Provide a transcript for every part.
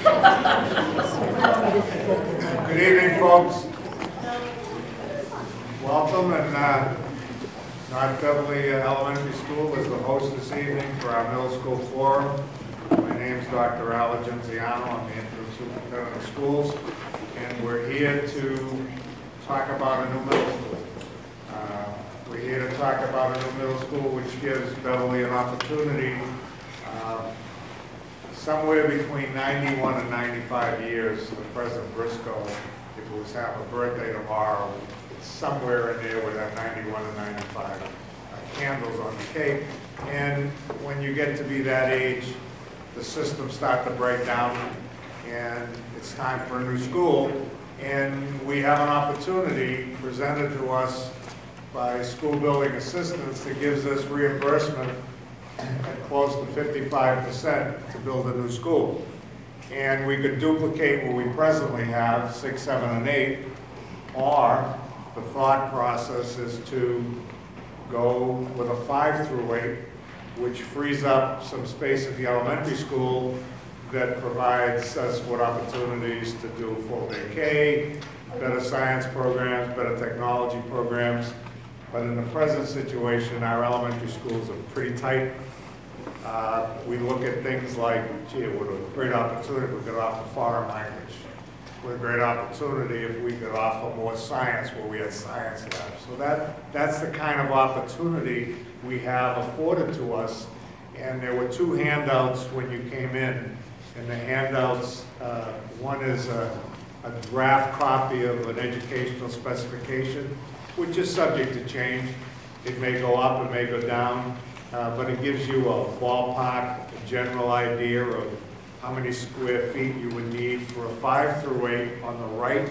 Good evening, folks. Welcome, and North Beverly Elementary School is the host this evening for our middle school forum. My name is Dr. Al Genziano. I'm the interim superintendent of schools, and we're here to talk about a new middle school. We're here to talk about a new middle school which gives Beverly an opportunity somewhere between 91 and 95 years. The President Briscoe, if it was having a birthday tomorrow, it's somewhere in there with that 91 and 95 candles on the cake. And when you get to be that age, the systems start to break down, and it's time for a new school. And we have an opportunity presented to us by school building assistance that gives us reimbursement at close to 55% to build a new school. And we could duplicate what we presently have, 6, 7, and 8, or the thought process is to go with a 5 through 8, which frees up some space at the elementary school that provides us with opportunities to do full day K, better science programs, better technology programs. But in the present situation, our elementary schools are pretty tight. We look at things like, gee, what a great opportunity we could offer foreign language. What a great opportunity if we could offer more science where we had science labs. So that's the kind of opportunity we have afforded to us. And there were 2 handouts when you came in. And the handouts, one is a draft copy of an educational specification, which is subject to change. It may go up, it may go down, but it gives you a ballpark, a general idea of how many square feet you would need for a 5 through 8 on the right.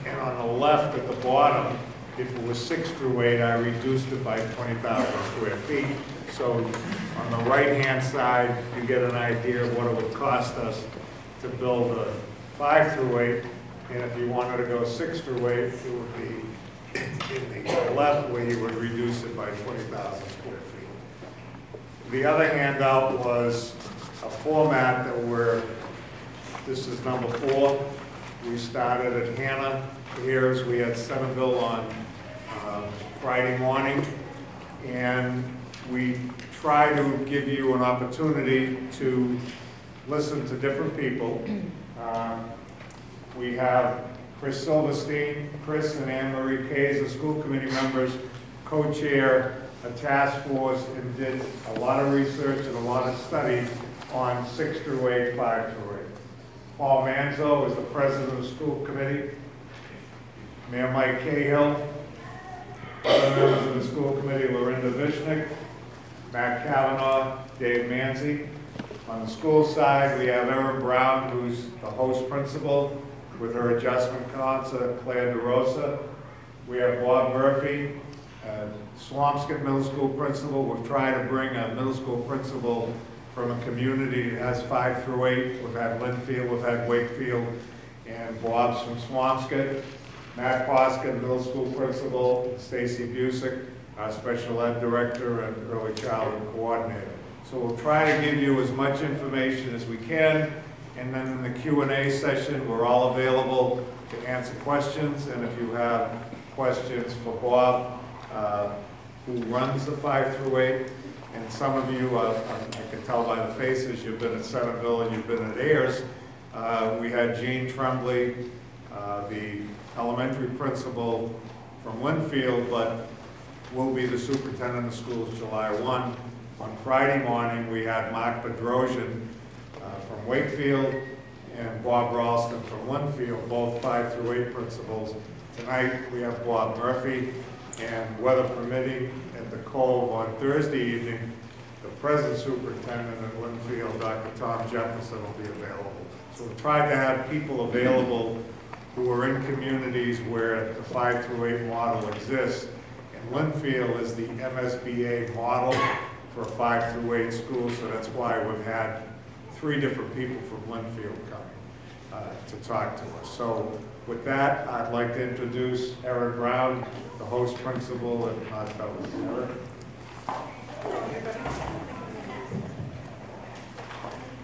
And on the left at the bottom, if it was 6 through 8, I reduced it by 20,000 square feet. So on the right-hand side, you get an idea of what it would cost us to build a 5 through 8. And if you wanted to go 6 through 8, it would be in the left where you would reduce it by 20,000 square feet. The other handout was a format that this is number 4. We started at Hannah Ayers. We had Centerville on Friday morning, and we try to give you an opportunity to listen to different people. We have Chris Silverstein, Chris and Anne Marie Kays, the school committee members, co-chair a task force and did a lot of research and a lot of study on 6 through 8, 5 through 8. Paul Manzo is the president of the school committee. Mayor Mike Cahill, other members of the school committee, Lorinda Vishnick, Matt Kavanaugh, Dave Manzi. On the school side, we have Erin Brown, who's the host principal, with her adjustment counselor, Claire DeRosa. We have Bob Murphy, Swampscott Middle School principal. We've tried to bring a middle school principal from a community that has 5 through 8. We've had Linfield, we've had Wakefield, and Bob's from Swampscott. Matt Poskin, middle school principal, Stacy Busick, our special ed director and early childhood coordinator. So we'll try to give you as much information as we can, and then in the Q&A session, we're all available to answer questions. And if you have questions for Bob, who runs the 5 through 8, and some of you, I can tell by the faces, you've been at Centerville and you've been at Ayers. We had Jean Tremblay, the elementary principal from Linfield, but will be the superintendent of schools July 1. On Friday morning, we had Mark Bedrosian from Wakefield and Bob Ralston from Linfield, both 5 through 8 principals. Tonight, we have Bob Murphy, and weather permitting, at the Cove on Thursday evening, the present superintendent at Linfield, Dr. Tom Jefferson, will be available. So we've tried to have people available who are in communities where the 5 through 8 model exists. And Linfield is the MSBA model for a 5 through 8 school, so that's why we've had 3 different people from Linfield coming to talk to us. So with that, I'd like to introduce Erin Brown, the host principal at North Beverly. Erin.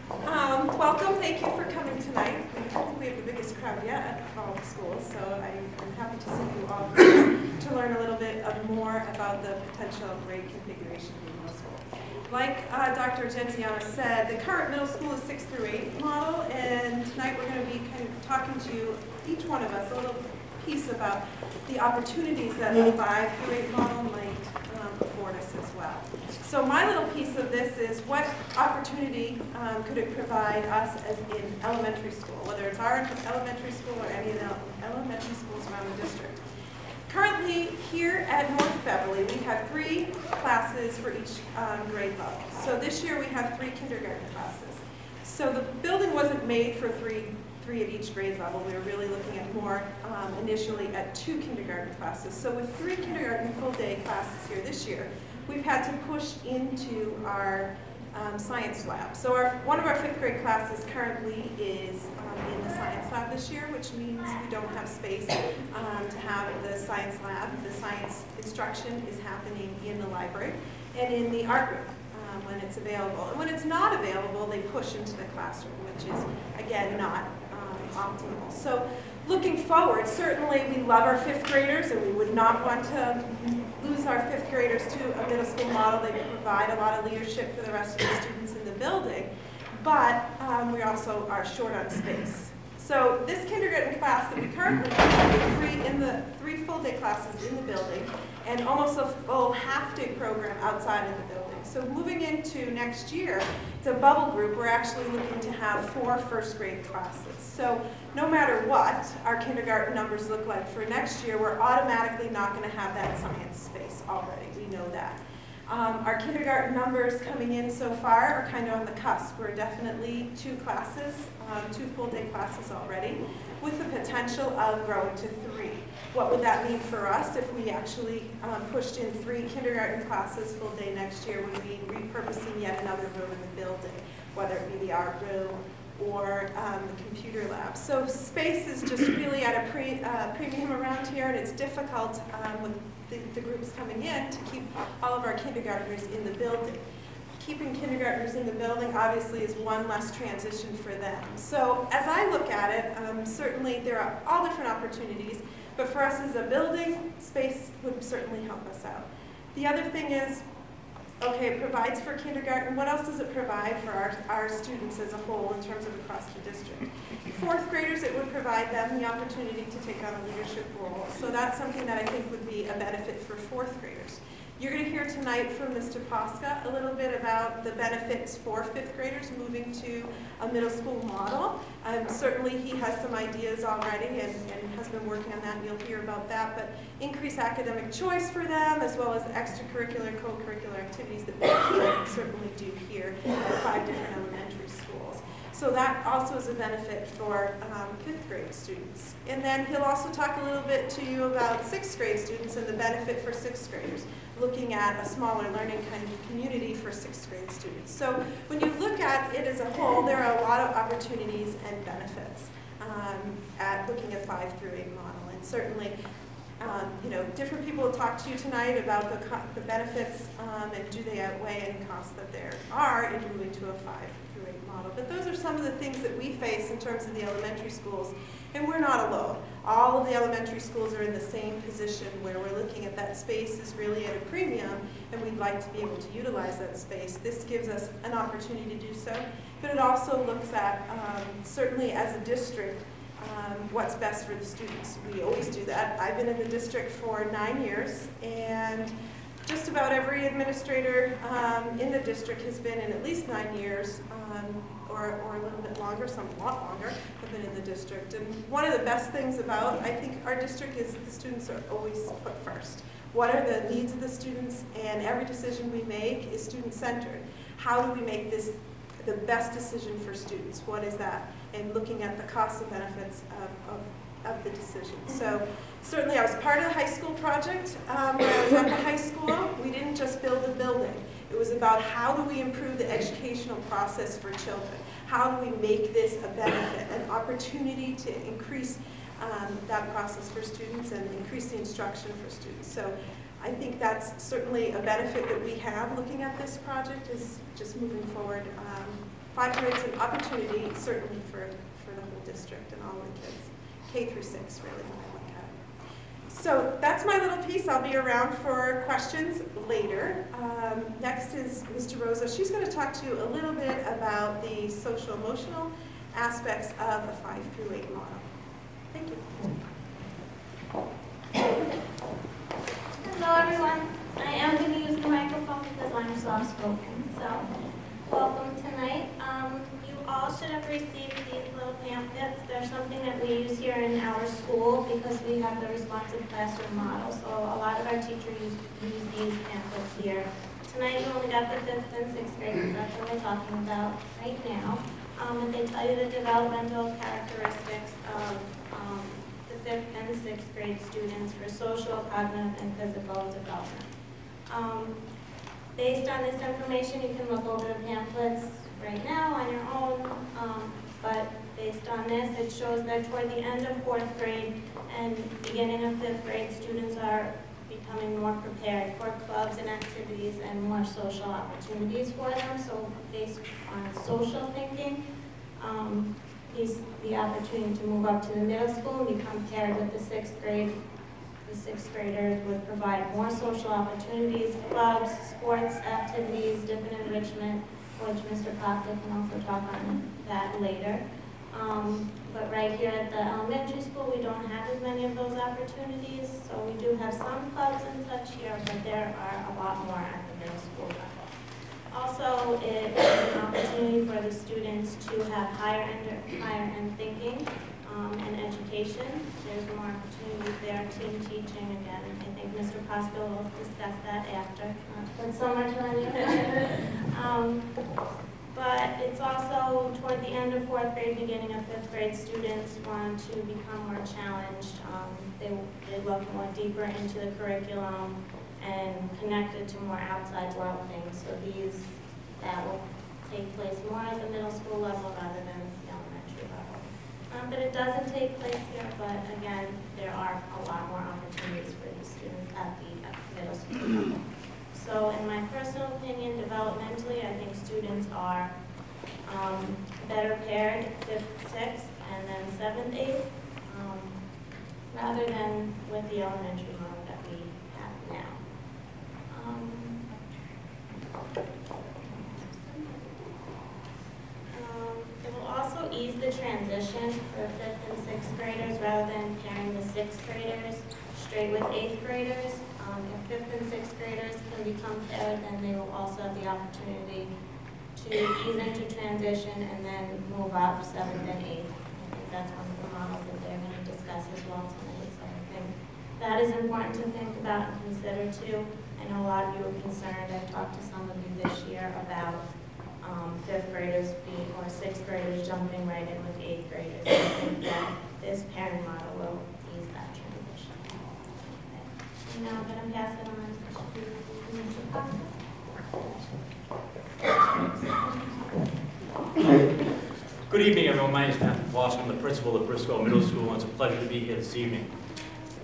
Hello, everybody. welcome. Thank you for coming tonight. I think we have the biggest crowd yet of all the schools, so I'm happy to see you all to learn a little bit more about the potential grade configuration in the middle school. Like Dr. Genziano said, the current middle school is 6 through 8 model, and tonight we're going to be kind of talking to you, each one of us, a little piece about the opportunities that a 5 through 8 model might afford us as well. So my little piece of this is what opportunity could it provide us as in elementary school, whether it's our elementary school or any of the elementary schools around the district. Currently, here at North Beverly, we have 3 classes for each grade level. So this year we have 3 kindergarten classes. So the building wasn't made for 3 at each grade level. We were really looking at more initially at 2 kindergarten classes. So with 3 kindergarten full-day classes here this year, we've had to push into our science lab. So one of our 5th grade classes currently is in the science lab this year, which means we don't have space to have the science lab. The science instruction is happening in the library and in the art room when it's available. And when it's not available, they push into the classroom, which is, again, not optimal. So looking forward, certainly we love our 5th graders, and we would not want to lose our 5th graders to a middle school model. They provide a lot of leadership for the rest of the students in the building, but we also are short on space. So this kindergarten class that we currently have, 3 full-day classes in the building, and almost a full half-day program outside of the building. So moving into next year, it's a bubble group. We're actually looking to have 4 first-grade classes. So no matter what our kindergarten numbers look like for next year, we're automatically not going to have that science space already. We know that. Our kindergarten numbers coming in so far are kind of on the cusp. We're definitely 2 classes, 2 full-day classes already, with the potential of growing to 3. What would that mean for us if we actually pushed in 3 kindergarten classes full day next year? Would we be repurposing yet another room in the building, whether it be the art room or the computer lab? So space is just really at a premium around here, and it's difficult with the groups coming in to keep all of our kindergartners in the building. Keeping kindergartners in the building obviously is one less transition for them. So as I look at it, certainly there are all different opportunities, but for us as a building, space would certainly help us out. The other thing is, okay, it provides for kindergarten. What else does it provide for our students as a whole in terms of across the district? 4th graders, it would provide them the opportunity to take on a leadership role. So that's something that I think would be a benefit for 4th graders. You're going to hear tonight from Mr. Posca a little bit about the benefits for 5th graders moving to a middle school model. Certainly he has some ideas already and has been working on that, and you'll hear about that. But increased academic choice for them, as well as extracurricular, co-curricular activities that we can certainly do here at 5 different elementary schools. So that also is a benefit for 5th grade students. And then he'll also talk a little bit to you about 6th grade students and the benefit for 6th graders, looking at a smaller learning kind of community for 6th grade students. So when you look at it as a whole, there are a lot of opportunities and benefits at looking at 5 through 8 model. And certainly, you know, different people will talk to you tonight about the benefits and do they outweigh any costs that there are in moving to a 5 through 8 model. But those are some of the things that we face in terms of the elementary schools, and we're not alone. All of the elementary schools are in the same position where we're looking at that space is really at a premium, and we'd like to be able to utilize that space. This gives us an opportunity to do so, but it also looks at, certainly as a district, what's best for the students. We always do that. I've been in the district for 9 years, and just about every administrator in the district has been in at least 9 years, or a little bit longer, some a lot longer, have been in the district. And one of the best things about, I think, our district is the students are always put first. What are the needs of the students? And every decision we make is student-centered. How do we make this the best decision for students? What is that? And looking at the costs and benefits of the decision. So certainly I was part of the high school project. When I was at the high school, we didn't just build a building. It was about how do we improve the educational process for children? How do we make this a benefit, an opportunity to increase that process for students and increase the instruction for students? So I think that's certainly a benefit that we have looking at this project, is just moving forward 500 is an opportunity, certainly for the whole district and all the kids, K through 6, really, when I look at it. So that's my little piece. I'll be around for questions later. Next is Mr. Rosa. She's going to talk to you a little bit about the social-emotional aspects of a 5 through 8 model. Thank you. Hello everyone. I am going to use the microphone because I'm soft-spoken. So, welcome tonight. You all should have received these little pamphlets. They're something that we use here in our school because we have the responsive classroom model. So a lot of our teachers use these pamphlets here. Tonight you only got the 5th and 6th graders. That's what we're talking about right now. And they tell you the developmental characteristics of the 5th and 6th grade students for social, cognitive, and physical development. Based on this information, you can look over the pamphlets right now on your own, but based on this, it shows that toward the end of 4th grade and beginning of 5th grade, students are becoming more prepared for clubs and activities and more social opportunities for them. So based on social thinking, is the opportunity to move up to the middle school and become paired with the 6th grade. The 6th graders would provide more social opportunities, clubs, sports activities, different enrichment, which Mr. Costa can also talk on that later. But right here at the elementary school, we don't have as many of those opportunities. So we do have some clubs and such here, but there are a lot more at the middle school level. Also, it is an opportunity for the students to have higher end thinking and education. There's more opportunities there, team teaching again. I think Mr. Pasco will discuss that after. Put so much on you. But it's also toward the end of 4th grade, beginning of 5th grade, students want to become more challenged. They look more deeper into the curriculum and connected to more outside world things. So that will take place more at the middle school level rather than the elementary level. But it doesn't take place here, but again, there are a lot more opportunities for these students at the middle school level. So in my personal opinion, developmentally, I think students are better paired 5th, 6th, and then 7th, 8th, rather than with the elementary model that we have now. It will also ease the transition for 5th and 6th graders rather than pairing the 6th graders straight with 8th graders. If 5th and 6th graders can become paired, then they will also have the opportunity to ease into transition and then move up 7th and 8th. I think that's one of the models that they're going to discuss as well tonight. So I think that is important to think about and consider too. I know a lot of you are concerned. I've talked to some of you this year about 5th graders or 6th graders jumping right in with 8th graders. I think that this pairing model will ease that transition. Okay. Now I'm going to pass it on to Mr. Costa. Good evening, everyone. My name is Matthew Foster. I'm the principal of Briscoe Middle School, and it's a pleasure to be here this evening.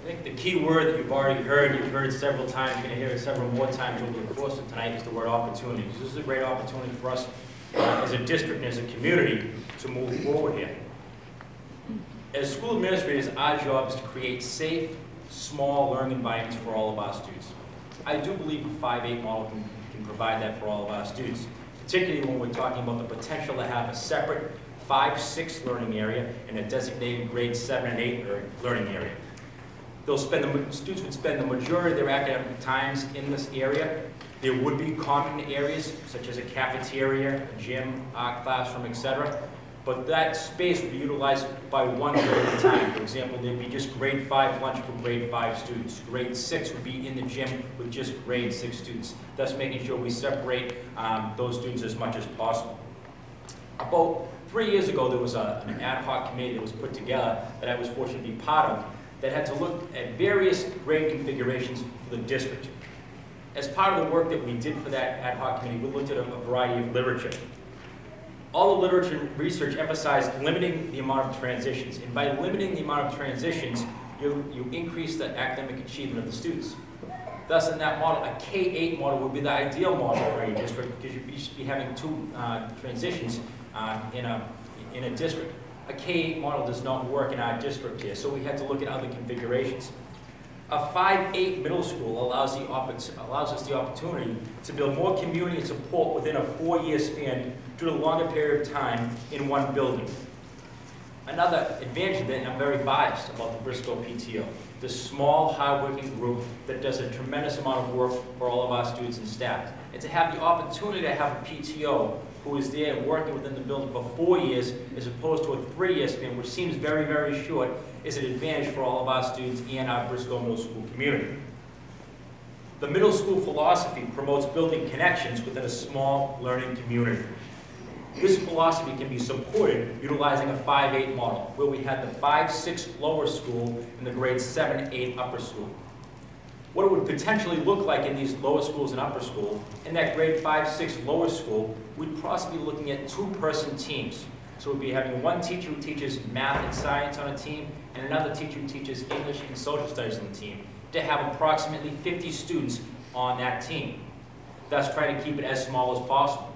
I think the key word that you've already heard, you've heard it several times, you're going to hear it several more times over the course of tonight, is the word opportunity. This is a great opportunity for us as a district and as a community to move forward here. As school administrators, our job is to create safe, small learning environments for all of our students. I do believe the 5-8 model can provide that for all of our students, particularly when we're talking about the potential to have a separate 5-6 learning area and a designated grade 7 and 8 learning area. Students would spend the majority of their academic times in this area. There would be common areas such as a cafeteria, a gym, art classroom, etc. But that space would be utilized by one grade at a time. For example, there'd be just grade 5 lunch for grade 5 students. Grade 6 would be in the gym with just grade 6 students, thus making sure we separate those students as much as possible. About 3 years ago, there was an ad hoc committee that was put together that I was fortunate to be part of that had to look at various grade configurations for the district. As part of the work that we did for that ad hoc committee, we looked at a variety of literature. All the literature and research emphasized limiting the amount of transitions. And by limiting the amount of transitions, you increase the academic achievement of the students. Thus, in that model, a K-8 model would be the ideal model for a district because you'd be having 2 transitions in a district. A K-8 model does not work in our district here, so we had to look at other configurations. A 5-8 middle school allows us the opportunity to build more community and support within a 4-year span due to a longer period of time in one building. Another advantage of that, and I'm very biased about the Briscoe PTO, the small, hard-working group that does a tremendous amount of work for all of our students and staff. And to have the opportunity to have a PTO who is there working within the building for 4 years as opposed to a 3-year span, which seems very, very short, is an advantage for all of our students and our Briscoe Middle School community. The middle school philosophy promotes building connections within a small learning community. This philosophy can be supported utilizing a 5-8 model, where we had the 5-6 lower school and the grades 7-8 upper school. What it would potentially look like in these lower schools and upper school, in that grade 5-6 lower school, we'd possibly be looking at 2-person teams. So we'd be having one teacher who teaches math and science on a team, and another teacher who teaches English and social studies on the team, to have approximately 50 students on that team. Thus, try to keep it as small as possible.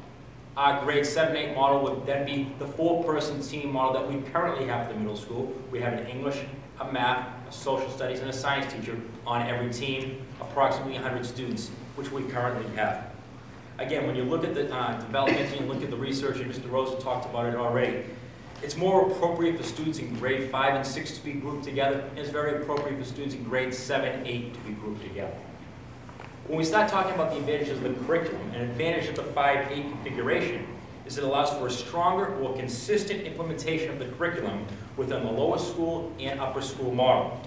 Our grade 7-8 model would then be the 4-person team model that we currently have at the middle school. We have an English, a math, a social studies, and a science teacher on every team, approximately 100 students, which we currently have. Again, when you look at the development and look at the research, and Mr. Rosa talked about it already, it's more appropriate for students in grade 5 and 6 to be grouped together, and it's very appropriate for students in grade 7, 8 to be grouped together. When we start talking about the advantages of the curriculum, an advantage of the 5-8 configuration is it allows for a stronger, more consistent implementation of the curriculum within the lower school and upper school model.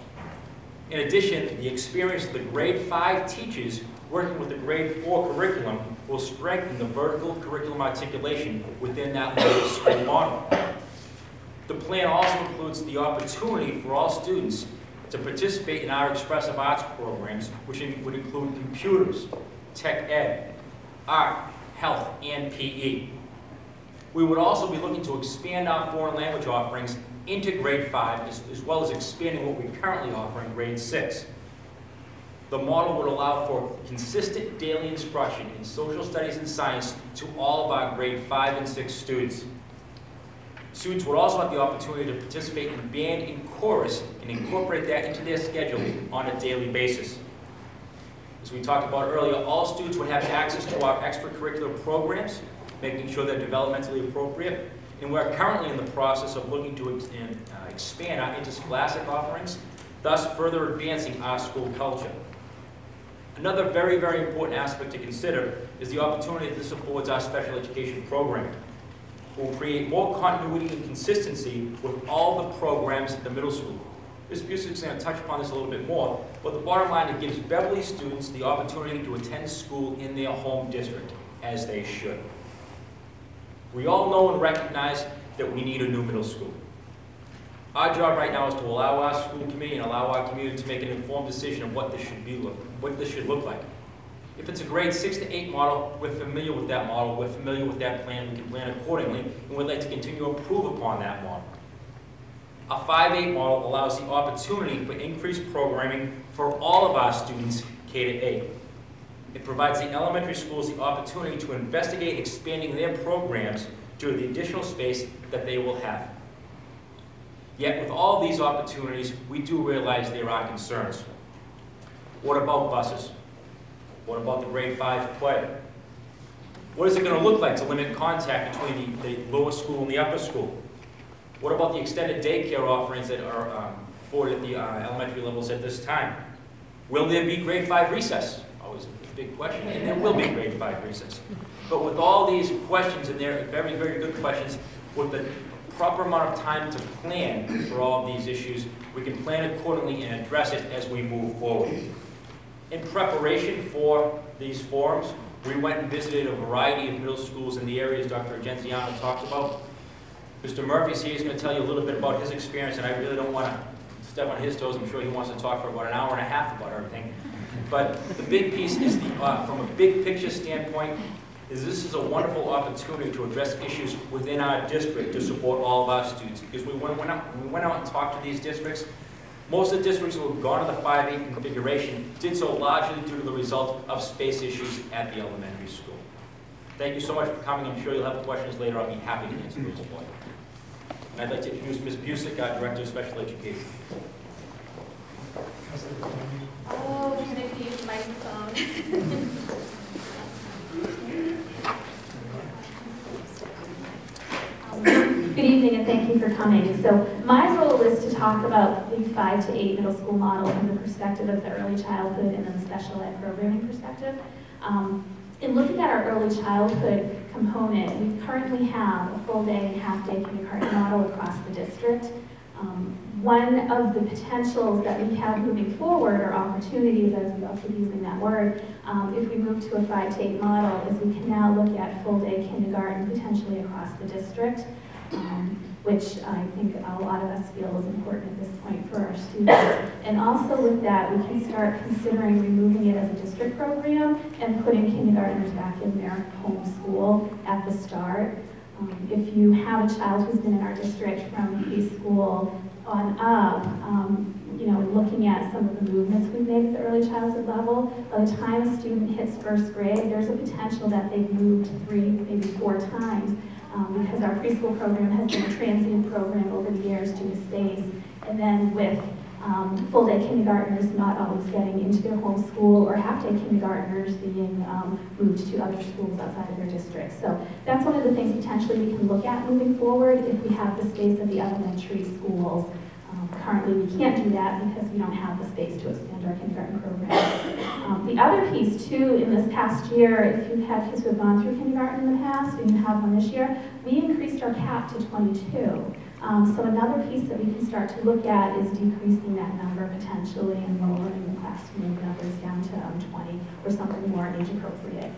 In addition, the experience of the grade 5 teachers working with the grade 4 curriculum will strengthen the vertical curriculum articulation within that lower school model. The plan also includes the opportunity for all students to participate in our expressive arts programs, which would include computers, tech ed, art, health, and PE. We would also be looking to expand our foreign language offerings into grade 5, as well as expanding what we currently offer in grade 6. The model would allow for consistent daily instruction in social studies and science to all of our grade 5 and 6 students. Students would also have the opportunity to participate in band and chorus and incorporate that into their schedule on a daily basis. As we talked about earlier, all students would have access to our extracurricular programs, making sure they're developmentally appropriate. And we're currently in the process of looking to expand our interscholastic offerings, thus further advancing our school culture. Another very, very important aspect to consider is the opportunity that this affords our special education program. Will create more continuity and consistency with all the programs at the middle school. Ms. Busick is going to touch upon this a little bit more, but the bottom line, it gives Beverly students the opportunity to attend school in their home district, as they should. We all know and recognize that we need a new middle school. Our job right now is to allow our school committee and allow our community to make an informed decision of what this should look like. If it's a grade 6 to 8 model, we're familiar with that model, we're familiar with that plan, we can plan accordingly, and we'd like to continue to improve upon that model. A 5-8 model allows the opportunity for increased programming for all of our students, K to 8. It provides the elementary schools the opportunity to investigate expanding their programs due to the additional space that they will have. Yet with all these opportunities, we do realize there are concerns. What about buses? What about the grade 5 play? What is it going to look like to limit contact between the lower school and the upper school? What about the extended daycare offerings that are afforded at the elementary levels at this time? Will there be grade 5 recess? Always a big question, and there will be grade 5 recess. But with all these questions, and they're very, very good questions, with the proper amount of time to plan for all of these issues, we can plan accordingly and address it as we move forward. In preparation for these forums, we went and visited a variety of middle schools in the areas Dr. Genziano talked about. Mr. Murphy's here. He's going to tell you a little bit about his experience, and I really don't want to step on his toes. I'm sure he wants to talk for about an hour and a half about everything. But the big piece is, from a big picture standpoint, is this is a wonderful opportunity to address issues within our district to support all of our students. Because when we went out and talked to these districts, most of the districts who have gone to the 5-8 configuration did so largely due to the result of space issues at the elementary school. Thank you so much for coming. I'm sure you'll have questions later. I'll be happy to answer those for you. And I'd like to introduce Ms. Busick, our Director of Special Education. Oh, we need to use the microphone. Good evening and thank you for coming. So my role is to talk about the 5 to 8 middle school model from the perspective of the early childhood and then the special ed programming perspective. In looking at our early childhood component, we currently have a full day and half day kindergarten model across the district. One of the potentials that we have moving forward, or opportunities, as we all keep using that word, if we move to a 5 to 8 model, is we can now look at full day kindergarten potentially across the district, which I think a lot of us feel is important at this point for our students. And also with that, we can start considering removing it as a district program and putting kindergartners back in their home school at the start. If you have a child who's been in our district from preschool on up, you know, looking at some of the movements we've made at the early childhood level, by the time a student hits first grade, there's a potential that they've moved 3, maybe 4 times, because our preschool program has been a transient program over the years due to space. And then with full-day kindergartners not always getting into their home school, or half-day kindergartners being moved to other schools outside of their district. So that's one of the things potentially we can look at moving forward if we have the space of the elementary schools. Currently we can't do that because we don't have the space to expand our kindergarten program. The other piece too, in this past year, if you've had kids who have gone through kindergarten in the past, and you have one this year, we increased our cap to 22. So another piece that we can start to look at is decreasing that number potentially and lowering the classroom numbers down to 20 or something more age appropriate.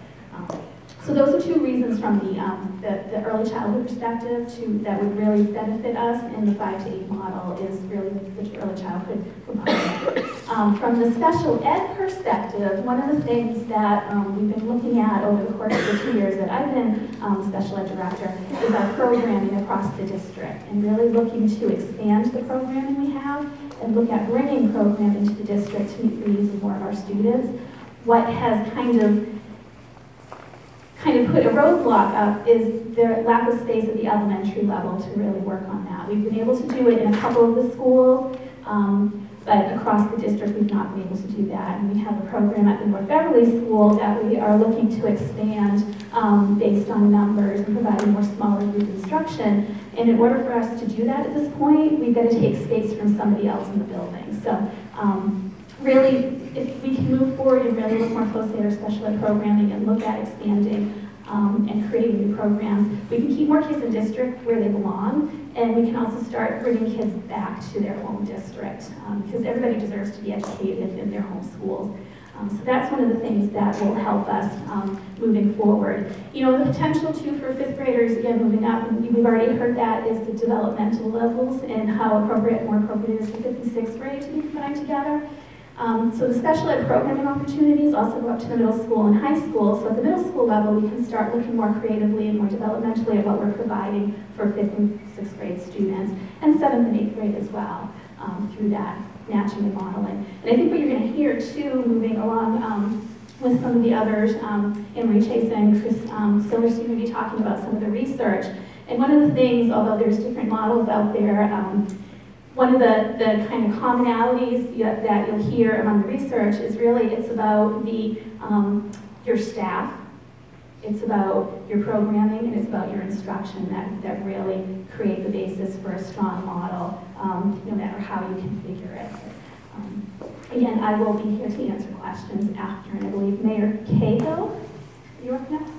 So those are 2 reasons from the early childhood perspective that would really benefit us in the 5 to 8 model is really the early childhood component. From the special ed perspective, one of the things that we've been looking at over the course of the 2 years that I've been special ed director is our programming across the district, and really looking to expand the programming we have and look at bringing programming to the district to meet the needs of more of our students. What has kind of put a roadblock up is the lack of space at the elementary level to really work on that. We've been able to do it in a couple of the schools, but across the district we've not been able to do that. And we have a program at the North Beverly School that we are looking to expand based on numbers and providing more smaller group instruction. And in order for us to do that at this point, we've got to take space from somebody else in the building. So really, if we can move forward and really look more closely at our special ed programming and look at expanding and creating new programs, we can keep more kids in district where they belong, and we can also start bringing kids back to their home district, because everybody deserves to be educated in their home schools. So that's one of the things that will help us moving forward. You know, the potential too for 5th graders, again, moving up, and we've already heard that, is the developmental levels and how more appropriate it is for 5th and 6th grade to be combined together. So the special ed programming opportunities also go up to the middle school and high school. So at the middle school level, we can start looking more creatively and more developmentally at what we're providing for 5th and 6th grade students, and 7th and 8th grade as well, through that matching and modeling. And I think what you're going to hear too, moving along with some of the others, Emery Chase and Chris Silverstein will be talking about some of the research. And one of the things, although there's different models out there, one of the kind of commonalities that you'll hear among the research is really it's about your staff, it's about your programming, and it's about your instruction that really create the basis for a strong model, no matter how you configure it. Again, I will be here to answer questions after, and I believe Mayor Cahill, you're up next.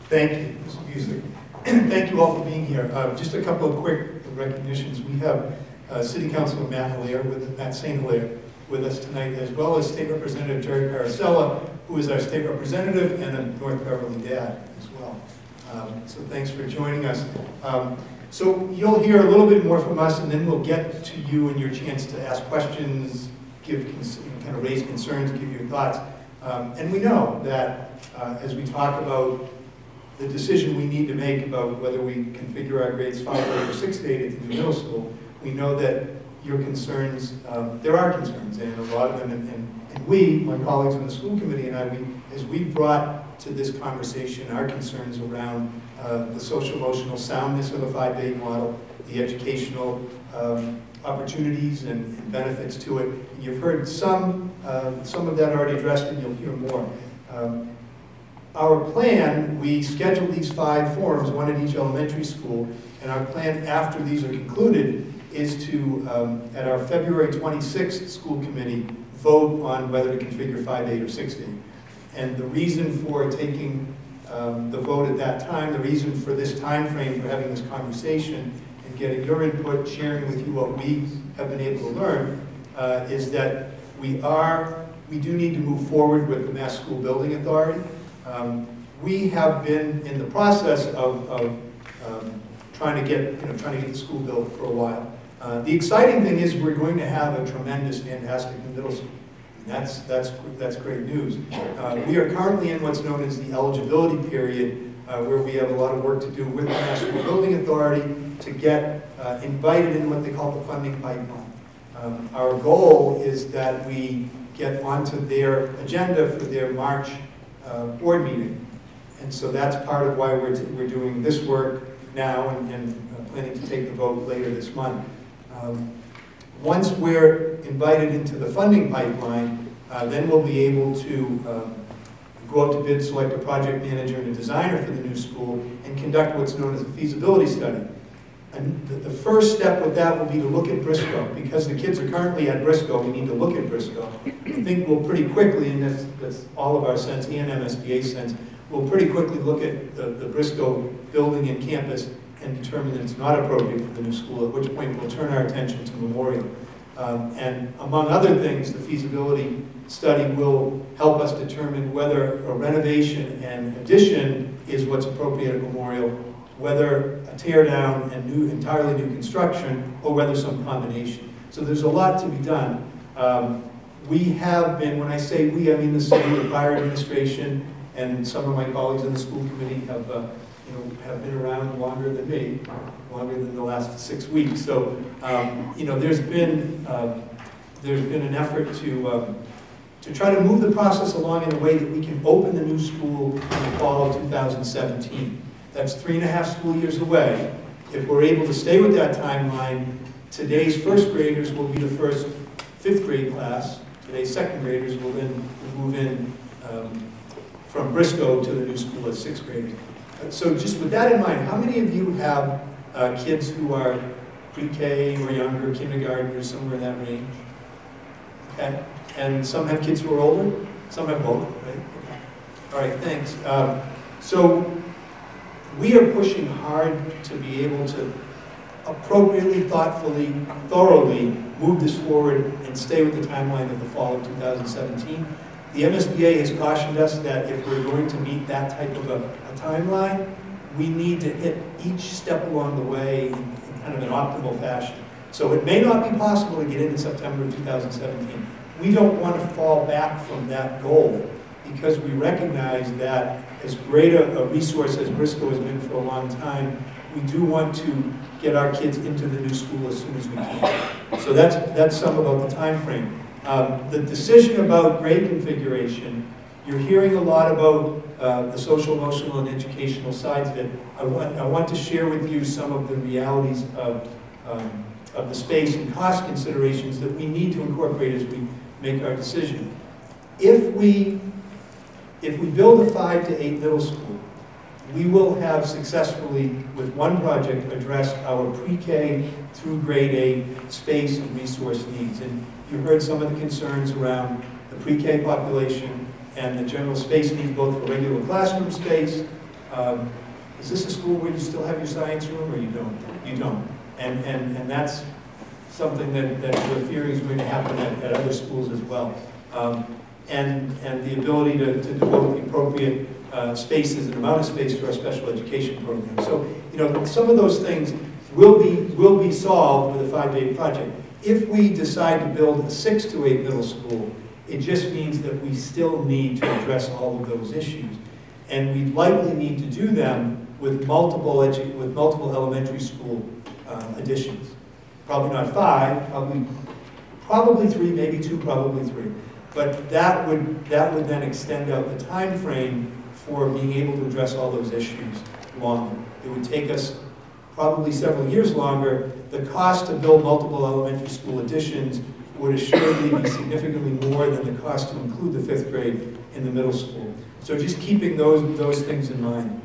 Thank you, Ms. Busick. Thank you all for being here. Just a couple of quick recognitions. We have City Councilor Matt St. Hilaire with us tonight, as well as State Representative Jerry Paracella, who is our state representative and a North Beverly dad as well. So thanks for joining us. So you'll hear a little bit more from us, and then we'll get to you and your chance to ask questions, kind of raise concerns, give your thoughts. And we know that as we talk about the decision we need to make about whether we configure our grades 5, 8, or 6 to 8 into the middle school, we know that your concerns, there are concerns, and a lot of them, and we, my colleagues on the school committee and I, as we brought to this conversation our concerns around the social-emotional soundness of a 5-to-8 model, the educational opportunities and benefits to it. And you've heard some of that already addressed, and you'll hear more. Our plan, we scheduled these 5 forums, one at each elementary school, and our plan after these are concluded is to, at our February 26th school committee, vote on whether to configure 5-8 or 6-8. And the reason for taking the vote at that time, the reason for this time frame for having this conversation and getting your input, sharing with you what we have been able to learn, is that we do need to move forward with the Mass School Building Authority. We have been in the process of trying to get the school built for a while. The exciting thing is we're going to have a tremendous, fantastic middle school. That's great news. We are currently in what's known as the eligibility period, where we have a lot of work to do with the Mass School Building Authority to get invited in what they call the funding pipeline. Our goal is that we get onto their agenda for their March board meeting. And so that's part of why we're doing this work now and planning to take the vote later this month. Once we're invited into the funding pipeline, then we'll be able to go out to bid, select a project manager and a designer for the new school, and conduct what's known as a feasibility study. And the first step with that will be to look at Briscoe. Because the kids are currently at Briscoe, we need to look at Briscoe. I think we'll pretty quickly, and that's all of our sense and MSBA sense, we'll pretty quickly look at the Briscoe building and campus and determine that it's not appropriate for the new school, at which point we'll turn our attention to Memorial. And among other things, the feasibility study will help us determine whether a renovation and addition is what's appropriate at Memorial, whether a tear down and entirely new construction, or whether some combination. So there's a lot to be done. We have been, when I say we, I mean the city, the prior administration, and some of my colleagues on the school committee have been around longer than me, longer than the last 6 weeks. So, there's been an effort to try to move the process along in a way that we can open the new school in the fall of 2017. That's 3.5 school years away. If we're able to stay with that timeline, today's first graders will be the first 5th grade class. Today's second graders will then move in from Briscoe to the new school as 6th graders. So just with that in mind, how many of you have kids who are pre-K or younger, kindergarten or somewhere in that range? Okay. And some have kids who are older? Some have both, right? Okay. All right, thanks. So we are pushing hard to be able to appropriately, thoughtfully, thoroughly move this forward and stay with the timeline of the fall of 2017. The MSBA has cautioned us that if we're going to meet that type of a timeline, we need to hit each step along the way in kind of an optimal fashion. So it may not be possible to get in September of 2017. We don't want to fall back from that goal because we recognize that as great a resource as Briscoe has been for a long time, we do want to get our kids into the new school as soon as we can. So that's some about the time frame. The decision about grade configuration, you're hearing a lot about the social, emotional, and educational sides of it. I want to share with you some of the realities of the space and cost considerations that we need to incorporate as we make our decision. If we build a 5-to-8 middle school, we will have successfully, with one project, addressed our pre-K through grade 8 space and resource needs. And you heard some of the concerns around the pre-K population and the general space needs, both for regular classroom space. Is this a school where you still have your science room, or you don't? You don't. And that's something that we're fearing is going to happen at other schools as well. And the ability to devote the appropriate spaces and amount of space to our special education program. So, some of those things will be solved with a 5-to-8 project. If we decide to build a 6-to-8 middle school, it just means that we still need to address all of those issues. And we likely need to do them with multiple elementary school additions. Probably not 5, probably 3, maybe 2, probably 3. But that would then extend out the time frame for being able to address all those issues longer. It would take us probably several years longer. The cost to build multiple elementary school additions would assuredly be significantly more than the cost to include the 5th grade in the middle school. So just keeping those things in mind.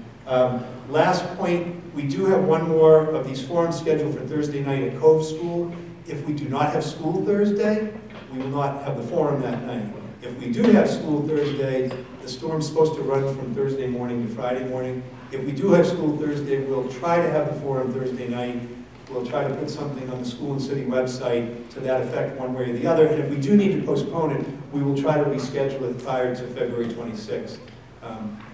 Last point, we do have one more of these forums scheduled for Thursday night at Cove School. If we do not have school Thursday, we will not have the forum that night. If we do have school Thursday, the storm's supposed to run from Thursday morning to Friday morning. If we do have school Thursday, we'll try to have the forum Thursday night. We'll try to put something on the school and city website to that effect one way or the other. And if we do need to postpone it, we will try to reschedule it prior to February 26th,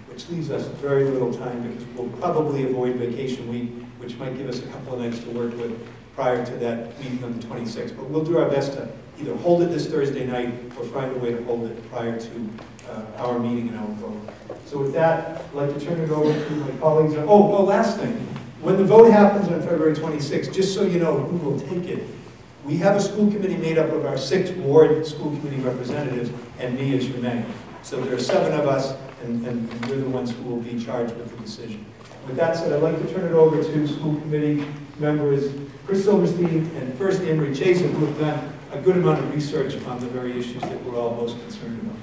which leaves us very little time because we'll probably avoid vacation week, which might give us a couple of nights to work with prior to that meeting on the 26th. But we'll do our best to either hold it this Thursday night or find a way to hold it prior to our meeting and our vote. So with that, I'd like to turn it over to my colleagues. Oh, last thing. When the vote happens on February 26th, just so you know who will take it, we have a school committee made up of our 6 ward school committee representatives and me as your mayor. So there are 7 of us, and we're the ones who will be charged with the decision. With that said, I'd like to turn it over to school committee members Chris Silverstein and first Anne Marie Chasen, who have done a good amount of research on the very issues that we're all most concerned about.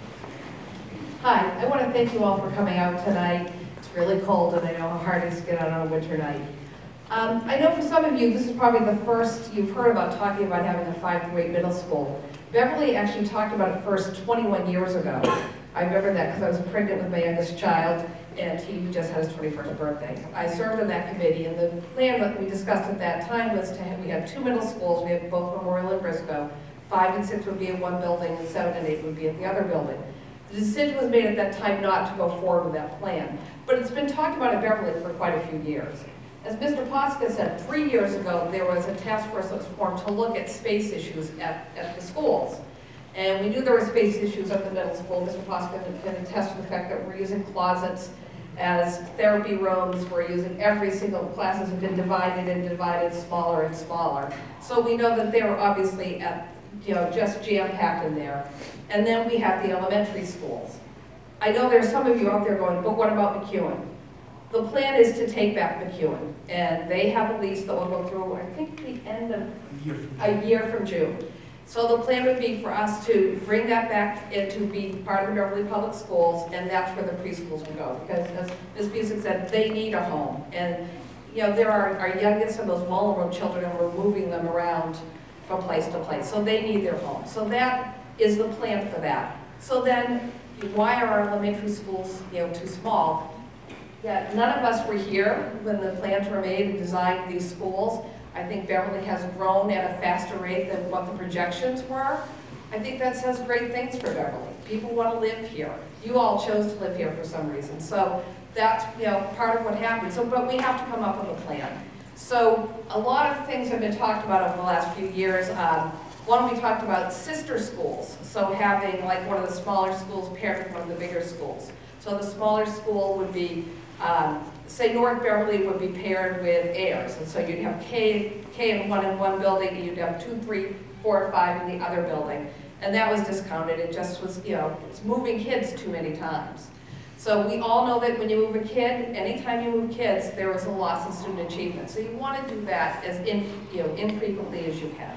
Hi, I want to thank you all for coming out tonight. It's really cold and I know how hard it is to get out on a winter night. I know for some of you, this is probably the first you've heard about talking about having a 5th grade middle school. Beverly actually talked about it first 21 years ago. I remember that because I was pregnant with my youngest child and he just had his 21st birthday. I served on that committee and the plan that we discussed at that time was to have, we had 2 middle schools, we had both Memorial and Briscoe. 5 and 6 would be in one building and 7 and 8 would be at the other building. The decision was made at that time not to go forward with that plan, but it's been talked about at Beverly for quite a few years. As Mr. Posca said, 3 years ago there was a task force that was formed to look at space issues at the schools. And we knew there were space issues at the middle school. Mr. Posca can attest to the fact that we're using closets as therapy rooms. We're using every single classes have been divided and divided smaller and smaller. So we know that they were obviously at, just jam-packed in there. And then we have the elementary schools. I know there's some of you out there going, but what about McEwen? The plan is to take back McEwen, and they have a lease that will go through, I think, the end of a year from June. So the plan would be for us to bring that back and to be part of the Beverly Public Schools, and that's where the preschools will go. Because as Ms. Busick said, they need a home. And there are our youngest and most vulnerable children, and we're moving them around from place to place. So they need their home. So that is the plan for that. So then, why are our elementary schools too small? Yeah, none of us were here when the plans were made and designed these schools. I think Beverly has grown at a faster rate than what the projections were. I think that says great things for Beverly. People want to live here. You all chose to live here for some reason. So that's part of what happened. So, but we have to come up with a plan. So a lot of things have been talked about over the last few years. One, we talked about sister schools. So having like one of the smaller schools paired with one of the bigger schools. So the smaller school would be say North Beverly would be paired with Ayers, and so you'd have K and 1 in one building, and you'd have 2, 3, 4, 5 in the other building. And that was discounted. It just was, it's moving kids too many times. So we all know that when you move a kid, anytime you move kids, there is a loss in student achievement. So you want to do that as infrequently as you can.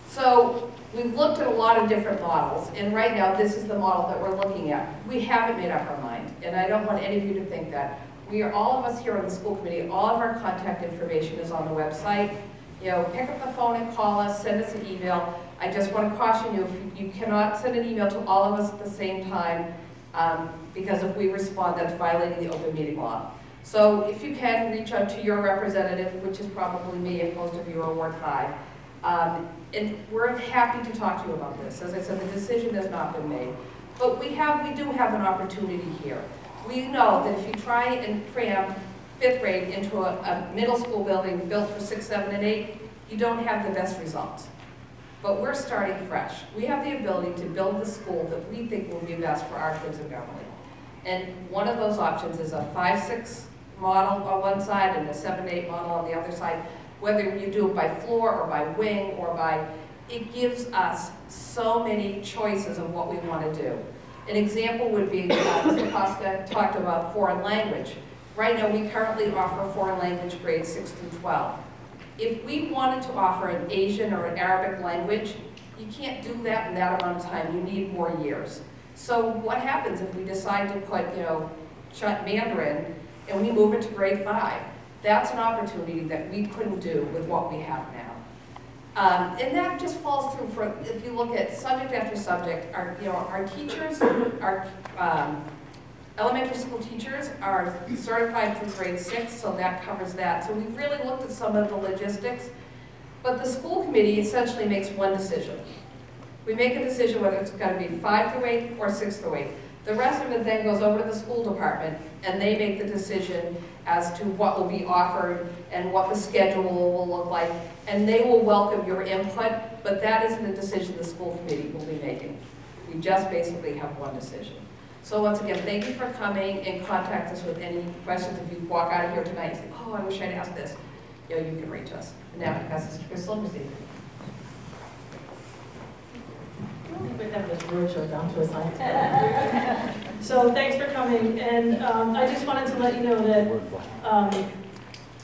So we've looked at a lot of different models, and right now this is the model that we're looking at. We haven't made up our mind, and I don't want any of you to think that. We are, all of us here on the school committee, all of our contact information is on the website. Pick up the phone and call us, send us an email. I just want to caution you, if you cannot send an email to all of us at the same time, because if we respond, that's violating the open meeting law. So if you can, reach out to your representative, which is probably me if most of you are Ward 5. And we're happy to talk to you about this. As I said, the decision has not been made. But we do have an opportunity here. We know that if you try and cram 5th grade into a middle school building built for 6, 7, and 8, you don't have the best results. But we're starting fresh. We have the ability to build the school that we think will be best for our kids in Beverly. And one of those options is a 5-6 model on one side and a 7-8 model on the other side. Whether you do it by floor or by wing or by it gives us so many choices of what we want to do. An example would be, Mr. Koska talked about foreign language. Right now, we currently offer foreign language grades 6 through 12. If we wanted to offer an Asian or an Arabic language, you can't do that in that amount of time. You need more years. So what happens if we decide to put, Mandarin and we move it to grade 5? That's an opportunity that we couldn't do with what we have now. And that just falls through for, if you look at subject after subject, our teachers, our elementary school teachers are certified through grade 6, so that covers that. So we've really looked at some of the logistics, but the school committee essentially makes one decision. We make a decision whether it's going to be 5 through 8 or 6 through 8. The rest of it then goes over to the school department, and they make the decision as to what will be offered and what the schedule will look like, and they will welcome your input, but that isn't a decision the school committee will be making. We just basically have one decision. So once again, thank you for coming, and contact us with any questions. If you walk out of here tonight and say, oh, I wish I'd asked this, you can reach us. And now, pass this to Crystal. Proceed. We have this roadshow down to a science. So thanks for coming, and I just wanted to let you know that,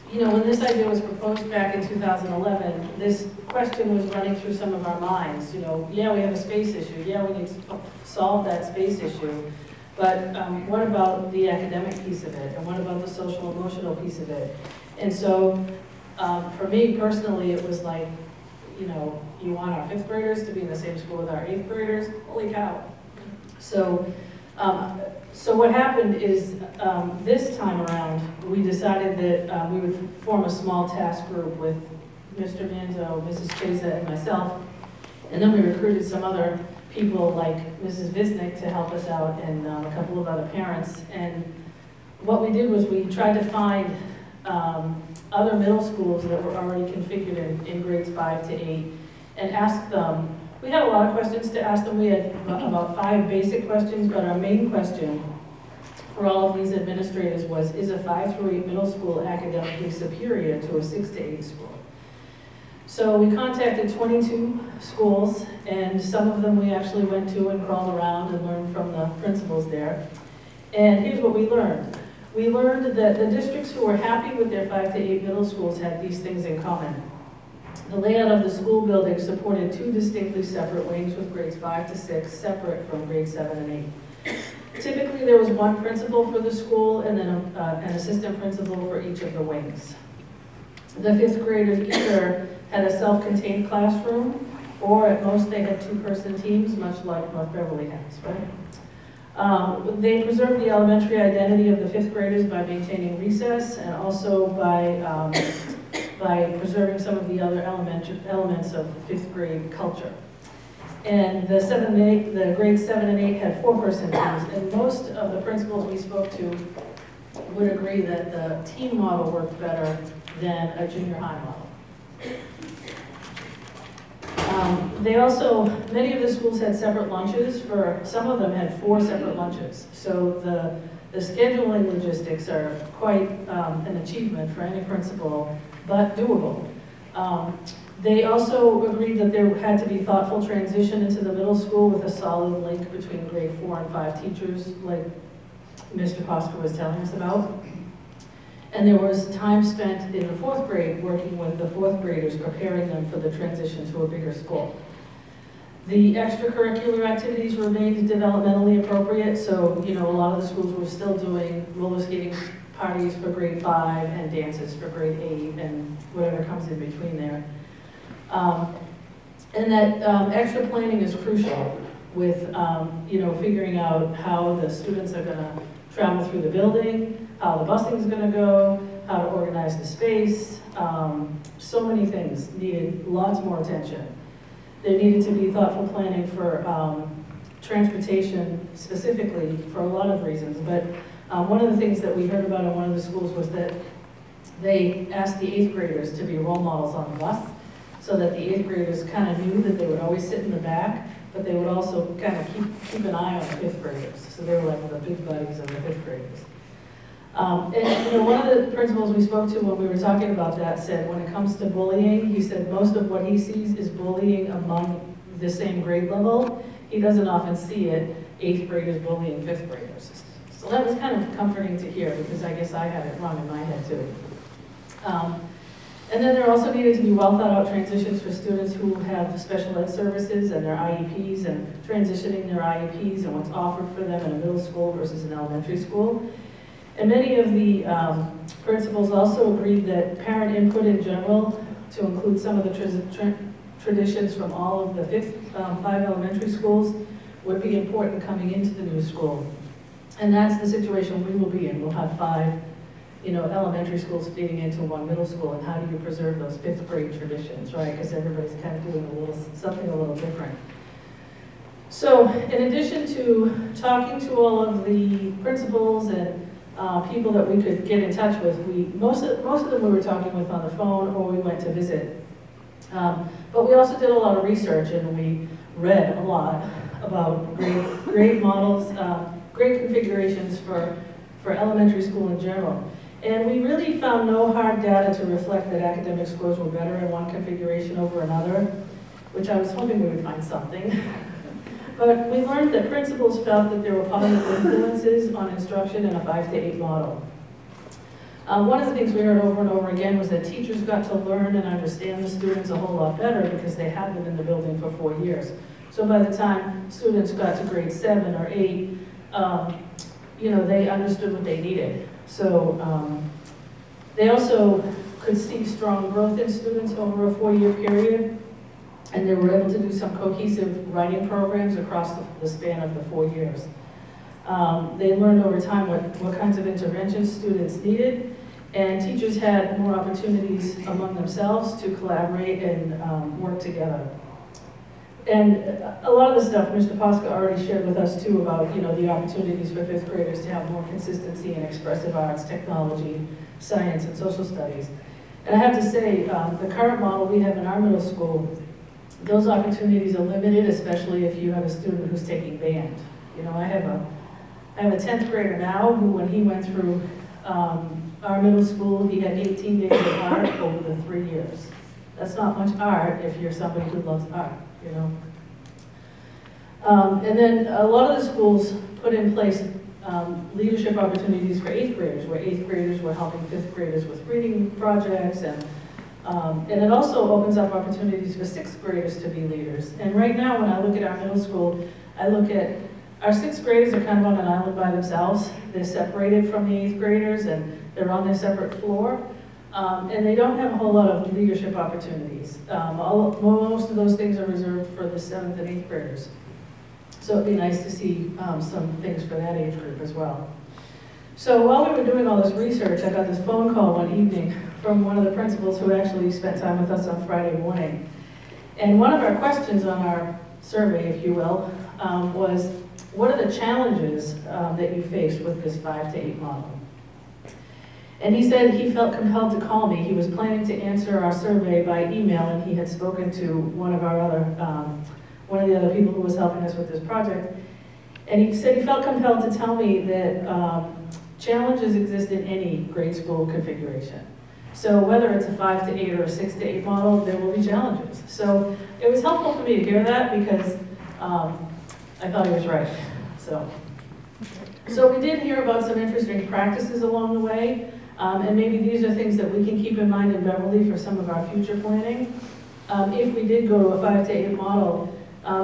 when this idea was proposed back in 2011, this question was running through some of our minds. Yeah, we have a space issue. Yeah, we need to solve that space issue. But what about the academic piece of it? And what about the social emotional piece of it? And so for me personally, it was like, you want our 5th graders to be in the same school with our 8th graders? Holy cow. So what happened is this time around, we decided that we would form a small task group with Mr. Manzo, Mrs. Chesa, and myself. And then we recruited some other people like Mrs. Visnick to help us out, and a couple of other parents. And what we did was we tried to find other middle schools that were already configured in grades 5 to 8 and ask them. We had a lot of questions to ask them. We had about 5 basic questions, but our main question for all of these administrators was, is a 5 through 8 middle school academically superior to a 6 to 8 school? So we contacted 22 schools, and some of them we actually went to and crawled around and learned from the principals there. And here's what we learned. We learned that the districts who were happy with their 5 to 8 middle schools had these things in common. The layout of the school building supported 2 distinctly separate wings with grades 5 to 6 separate from grades 7 and 8. Typically there was one principal for the school and then an assistant principal for each of the wings. The 5th graders either had a self-contained classroom, or at most they had 2-person teams, much like North Beverly has, right? They preserved the elementary identity of the 5th graders by maintaining recess and also by preserving some of the other elements of 5th grade culture. And the grades 7 and 8 had 4-person teams, and most of the principals we spoke to would agree that the team model worked better than a junior high model. Many of the schools had separate lunches. Some of them had 4 separate lunches. So the scheduling logistics are quite an achievement for any principal, but doable. They also agreed that there had to be thoughtful transition into the middle school with a solid link between grade 4 and 5 teachers, like Mr. Koska was telling us about. And there was time spent in the 4th grade working with the 4th graders, preparing them for the transition to a bigger school. The extracurricular activities remained developmentally appropriate, so a lot of the schools were still doing roller skating parties for grade 5 and dances for grade 8 and whatever comes in between there. And that extra planning is crucial with figuring out how the students are going to travel through the building, how the busing is going to go, how to organize the space. So many things needed lots more attention. There needed to be thoughtful planning for transportation specifically for a lot of reasons. But one of the things that we heard about in one of the schools was that they asked the 8th graders to be role models on the bus so that the 8th graders kind of knew that they would always sit in the back, but they would also kind of keep an eye on the 5th graders. So they were like the big buddies of the 5th graders. And you know, one of the principals we spoke to when we were talking about that said when it comes to bullying, he said most of what he sees is bullying among the same grade level. He doesn't often see it, 8th graders bullying 5th graders. So that was kind of comforting to hear because I guess I had it wrong in my head too. And then there also needed to be well thought out transitions for students who have special ed services and their IEPs and transitioning their IEPs and what's offered for them in a middle school versus an elementary school. And many of the principals also agreed that parent input in general, to include some of the traditions from all of the 5 elementary schools, would be important coming into the new school. And that's the situation we will be in. We'll have 5 elementary schools feeding into 1 middle school, and how do you preserve those 5th grade traditions, right? Because everybody's kind of doing something a little different. So in addition to talking to all of the principals and people that we could get in touch with, most of them we were talking with on the phone or we went to visit. But we also did a lot of research and we read a lot about grade models, grade configurations for elementary school in general. And we really found no hard data to reflect that academic scores were better in one configuration over another, which I was hoping we would find something. But we learned that principals felt that there were positive influences on instruction in a 5 to 8 model. One of the things we heard over and over again was that teachers got to learn and understand the students a whole lot better because they had them in the building for 4 years. So by the time students got to grade 7 or 8, they understood what they needed. So they also could see strong growth in students over a 4-year period, and they were able to do some cohesive writing programs across the span of the 4 years. They learned over time what kinds of interventions students needed, and teachers had more opportunities among themselves to collaborate and work together. And a lot of the stuff Mr. Posca already shared with us too about the opportunities for 5th graders to have more consistency in expressive arts, technology, science, and social studies. And I have to say, the current model we have in our middle school, those opportunities are limited, especially if you have a student who's taking band. I have a 10th grader now who, when he went through our middle school, he had 18 days of art over the 3 years. That's not much art if you're somebody who loves art, And then a lot of the schools put in place leadership opportunities for 8th graders, where 8th graders were helping 5th graders with reading projects, and it also opens up opportunities for 6th graders to be leaders. And right now, when I look at our middle school, I look at our 6th graders are kind of on an island by themselves. They're separated from the 8th graders, and they're on their separate floor. And they don't have a whole lot of leadership opportunities. Most of those things are reserved for the 7th and 8th graders. So it'd be nice to see some things for that age group as well. So while we were doing all this research, I got this phone call one evening from one of the principals who actually spent time with us on Friday morning. And one of our questions on our survey, if you will, was, what are the challenges that you face with this 5 to 8 model? And he said he felt compelled to call me. He was planning to answer our survey by email, and he had spoken to one of the other people who was helping us with this project. And he said he felt compelled to tell me that challenges exist in any grade school configuration. So whether it's a 5 to 8 or a 6 to 8 model, there will be challenges. So it was helpful for me to hear that because I thought he was right. So we did hear about some interesting practices along the way. And maybe these are things that we can keep in mind in Beverly for some of our future planning. If we did go to a 5 to 8 model,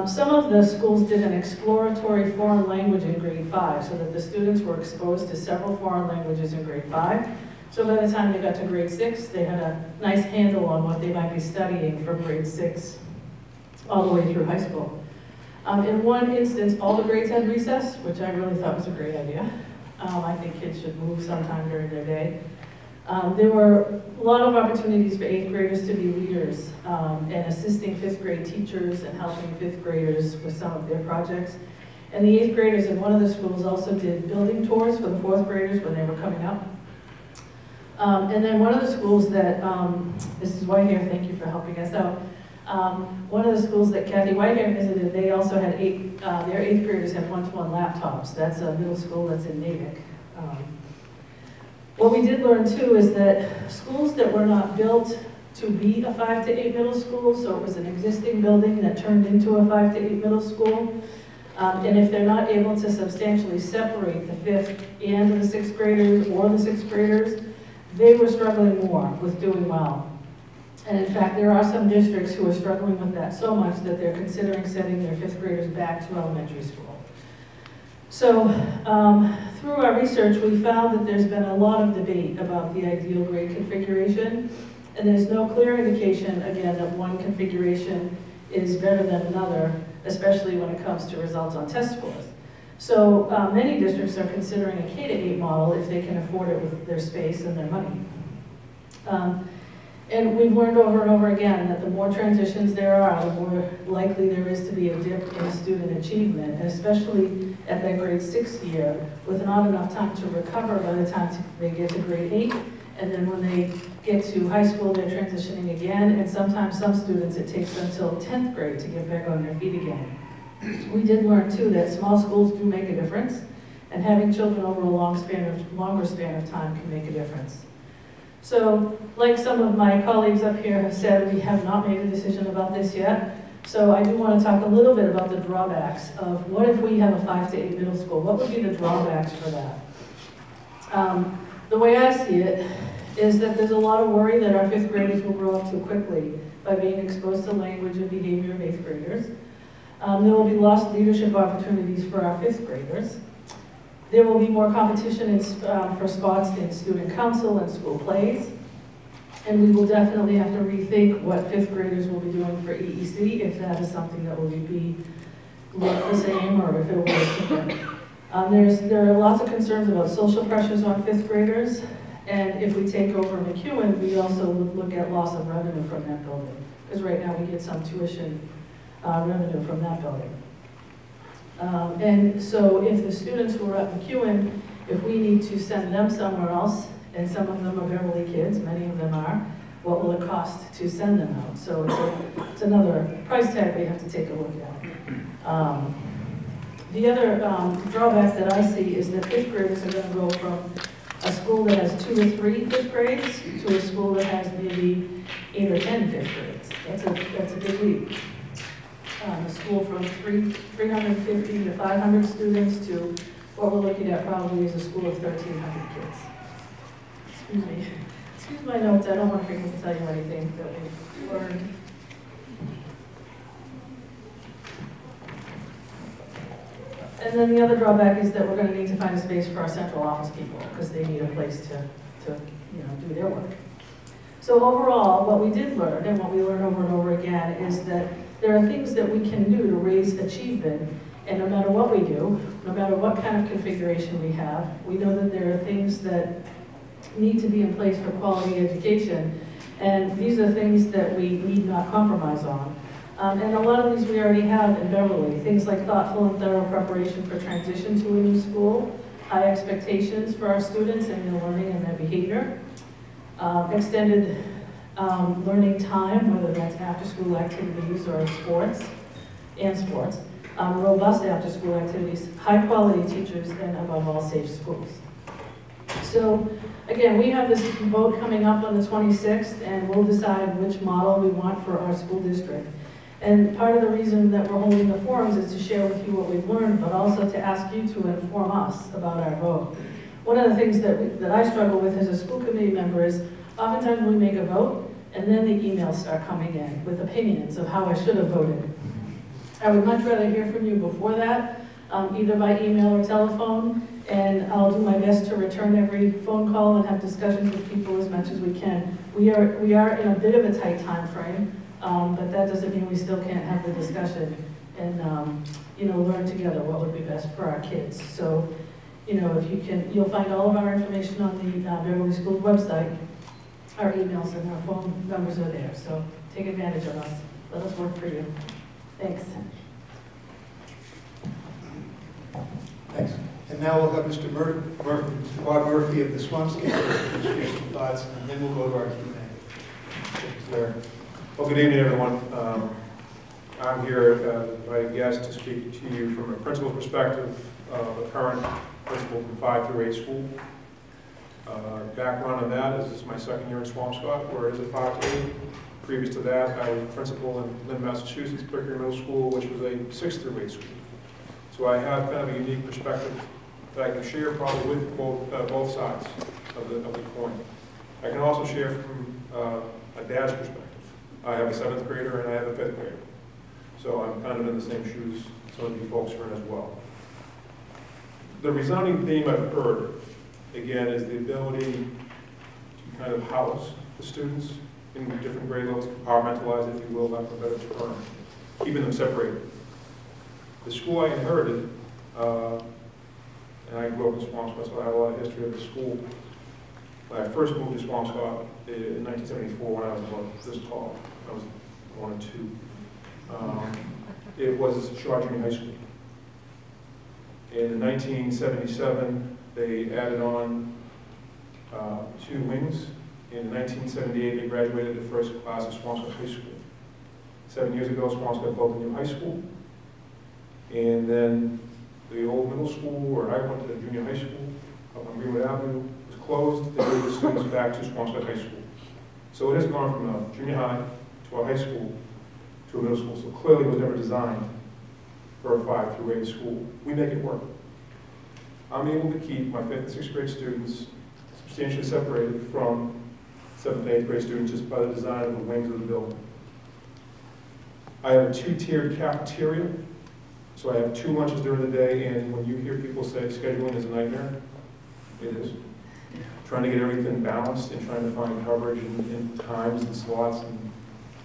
some of the schools did an exploratory foreign language in grade 5 so that the students were exposed to several foreign languages in grade 5. So by the time they got to grade 6, they had a nice handle on what they might be studying from grade 6 all the way through high school. In one instance, all the grades had recess, which I really thought was a great idea. I think kids should move sometime during their day. There were a lot of opportunities for 8th graders to be leaders and assisting 5th grade teachers and helping 5th graders with some of their projects. And the 8th graders in one of the schools also did building tours for the 4th graders when they were coming up. And then one of the schools that, Mrs. Whitehair, thank you for helping us out. One of the schools that Kathy Whitehair visited, they also had their 8th graders had one-to-one laptops. That's a middle school that's in Natick. What we did learn too is that schools that were not built to be a 5 to 8 middle school, so it was an existing building that turned into a 5 to 8 middle school, and if they're not able to substantially separate the 5th and the 6th graders or the 6th graders, they were struggling more with doing well. And in fact, there are some districts who are struggling with that so much that they're considering sending their 5th graders back to elementary school. So through our research, we found that there's been a lot of debate about the ideal grade configuration, and there's no clear indication, again, that one configuration is better than another, especially when it comes to results on test scores. So many districts are considering a K-8 model if they can afford it with their space and their money. And we've learned over and over again that the more transitions there are, the more likely there is to be a dip in student achievement, and especially at that grade 6 year, with not enough time to recover by the time they get to grade 8. And then when they get to high school, they're transitioning again, and sometimes some students, it takes them till 10th grade to get back on their feet again. We did learn too that small schools do make a difference, and having children over a longer span of time can make a difference. So, like some of my colleagues up here have said, we have not made a decision about this yet. So I do want to talk a little bit about the drawbacks of what if we have a 5 to 8 middle school? What would be the drawbacks for that? The way I see it is that there's a lot of worry that our 5th graders will grow up too quickly by being exposed to language and behavior of 8th graders. There will be lost leadership opportunities for our 5th graders. There will be more competition for spots in student council and school plays. And we will definitely have to rethink what 5th graders will be doing for EEC, if that is something that will be the same or if it will be different. There are lots of concerns about social pressures on 5th graders. And if we take over McEwen, we also would look at loss of revenue from that building. Because right now we get some tuition revenue from that building. And so if the students who are at McEwen, if we need to send them somewhere else, and some of them are Beverly kids, many of them are, what will it cost to send them out? So it's another price tag we have to take a look at. The other drawback that I see is that 5th graders are going to go from a school that has 2 to 3 5th grades to a school that has maybe 8 or 10 5th grades. That's a big leap. A school from 350 to 500 students to what we're looking at probably is a school of 1,300 kids. Excuse me. Excuse my notes, I don't want to forget to tell you anything that we've learned. And then the other drawback is that we're going to need to find a space for our central office people because they need a place to do their work. So overall, what we did learn, and what we learn over and over again, is that there are things that we can do to raise achievement, and no matter what we do, no matter what kind of configuration we have, we know that there are things that need to be in place for quality education, and these are things that we need not compromise on. And a lot of these we already have in Beverly, things like thoughtful and thorough preparation for transition to a new school, high expectations for our students and their learning and their behavior, extended learning time, whether that's after-school activities or sports, robust after-school activities, high-quality teachers, and above all, safe schools. So, again, we have this vote coming up on the 26th, and we'll decide which model we want for our school district. And part of the reason that we're holding the forums is to share with you what we've learned, but also to ask you to inform us about our vote. One of the things that I struggle with as a school committee member is oftentimes we make a vote, and then the emails start coming in with opinions of how I should have voted. I would much rather hear from you before that, either by email or telephone, and I'll do my best to return every phone call and have discussions with people as much as we can. We are in a bit of a tight time frame, but that doesn't mean we still can't have the discussion and learn together what would be best for our kids. So, if you can, you'll find all of our information on the Beverly Schools website. Our emails and our phone numbers are there, so take advantage of us. Let us work for you. Thanks. Thanks. And now we'll have Mr. Bob Murphy of the Swampscott to share some thoughts, and then we'll go to our Q&A. Sure. Well, good evening, everyone. I'm here by guest to speak to you from a principal's perspective of a current principal from 5 through 8 school. Background on that is this is my second year in Swampscott, where it is a 5 to 8. Previous to that, I was principal in Lynn, Massachusetts, Pickering Middle School, which was a 6 through 8 school. So I have kind of a unique perspective that I can share probably with both sides of the coin. I can also share from a dad's perspective. I have a 7th grader and I have a 5th grader. So I'm kind of in the same shoes some of you folks are in as well. The resounding theme I've heard, again, is the ability to kind of house the students in different grade levels, compartmentalize, if you will, lack of a better term, keeping them separated. The school I inherited, and I grew up in Swampscott, so I have a lot of history of the school. When I first moved to Swampscott in 1974, when I was about this tall, I was 1 or 2. It was Shaw Junior High School. In 1977, they added on 2 wings. In 1978, they graduated the first class of Swampscott High School. 7 years ago, Swampscott built a new high school. And then the old middle school, where I went to junior high school, up on Greenwood Avenue, was closed. They moved the students back to Swampscott High School. So it has gone from a junior high to a high school to a middle school. So clearly it was never designed for a 5 through 8 school. We make it work. I'm able to keep my 5th and 6th grade students substantially separated from 7th and 8th grade students just by the design of the wings of the building. I have a 2-tiered cafeteria. So I have 2 lunches during the day, and when you hear people say scheduling is a nightmare, it is. Trying to get everything balanced and trying to find coverage and times and slots and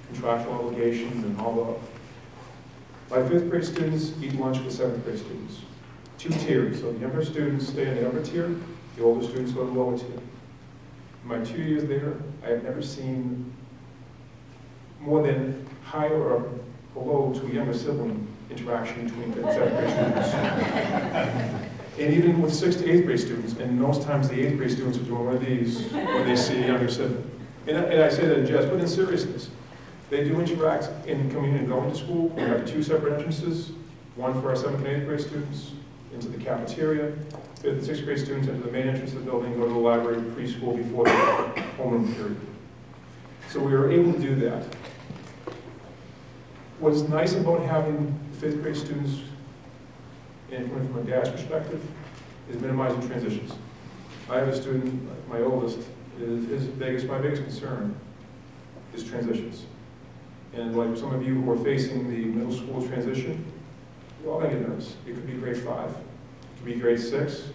contractual obligations and all that. My 5th grade students eat lunch with 7th grade students. 2 tiers, so the younger students stay in the upper tier, the older students go to the lower tier. In my 2 years there, I have never seen more than higher or below to a younger sibling interaction between 5th and 7th grade students. And even with 6th to 8th grade students, and most times the 8th grade students are doing one of these when they see a younger sibling. And I say that in jest, but in seriousness. They do interact in coming and going to school. We have 2 separate entrances, one for our 7th and 8th grade students into the cafeteria, 5th and 6th grade students into the main entrance of the building, go to the library, preschool before the homeroom period. So we were able to do that. What's nice about having 5th grade students, and from a dad's perspective, is minimizing transitions. I have a student, my oldest, my biggest concern is transitions. And like some of you who are facing the middle school transition, you're all gonna get nervous. It could be grade 5, it could be grade 6.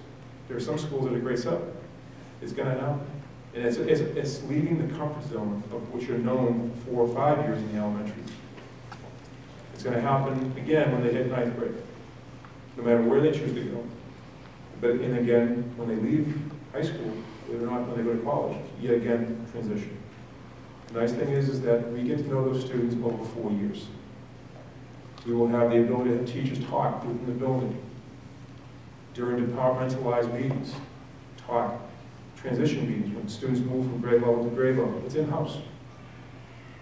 There are some schools that are grade 7. It's gonna happen. And it's leaving the comfort zone of what you're known for 4 or 5 years in the elementary. It's going to happen again when they hit 9th grade, no matter where they choose to go. But and again, when they leave high school, believe it or not, when they go to college, yet again, transition. The nice thing is that we get to know those students over 4 years. We will have the ability to have teachers talk within the building during departmentalized meetings, talk transition meetings when students move from grade level to grade level. It's in-house.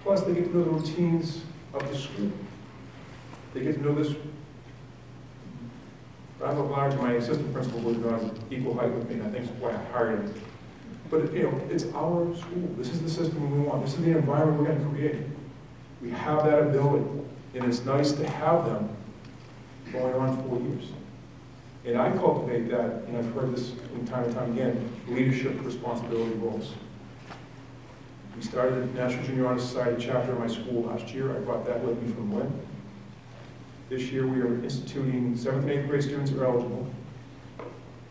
Plus, they get to know the routines of the school. They get to know this. I'm large, my assistant principal was not equal height with me, and I think that's why I hired him. But it's our school. This is the system we want. This is the environment we're going to create. We have that ability, and it's nice to have them going on 4 years. And I cultivate that, and I've heard this from time and time again, leadership responsibility roles. We started the National Junior Honor Society chapter in my school last year. I brought that with me from Lynn. This year we are instituting 7th and 8th grade students are eligible.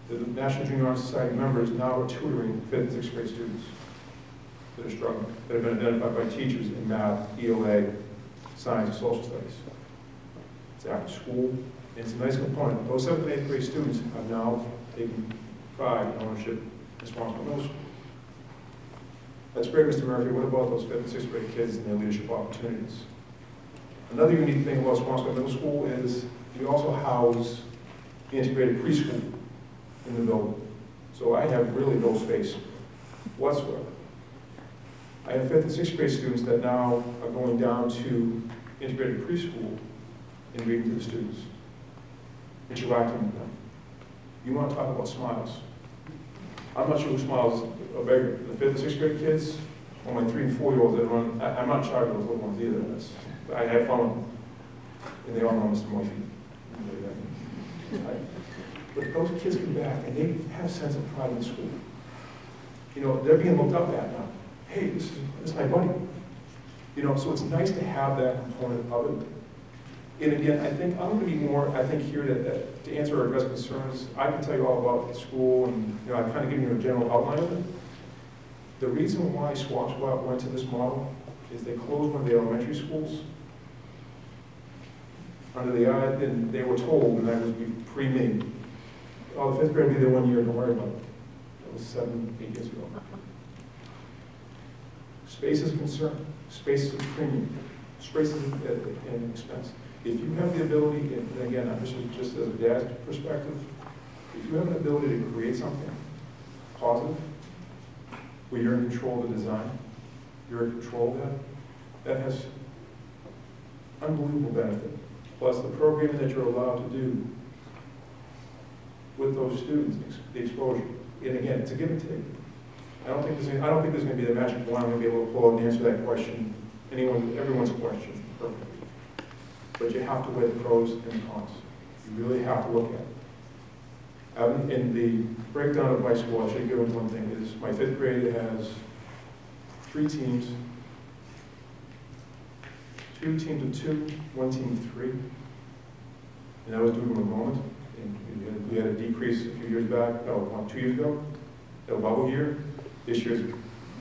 The National Junior Honor Society members now are tutoring 5th and 6th grade students that are struggling, that have been identified by teachers in math, ELA, science, and social studies. It's after school, and it's a nice component. Those 7th and 8th grade students have now taken pride and ownership in Swampscott Middle School. That's great, Mr. Murphy. What about those 5th and 6th grade kids and their leadership opportunities? Another unique thing about Swampscott Middle School is we also house the integrated preschool in the building. So I have really no space whatsoever. I have 5th and 6th grade students that now are going down to integrated preschool and reading to the students, interacting with them. You want to talk about smiles. I'm not sure who smiles bigger, the 5th and 6th grade kids, or my 3 and 4-year-olds that run. I'm not charged with those little ones either. I have fun with them. And they all know Mr. Murphy. But those kids come back and they have a sense of pride in school. You know, they're being looked up at now. Hey, this is my buddy. You know, so it's nice to have that component of it. And again, I think I'm going to be more, here to answer or address concerns. I can tell you all about the school, and you know, I've kind of given you a general outline of it. The reason why Squatchwat went to this model is they closed one of the elementary schools under the eye, and they were told, and that was pre-me, oh, the 5th grade will be there 1 year, don't worry about it. That was 7, 8 years ago. Space is a concern. Space is a premium. Space is an expense. If you have the ability, and again, this is just as a dad's perspective, if you have an ability to create something positive, where you're in control of the design, you're in control of that, that has unbelievable benefit. Plus the programming that you're allowed to do with those students, the exposure. And again, it's a give and take. I don't think there's going to be the magic wand I'm going to be able to pull out and answer that question, everyone's question perfectly. But you have to weigh the pros and the cons. You really have to look at it. In the breakdown of my school, I should give you one thing, is my 5th grade has 3 teams, 2 teams of 2, 1 team of 3. And that was due to enrollment. And we had a decrease a few years back, 2 years ago, a bubble year. This year's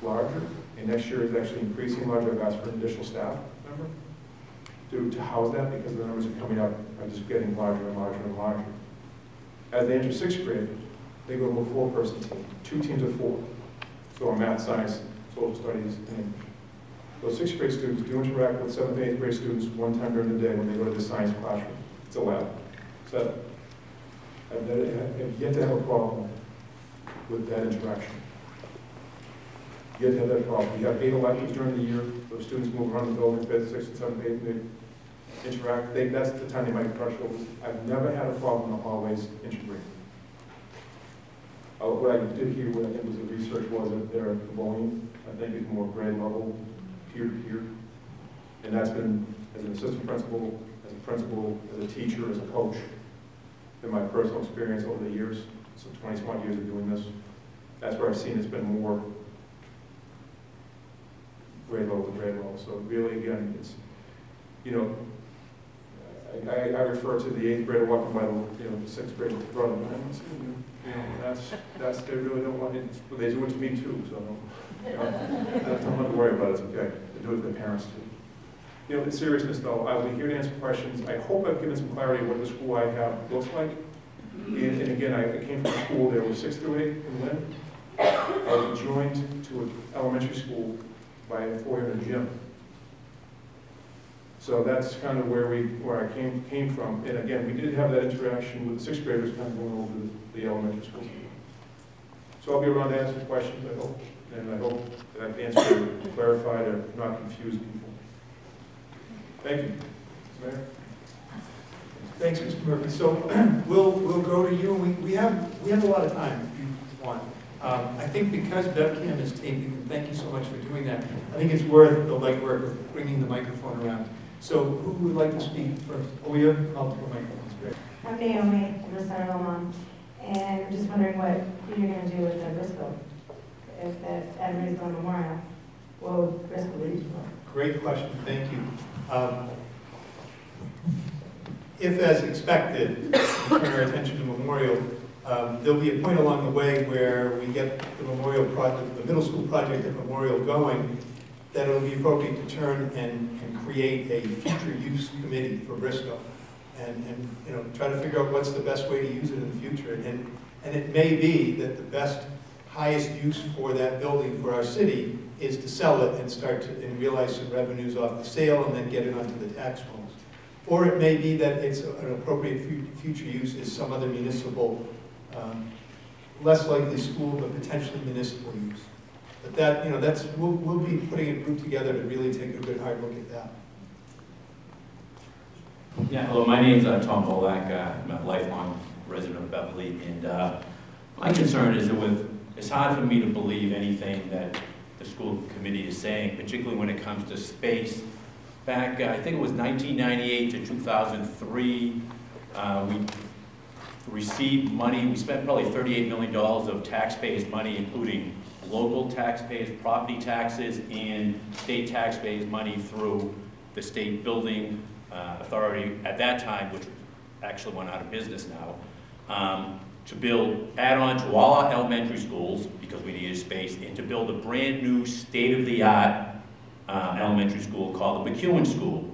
larger, and next year is actually increasing larger. I've asked for an additional staff member to house that because the numbers are coming up, are just getting larger and larger and larger. As they enter 6th grade, they go to a 4-person team, 2 teams of 4. So on math, science, social studies, and English. Those 6th grade students do interact with 7th and 8th grade students one time during the day when they go to the science classroom. It's a lab. So I've yet to have a problem with that interaction. Yet to have that problem. We have 8 electives during the year. Those students move around the building, 5th, 6th, and 7th, 8th, and they interact. That's the time they might brush over. I've never had a problem in the hallways integrating. What I did hear, what I think was the research was that their bullying, I think, is more grade level, peer to peer. And that's been, as an assistant principal, as a teacher, as a coach, in my personal experience over the years, so 20-some years of doing this, that's where I've seen it's been more grade level to grade level. So really, again, it's, you know, I refer to the 8th grader walking by the 6th grade brother. That's they really don't want it. Well, they do it to me too. So don't have to worry about it. It's okay. They do it to their parents too. You know, in seriousness though, I'll be here to answer questions. I hope I've given some clarity of what the school I have looks like. And again, I came from a school there was 6 through 8 in Lynn. I was joined to an elementary school by a 400 gym. So that's kind of where I came from. And again, we did have that interaction with the 6th graders kind of going over the elementary school. So I'll be around to answer questions, I hope. And I hope that I've answered, clarified, or not confused people. Thank you. Mayor? Thanks, Mr. Murphy. So we'll go to you. We have a lot of time if you want. I think because BevCam is taping, and thank you so much for doing that, I think it's worth the legwork of bringing the microphone around. So who would like to speak first? Oh, we have multiple microphones. Great. I'm Naomi, I'm the son of Oman, and I'm just wondering what you're going to do with the Briscoe. If everybody's going to Memorial, what would Briscoe lead for? Great question, thank you. If, as expected, we turn our attention to Memorial, there'll be a point along the way where we get the Memorial project, the middle school project at Memorial going, that it'll be appropriate to turn and create a future use committee for Briscoe, and you know, try to figure out what's the best way to use it in the future. And it may be that the best, highest use for that building for our city is to sell it and start to realize some revenues off the sale and then get it onto the tax rolls. Or it may be that it's an appropriate future use is some other municipal, less likely school, but potentially municipal use. But that, you know, we'll be putting a group together to really take a good hard look at that. Yeah, hello, my name's Tom Polak. I'm a lifelong resident of Beverly, and my concern is that with It's hard for me to believe anything that the school committee is saying, particularly when it comes to space. Back, I think it was 1998 to 2003, we received money. We spent probably $38 million of taxpayers' money, including local taxpayers, property taxes, and state taxpayers' money through the state building authority at that time, which actually went out of business now, to build, add on to all our elementary schools, because we needed space, and to build a brand new state-of-the-art elementary school called the McEwen School.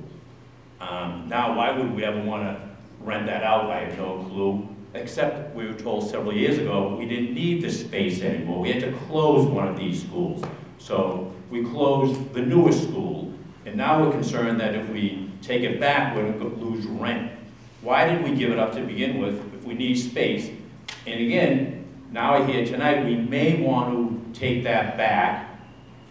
Now, why would we ever want to rent that out? I have no clue, except we were told several years ago we didn't need the space anymore. We had to close one of these schools. So we closed the newest school, and now we're concerned that if we take it back, we're going to lose rent. Why did we give it up to begin with if we need space? And again, now I hear tonight we may want to take that back.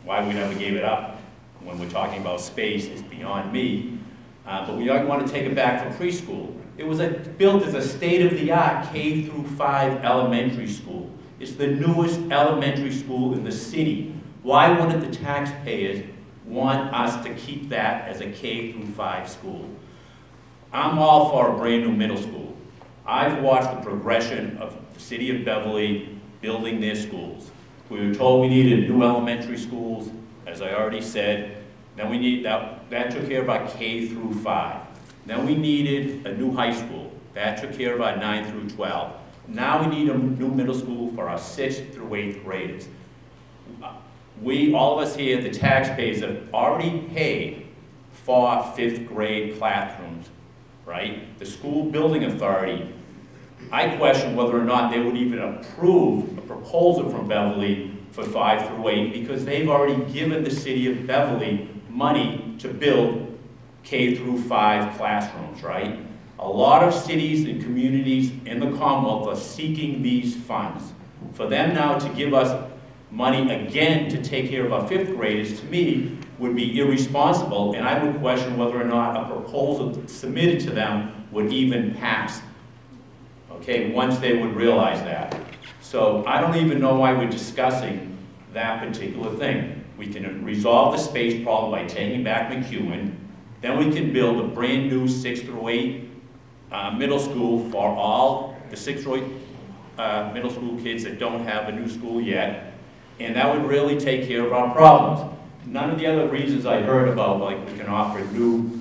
Why we never gave it up when we're talking about space is beyond me. But we want to take it back for preschool. It was built as a state-of-the-art K through 5 elementary school. It's the newest elementary school in the city. Why wouldn't the taxpayers want us to keep that as a K through 5 school? I'm all for a brand new middle school. I've watched the progression of the city of Beverly building their schools. We were told we needed new elementary schools, as I already said. Then we need that took care of our K through 5. Then we needed a new high school. That took care of our 9 through 12. Now we need a new middle school for our 6th through 8th graders. We, all of us here, the taxpayers, have already paid for 5th grade classrooms, right? The school building authority, I question whether or not they would even approve a proposal from Beverly for 5 through 8 because they've already given the city of Beverly money to build K through 5 classrooms, right? A lot of cities and communities in the Commonwealth are seeking these funds. For them now to give us money again to take care of our 5th graders, to me, would be irresponsible, and I would question whether or not a proposal submitted to them would even pass, okay, once they would realize that. So I don't even know why we're discussing that particular thing. We can resolve the space problem by taking back McEwen, then we can build a brand new 6th through 8 middle school for all the 6th through 8 middle school kids that don't have a new school yet, and that would really take care of our problems. None of the other reasons I heard about, like we can offer new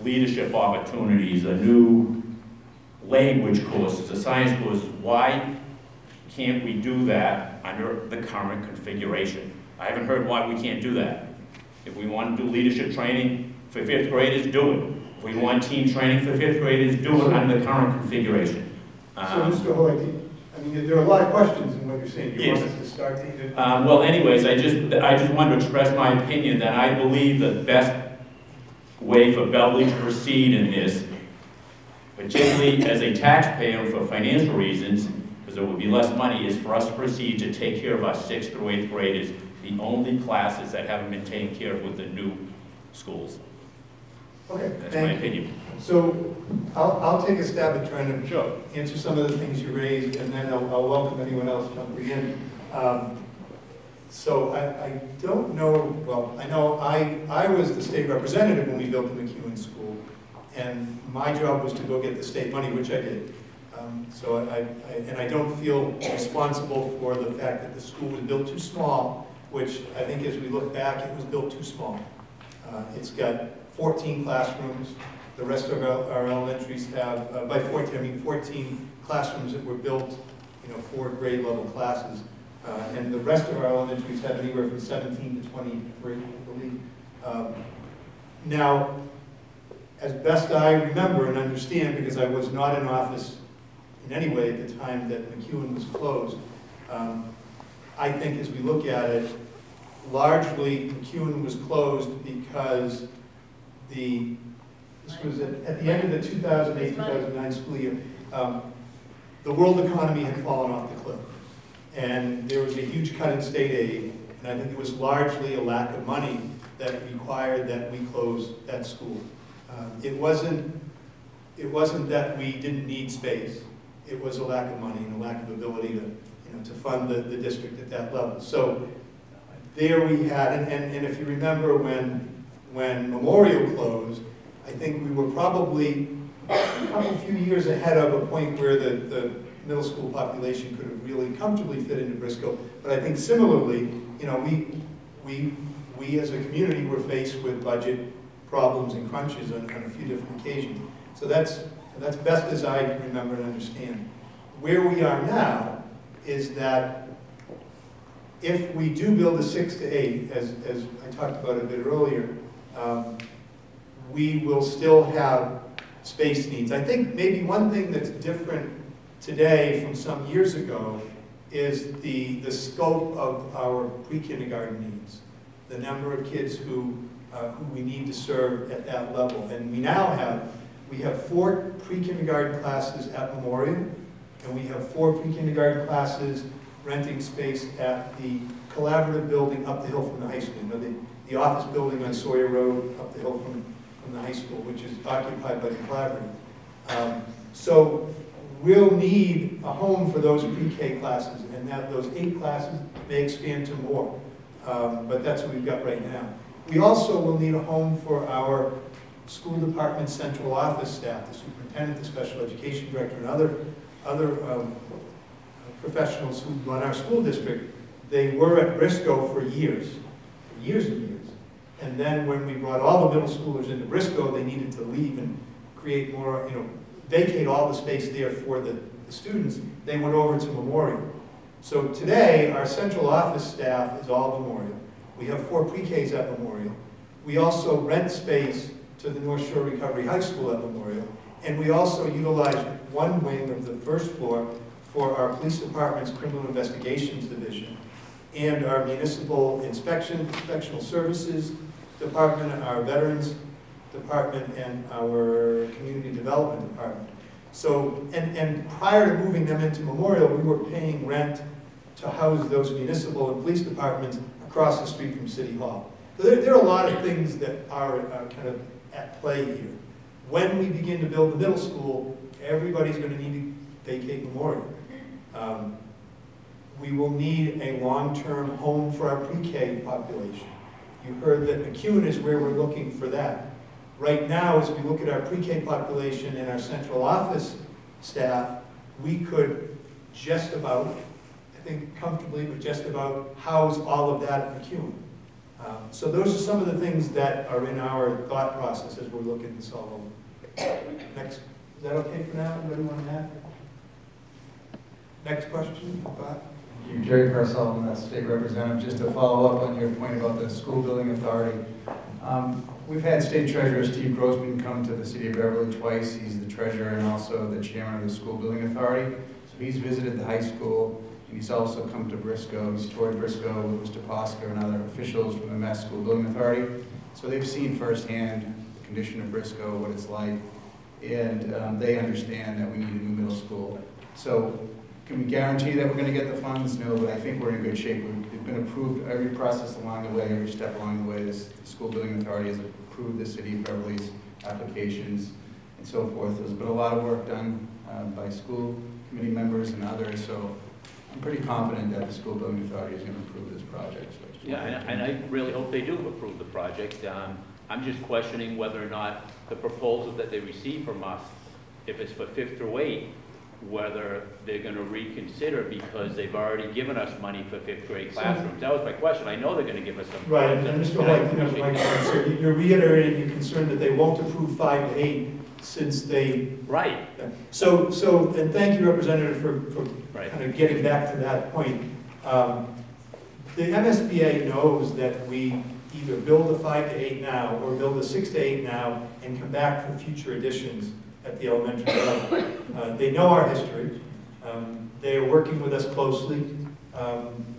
leadership opportunities, a new language courses, a science courses, why can't we do that under the current configuration? I haven't heard why we can't do that. If we want to do leadership training for 5th graders, do it. If we want team training for 5th graders, do it under the current configuration. So, Mr. Hoyt, I mean, there are a lot of questions in what you're saying. Do you Yes. want us to start to... Well, anyways, I just wanted to express my opinion that I believe the best way for Beverly to proceed in this, particularly as a taxpayer for financial reasons, because there would be less money, is for us to proceed to take care of our 6th through 8th graders, the only classes that haven't been taken care of with the new schools. Okay, That's my opinion. So I'll take a stab at trying to answer some of the things you raised, and then I'll welcome anyone else jumping in. So I don't know, well, I know I was the state representative when we built the McEwen School, and my job was to go get the state money, which I did. So I don't feel responsible for the fact that the school was built too small, which I think as we look back, it was built too small. It's got 14 classrooms. The rest of our elementaries have, by 14, I mean 14 classrooms that were built, for grade level classes. And the rest of our elementaries have anywhere from 17 to 23, I believe. Now, as best I remember and understand, because I was not in office in any way at the time that McEwen was closed, I think as we look at it, largely McEwen was closed because this was at the end of the 2008-2009 school year. The world economy had fallen off the cliff, and there was a huge cut in state aid, and I think it was largely a lack of money that required that we close that school. It wasn't that we didn't need space. It was a lack of money and a lack of ability to fund the district at that level. So there we had, and if you remember when Memorial closed, I think we were probably a few years ahead of a point where the middle school population could have really comfortably fit into Briscoe. But I think similarly, we as a community were faced with budget problems and crunches on a few different occasions. So that's best as I remember and understand. Where we are now is that if we do build a 6 to 8, as I talked about a bit earlier, we will still have space needs. I think maybe one thing that's different today from some years ago is the scope of our pre-kindergarten needs, the number of kids who we need to serve at that level. And we now have 4 pre-kindergarten classes at Memorial, and we have 4 pre-kindergarten classes renting space at the collaborative building up the hill from the high school. The office building on Sawyer Road up the hill from the high school, which is occupied by the collaborative. So we'll need a home for those pre-K classes, and those 8 classes may expand to more. But that's what we've got right now. We also will need a home for our school department central office staff, the superintendent, the special education director, and other professionals who run our school district. They were at Briscoe for years and years. And then when we brought all the middle schoolers into Briscoe, they needed to leave and create more, vacate all the space there for the students. They went over to Memorial. So today, our central office staff is all Memorial. We have 4 pre-Ks at Memorial. We also rent space to the North Shore Recovery High School at Memorial. And we also utilize one wing of the first floor for our police department's criminal investigations division and our municipal inspectional services department, our veterans department, and our community development department. So, and prior to moving them into Memorial, we were paying rent to house those municipal and police departments across the street from City Hall. So there are a lot of things that are kind of at play here. When we begin to build the middle school, everybody's going to need to vacate Memorial. We will need a long-term home for our pre-K population. You heard that McEwen is where we're looking for that. Right now, as we look at our pre-K population and our central office staff, we could just about, I think comfortably, but just about house all of that at McEwen. So those are some of the things that are in our thought process as we're looking to solve them. Next, is that okay for now? Anybody want to add? Next question, Bob? Thank you, Jerry Purcell, I'm the state representative. Just to follow up on your point about the school building authority. We've had State Treasurer Steve Grossman come to the city of Beverly twice. He's the treasurer and also the chairman of the school building authority. So he's visited the high school, and he's also come to Briscoe. He's toured Briscoe with Mr. Posca and other officials from the Mass School Building Authority. So they've seen firsthand the condition of Briscoe, what it's like, and they understand that we need a new middle school. So can we guarantee that we're going to get the funds? No, but I think we're in good shape. We've been approved every process along the way, every step along the way. The School Building Authority has approved the City of Beverly's applications and so forth. There's been a lot of work done by school committee members and others, so I'm pretty confident that the School Building Authority is going to approve this project. So Yeah, and I really hope they do approve the project. I'm just questioning whether or not the proposal that they receive from us, if it's for 5th through 8th, whether they're going to reconsider because they've already given us money for 5th grade classrooms. That was my question. I know they're going to give us some. Right, and Mr. White, so you're reiterating your concern that they won't approve 5 to 8 since they. Right. So, and thank you, Representative, for Right. kind of getting back to that point. The MSBA knows that we either build a 5 to 8 now or build a 6 to 8 now and come back for future additions at the elementary level. They know our history. They are working with us closely.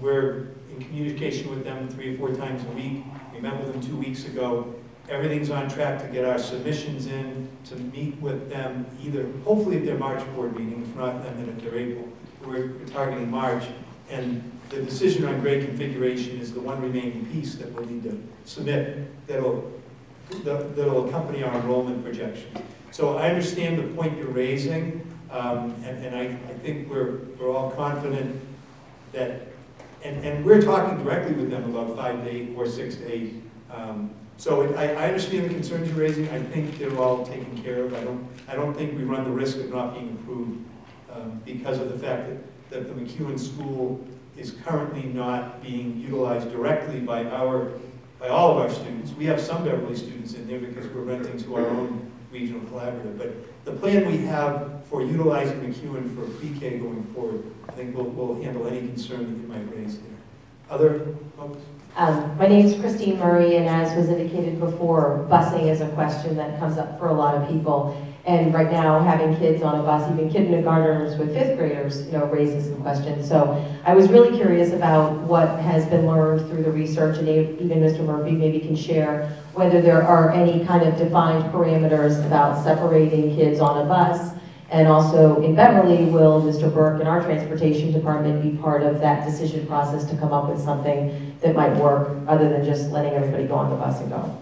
We're in communication with them 3 or 4 times a week. We met with them 2 weeks ago. Everything's on track to get our submissions in, to meet with them either, hopefully at their March board meeting, if not then at their April. We're targeting March. And the decision on grade configuration is the one remaining piece that we'll need to submit that'll accompany our enrollment projections. So I understand the point you're raising, and I think we're all confident and we're talking directly with them about 5 to 8 or 6 to 8. So I understand the concerns you're raising. I think they're all taken care of. I don't think we run the risk of not being approved because of the fact that the McEwen School is currently not being utilized directly by all of our students. We have some Beverly students in there because we're renting to our own regional collaborative. But the plan we have for utilizing McEwen for pre-K going forward, I think we'll handle any concern that you might raise there. Other folks? My name is Christine Murray, and as was indicated before, busing is a question that comes up for a lot of people. And right now, having kids on a bus, even kindergartners with 5th graders, raises some questions. So I was really curious about what has been learned through the research, and even Mr. Murphy maybe can share whether there are any kind of defined parameters about separating kids on a bus. And also in Beverly, will Mr. Burke and our transportation department be part of that decision process to come up with something that might work other than just letting everybody go on the bus and go?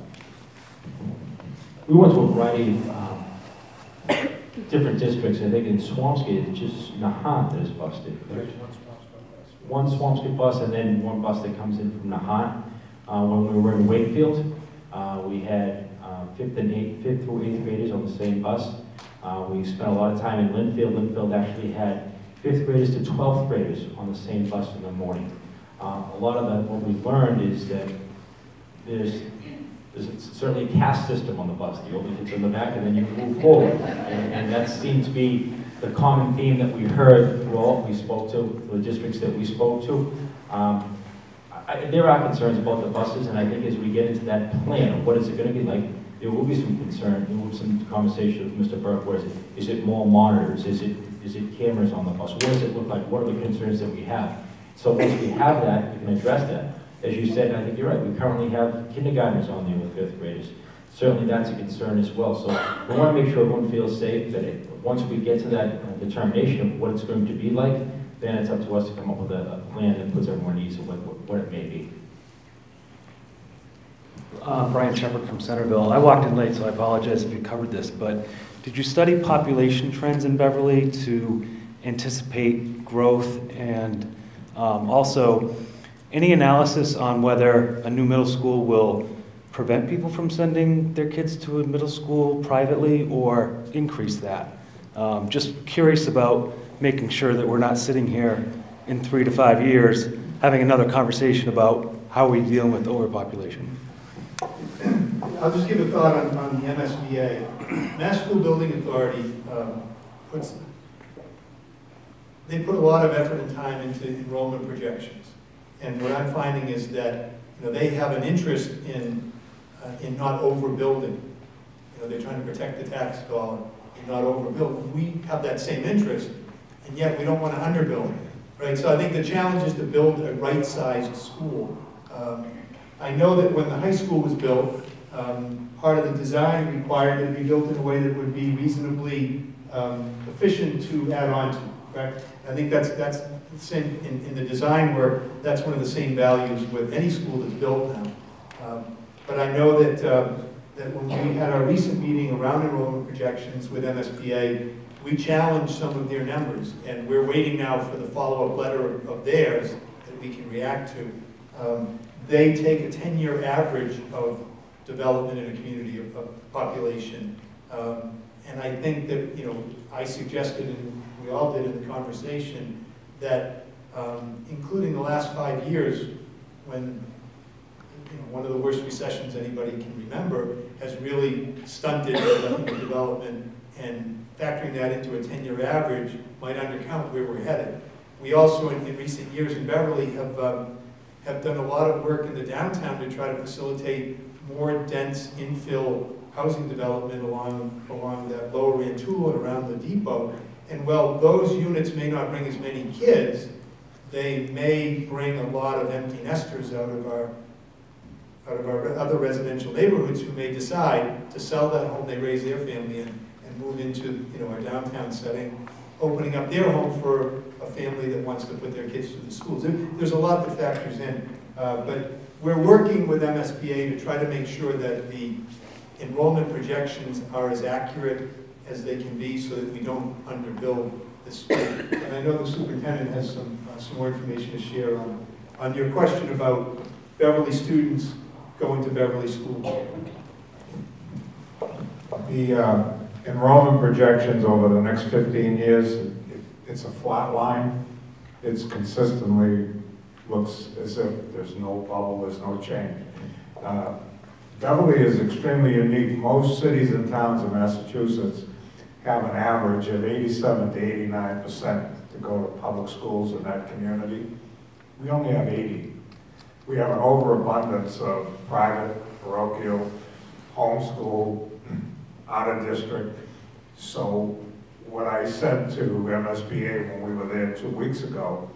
We went to a variety of different districts. I think in Swampscott, it's just Nahant that is busted. One Swampscott bus and then one bus that comes in from Nahant. When we were in Wakefield, we had 5th through 8th graders on the same bus. We spent a lot of time in Linfield. Linfield actually had 5th graders to 12th graders on the same bus in the morning. A lot of what we learned is that there's certainly a caste system on the bus. The older kids in the back, and then you move forward. And that seemed to be the common theme that we heard through all we spoke to, the districts that we spoke to. There are concerns about the buses, and I think as we get into that plan of what is it going to be like, there will be some concern, there will be some conversation with Mr. Burke. Where is it more monitors? Is it cameras on the bus? What does it look like? What are the concerns that we have? So once we have that, we can address that. As you said, I think you're right, we currently have kindergartners on there with 5th graders. Certainly that's a concern as well. So we want to make sure everyone feels safe, that once we get to that determination of what it's going to be like, then it's up to us to come up with a plan that puts everyone at ease of what it may be. Brian Shepard from Centerville. I walked in late, so I apologize if you covered this, but did you study population trends in Beverly to anticipate growth, and also any analysis on whether a new middle school will prevent people from sending their kids to a middle school privately or increase that? Just curious about making sure that we're not sitting here in 3 to 5 years having another conversation about how we deal with overpopulation. I'll just give a thought on the MSBA. Mass School Building Authority they put a lot of effort and time into enrollment projections. And what I'm finding is that they have an interest in not overbuilding. They're trying to protect the tax dollar and not overbuild. We have that same interest, and yet we don't want to underbuild, right? So I think the challenge is to build a right-sized school. I know that when the high school was built, part of the design required that it be built in a way that would be reasonably efficient to add on to, correct? I think that's the same in the design work. That's one of the same values with any school that's built now. But I know that when we had our recent meeting around enrollment projections with MSBA, we challenged some of their numbers, and we're waiting now for the follow-up letter of theirs that we can react to. They take a 10-year average of development in a community of population. And I think that, I suggested, and we all did in the conversation, that including the last 5 years, when one of the worst recessions anybody can remember, has really stunted development, and factoring that into a 10-year average might undercount where we're headed. We also, in recent years in Beverly, have done a lot of work in the downtown to try to facilitate more dense infill housing development along that lower Rantoul and around the depot. And while those units may not bring as many kids, they may bring a lot of empty nesters out of our other residential neighborhoods who may decide to sell that home they raise their family in and move into our downtown setting, opening up their home for a family that wants to put their kids through the schools. There's a lot that factors in, but we're working with MSBA to try to make sure that the enrollment projections are as accurate as they can be so that we don't underbuild the school. And I know the superintendent has some more information to share on your question about Beverly students going to Beverly School. The enrollment projections over the next 15 years, it's a flat line. It's consistently looks as if there's no bubble, there's no change. Beverly is extremely unique. Most cities and towns in Massachusetts have an average of 87 to 89% to go to public schools in that community. We only have 80. We have an overabundance of private, parochial, homeschool, out of district. So what I said to MSBA when we were there 2 weeks ago,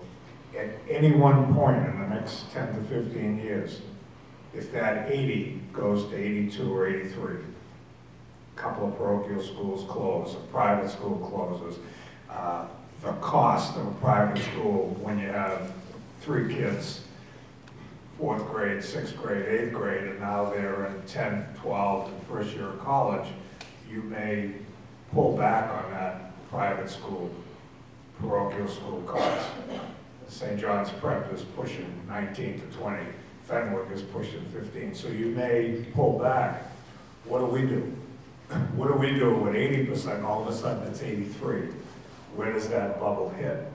at any one point in the next 10 to 15 years, if that 80 goes to 82 or 83, a couple of parochial schools close, a private school closes, the cost of a private school when you have 3 kids, 4th grade, 6th grade, 8th grade, and now they're in 10th, 12th, and first year of college, you may pull back on that private school, parochial school cost. St. John's Prep is pushing 19 to 20. Fenwick is pushing 15. So you may pull back. What do we do? What do we do with 80%? All of a sudden it's 83. Where does that bubble hit?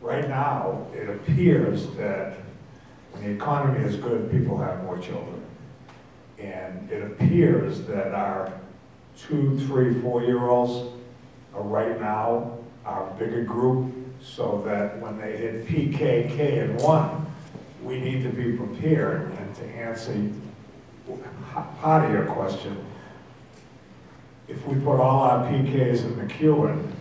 Right now, it appears that when the economy is good, people have more children. And it appears that our 2, 3, 4-year-olds are right now our bigger group, so that when they hit PK, K, and 1, we need to be prepared. And to answer part of your question, if we put all our PKs in McEwen,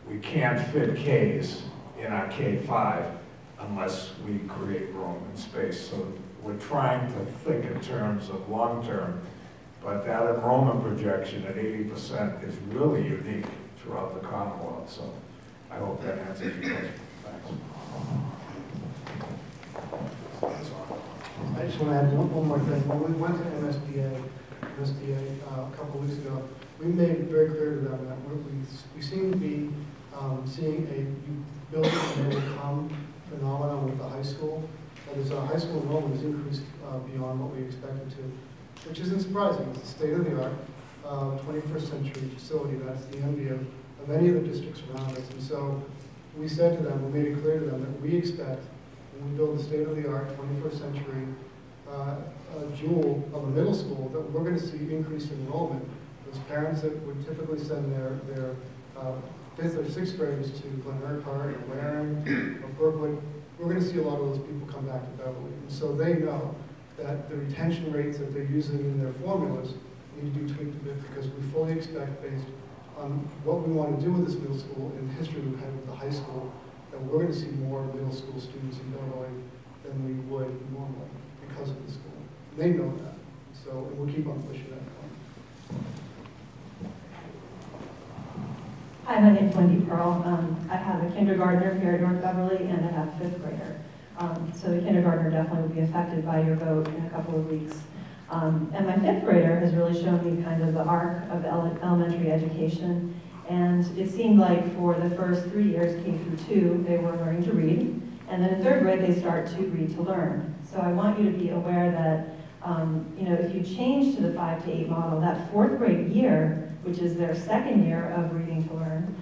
we can't fit Ks in our K5 unless we create room and space. So we're trying to think in terms of long-term, but that enrollment projection at 80% is really unique throughout the Commonwealth. So I hope that answers your question. Thanks. I just want to add one more thing. When we went to MSBA a couple of weeks ago, we made it very clear to them that we seem to be seeing a building and overcome phenomenon with the high school. That is, our high school enrollment has increased beyond what we expected to, which isn't surprising. It's a state-of-the-art, 21st century facility that's the envy of any of the districts around us. And so we said to them, we made it clear to them that we expect, when we build a state-of-the-art 21st century jewel of a middle school, that we're going to see increased enrollment. Those parents that would typically send their 5th or 6th graders to Glen Urquhart or Warren or Brookwood, we're going to see a lot of those people come back to Beverly. And so they know that the retention rates that they're using in their formulas need to be tweaked a bit, because we fully expect, based on what we want to do with this middle school and the history we've had with the high school, that we're going to see more middle school students in Beverly than we would normally because of the school. They know that. So we'll keep on pushing that point. Hi, my name's Wendy Pearl. I have a kindergartner here at North Beverly, and I have a 5th grader. So the kindergartner definitely will be affected by your vote in a couple of weeks. And my 5th grader has really shown me kind of the arc of elementary education. And it seemed like for the first 3 years, K through 2, they were learning to read. And then in 3rd grade, they start to read to learn. So I want you to be aware that, if you change to the 5 to 8 model, that 4th grade year, which is their 2nd year of reading to learn,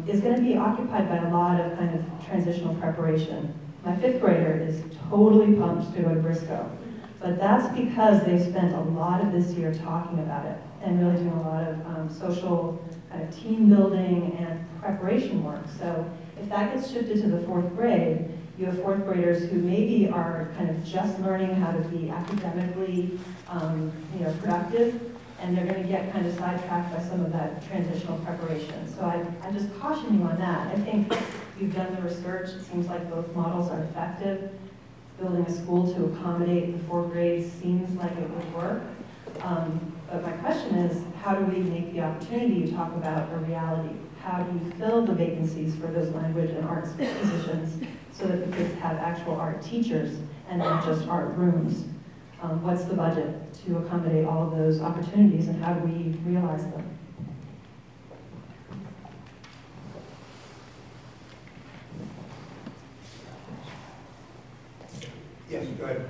is going to be occupied by a lot of kind of transitional preparation. My 5th grader is totally pumped to go to Briscoe. But that's because they've spent a lot of this year talking about it and really doing a lot of social kind of team building and preparation work. So if that gets shifted to the 4th grade, you have 4th graders who maybe are kind of just learning how to be academically productive, and they're going to get kind of sidetracked by some of that transitional preparation. So I just caution you on that. I think you've done the research. It seems like both models are effective. Building a school to accommodate the 4th grade seems like it would work. But my question is, how do we make the opportunity you talk about a reality? How do you fill the vacancies for those language and arts positions so that the kids have actual art teachers and not just art rooms? What's the budget to accommodate all of those opportunities, and how do we realize them? Go ahead.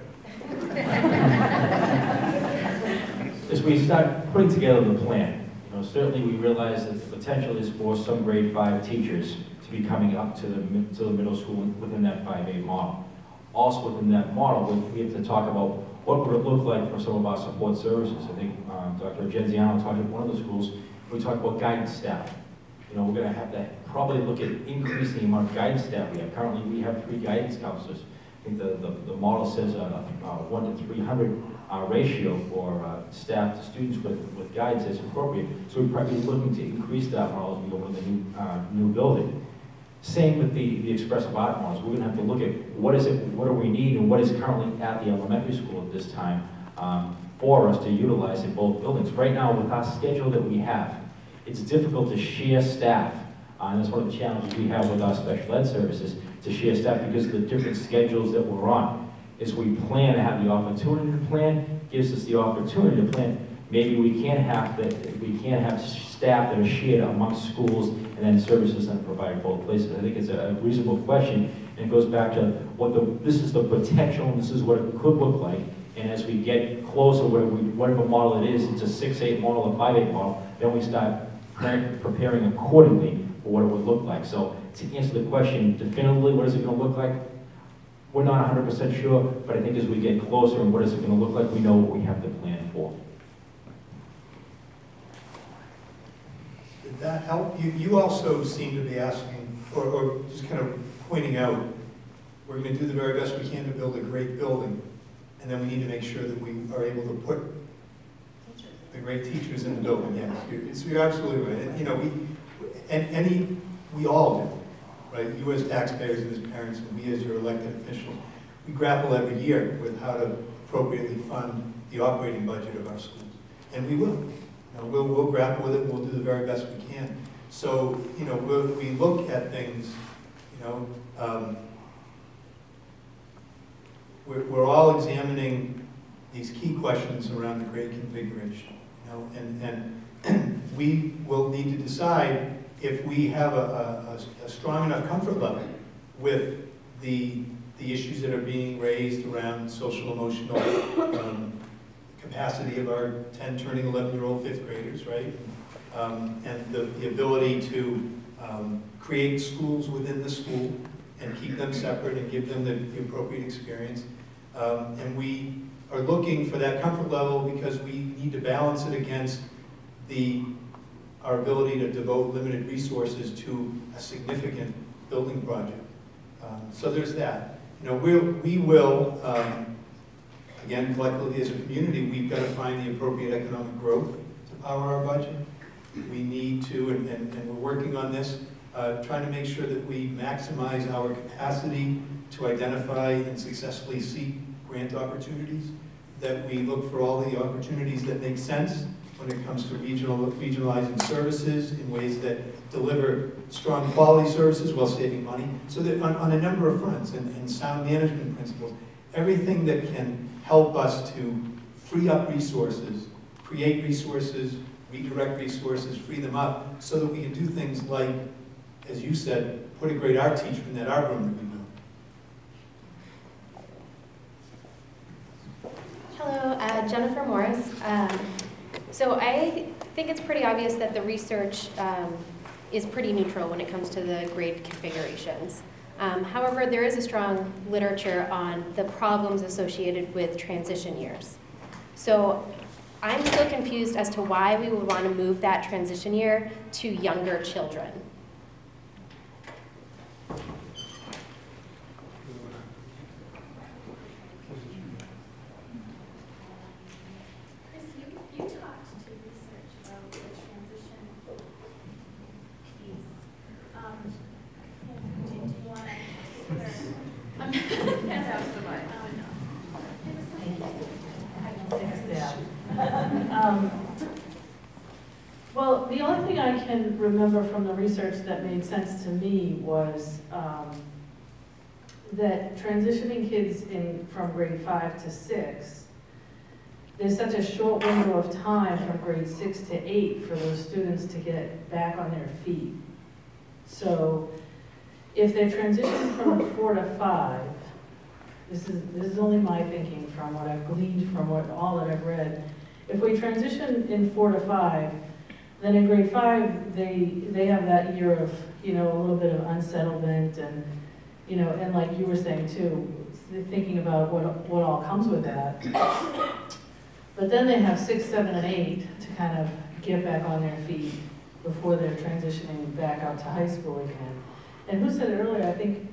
As we start putting together the plan, certainly we realize that the potential is for some grade 5 teachers to be coming up to the middle school within that 5A model. Also within that model, we have to talk about what would it look like for some of our support services. I think Dr. Genziano talked at one of the schools, we talked about guidance staff. We're going to have to probably look at increasing the amount of guidance staff we have. Currently, we have 3 guidance counselors. I think the model says a 1 to 300 ratio for staff to students with guidance is appropriate. So we're probably looking to increase that model as we go into the new building. Same with the expressive art models. We're going to have to look at what do we need, and what is currently at the elementary school at this time for us to utilize in both buildings. Right now, with our schedule that we have, it's difficult to share staff. And that's one of the challenges we have with our special ed services, to share staff because of the different schedules that we're on. As we plan to have the opportunity to plan, gives us the opportunity to plan. Maybe we can't have staff that are shared amongst schools and then services that are provided both places. I think it's a reasonable question, and it goes back to this is the potential, and this is what it could look like. And as we get closer, whatever model it is, it's a 6-8 model or 5-8 model, then we start preparing accordingly for what it would look like. So to answer the question definitively, what is it going to look like? We're not 100% sure, but I think as we get closer and what is it going to look like, we know what we have to plan for. Did that help? You also seem to be asking, or just kind of pointing out, we're going to do the very best we can to build a great building, and then we need to make sure that we are able to put the great teachers in the building. Yes, you're absolutely right. We all do, right? You as taxpayers and as parents, and we as your elected officials, we grapple every year with how to appropriately fund the operating budget of our schools, and we will. We'll grapple with it, and we'll do the very best we can. So, we look at things, we're all examining these key questions around the grade configuration, and we will need to decide if we have a strong enough comfort level with the issues that are being raised around social emotional capacity of our 10 turning 11-year-old 5th graders, right? And the ability to create schools within the school and keep them separate and give them the appropriate experience. And we are looking for that comfort level because we need to balance it against our ability to devote limited resources to a significant building project. So there's that. We will, again, collectively as a community, we've got to find the appropriate economic growth to power our budget. We need to, and we're working on this, trying to make sure that we maximize our capacity to identify and successfully seek grant opportunities, that we look for all the opportunities that make sense when it comes to regionalizing services in ways that deliver strong quality services while saving money. So that on a number of fronts, and sound management principles, everything that can help us to free up resources, create resources, redirect resources, free them up, so that we can do things like, as you said, put a great art teacher in that art room that we built. Hello, Jennifer Morris. So I think it's pretty obvious that the research is pretty neutral when it comes to the grade configurations. However, there is a strong literature on the problems associated with transition years. So I'm still confused as to why we would want to move that transition year to younger children. Well, the only thing I can remember from the research that made sense to me was that transitioning kids from grade 5 to 6, there's such a short window of time from grade 6 to 8 for those students to get back on their feet. So if they're transitioning from 4 to 5, this is only my thinking from what I've gleaned from all that I've read. If we transition in 4 to 5, then in grade 5, they have that year of, you know, a little bit of unsettlement and, you know, and like you were saying too, thinking about what all comes with that. But then they have 6, 7, and 8 to kind of get back on their feet before they're transitioning back out to high school again. And who said it earlier, I think,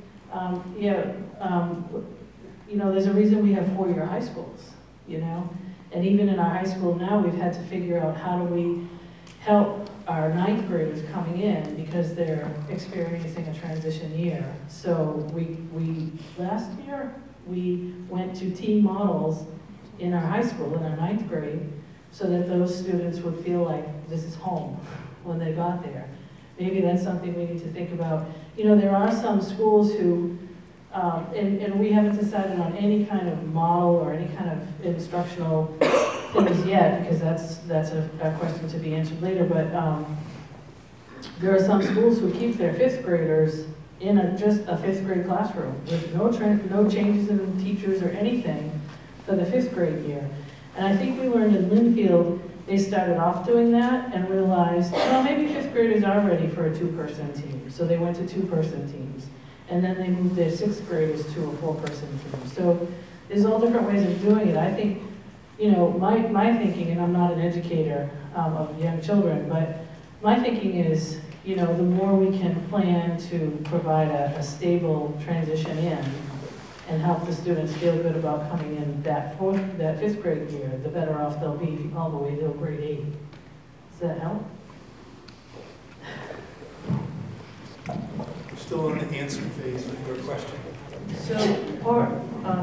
you know, there's a reason we have 4-year high schools, you know? And even in our high school now, we've had to figure out how do we help our 9th graders coming in because they're experiencing a transition year. So last year, we went to team models in our high school, in our 9th grade, so that those students would feel like this is home when they got there. Maybe that's something we need to think about. You know, there are some schools who, and we haven't decided on any kind of model or any kind of instructional things yet, because that's a question to be answered later, but there are some schools who keep their 5th graders in just a 5th grade classroom with no changes in teachers or anything for the 5th grade year. And I think we learned in Linfield, they started off doing that and realized, well, maybe 5th graders are ready for a 2-person team. So they went to 2-person teams. And then they moved their 6th graders to a 4-person team. So there's all different ways of doing it. I think, you know, my thinking, and I'm not an educator of young children, but my thinking is, you know, the more we can plan to provide a stable transition in and help the students feel good about coming in that 5th grade year, the better off they'll be all the way till grade 8. Does that help? We're still in the answer phase of your question. So,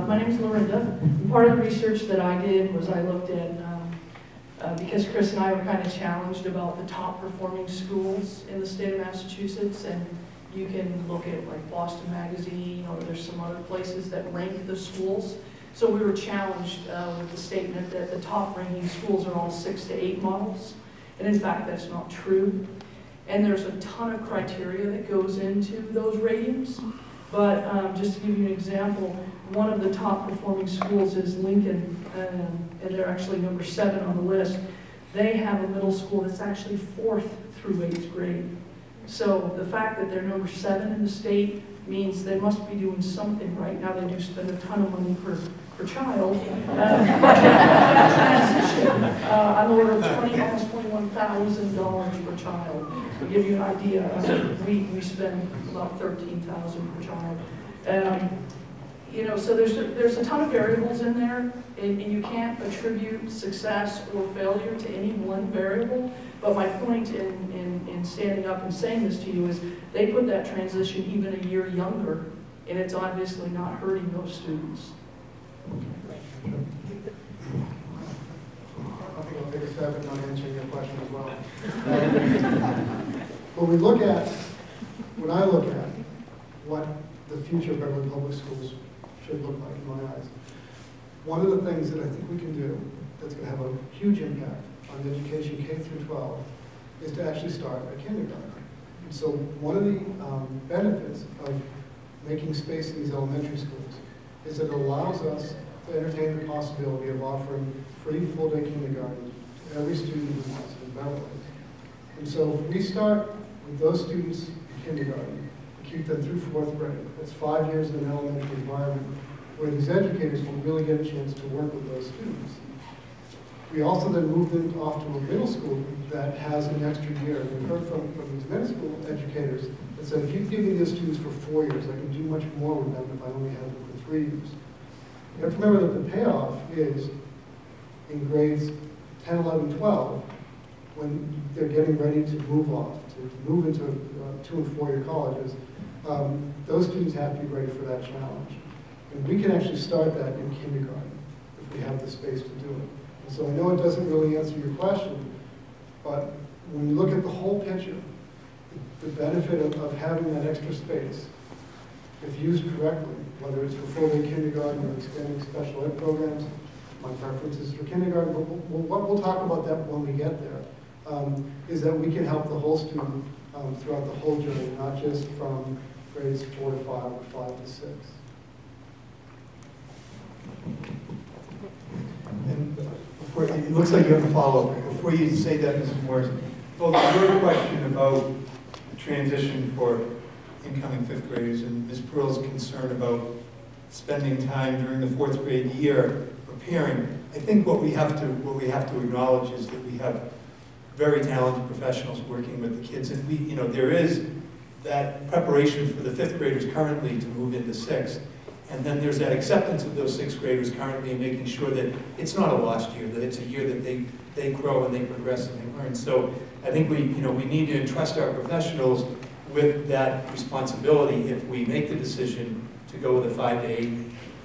my name is Lorinda. Part of the research that I did was I looked at, because Chris and I were kind of challenged about the top performing schools in the state of Massachusetts, and you can look at like Boston Magazine, or there's some other places that rank the schools. So we were challenged with the statement that the top ranking schools are all 6 to 8 models. And in fact, that's not true. And there's a ton of criteria that goes into those ratings. But just to give you an example, one of the top performing schools is Lincoln, and they're actually number 7 on the list. They have a middle school that's actually 4th through 8th grade. So the fact that they're number 7 in the state means they must be doing something right. Now they do spend a ton of money per child. Transition, on the order of almost $21,000 per child. To give you an idea, we spend about $13,000 per child. You know, so there's a ton of variables in there, and you can't attribute success or failure to any one variable. But my point in standing up and saying this to you is they put that transition even a year younger, and it's obviously not hurting those students. I think I'll take a stab at not answering your question as well. When I look at what the future of Beverly Public Schools should look like in my eyes, one of the things that I think we can do that's going to have a huge impact on education K through 12 is to actually start at kindergarten. And so one of the benefits of making space in these elementary schools is that it allows us to entertain the possibility of offering free full-day kindergarten to every student who wants it in Beverly. And so if we start with those students in kindergarten, keep them through 4th grade, that's 5 years in an elementary environment where these educators will really get a chance to work with those students. We also then move them off to a middle school that has an extra year. We've heard from these middle school educators that said, if you give me these students for 4 years, I can do much more with them if I only have them for 3 years. You have to remember that the payoff is in grades 10, 11, 12, when they're getting ready to move off, to move into 2- and 4-year colleges, those students have to be ready for that challenge. And we can actually start that in kindergarten if we have the space to do it. And so I know it doesn't really answer your question, but when you look at the whole picture, the benefit of having that extra space, if used correctly, whether it's for full-day kindergarten or expanding special ed programs, my preference is for kindergarten, but we'll talk about that when we get there, is that we can help the whole student throughout the whole journey, not just from grades 4 to 5 or 5 to 6. And before, it looks like you have a follow-up. Before you say that, Mrs. Morris, well, your question about the transition for incoming fifth graders and Ms. Pearl's concern about spending time during the fourth grade year preparing, I think what we have to acknowledge is that we have very talented professionals working with the kids, and there is that preparation for the fifth graders currently to move into sixth. And then there's that acceptance of those sixth graders currently and making sure that it's not a lost year, that it's a year that they grow and they progress and they learn. So I think we need to entrust our professionals with that responsibility if we make the decision to go with a 5 to 8,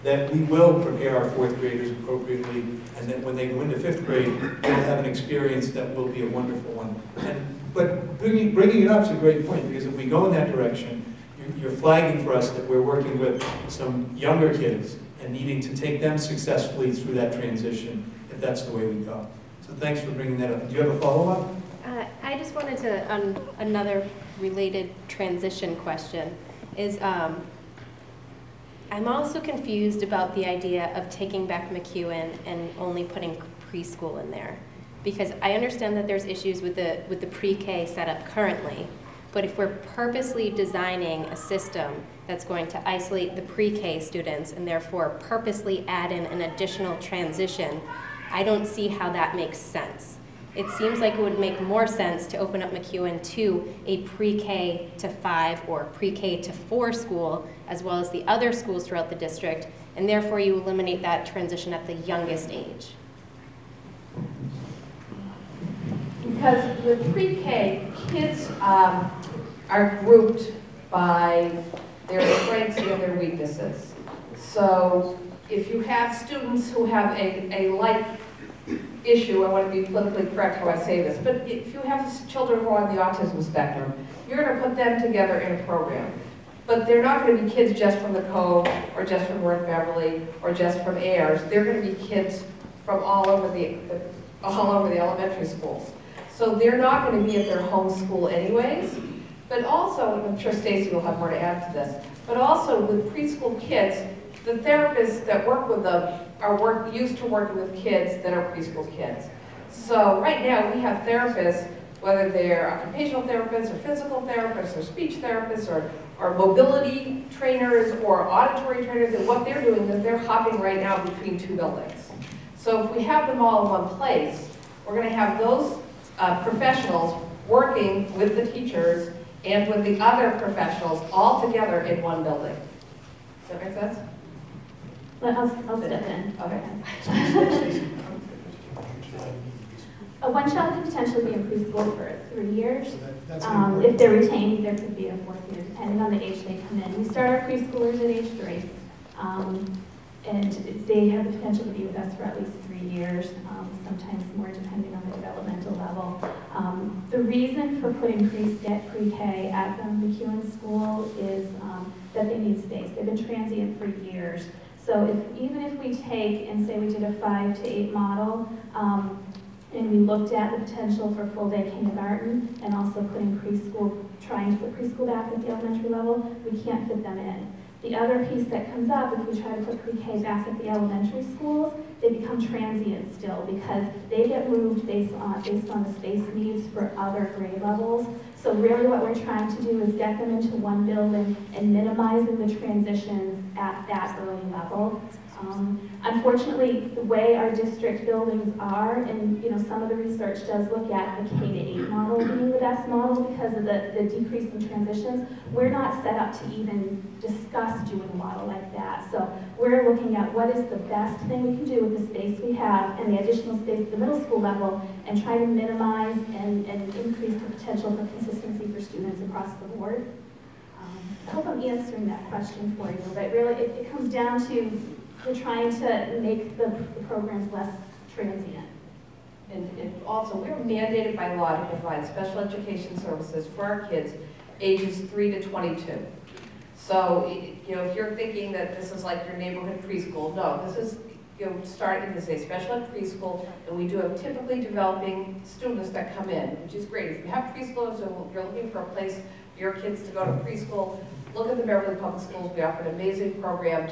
that we will prepare our fourth graders appropriately, and that when they go into fifth grade, they'll have an experience that will be a wonderful one. But bringing it up is a great point, because if we go in that direction, you're flagging for us that we're working with some younger kids and needing to take them successfully through that transition, if that's the way we go. So thanks for bringing that up. Do you have a follow-up? I just wanted to, another related transition question is, I'm also confused about the idea of taking back McEwen and only putting preschool in there. Because I understand that there's issues with the pre-K setup currently, but if we're purposely designing a system that's going to isolate the pre-K students and therefore purposely add in an additional transition, I don't see how that makes sense. It seems like it would make more sense to open up McEwen to a pre-K to 5 or pre-K to 4 school, as well as the other schools throughout the district, and therefore you eliminate that transition at the youngest age. Because with pre-K, kids are grouped by their strengths and their weaknesses. So if you have students who have a like issue, I want to be politically correct how I say this, but if you have children who are on the autism spectrum, you're going to put them together in a program. But they're not going to be kids just from the Cove, or just from North Beverly, or just from Ayers. They're going to be kids from all over the elementary schools. So they're not going to be at their home school anyways. But also, and I'm sure Stacy will have more to add to this, but also with preschool kids, the therapists that work with them are used to working with kids that are preschool kids. So right now we have therapists, whether they're occupational therapists or physical therapists or speech therapists or mobility trainers or auditory trainers, and what they're doing is they're hopping right now between 2 buildings. So if we have them all in one place, we're going to have those professionals working with the teachers and with the other professionals all together in one building. Does that make sense? I'll step in. Okay. One child could potentially be in preschool for 3 years. If they're retained, there could be a 4th year, depending on the age they come in. We start our preschoolers at age 3, and they have the potential to be with us for at least 3 years, sometimes more depending on the developmental level. The reason for putting pre-K at the McEwen School is that they need space. They've been transient for years. So even if we take and say we did a 5 to 8 model, and we looked at the potential for full-day kindergarten and also putting preschool, trying to put preschool back at the elementary level, we can't fit them in. The other piece that comes up, if we try to put pre-K back at the elementary schools, they become transient still because they get moved based on the space needs for other grade levels. So really what we're trying to do is get them into one building and minimizing the transitions at that early level. Unfortunately, the way our district buildings are, and some of the research does look at the K to 8 model being the best model because of the decrease in transitions, we're not set up to even discuss doing a model like that. So we're looking at what is the best thing we can do with the space we have and the additional space at the middle school level and try to minimize and increase the potential for consistency for students across the board. I hope I'm answering that question for you, but really it comes down to we're trying to make the programs less transient. And also, we're mandated by law to provide special education services for our kids ages 3 to 22. So, if you're thinking that this is like your neighborhood preschool, no, this is, starting as a special ed preschool, and we do have typically developing students that come in, which is great. If you have preschoolers and you're looking for a place for your kids to go to preschool, Look at the Beverly Public Schools. We offer an amazing program. I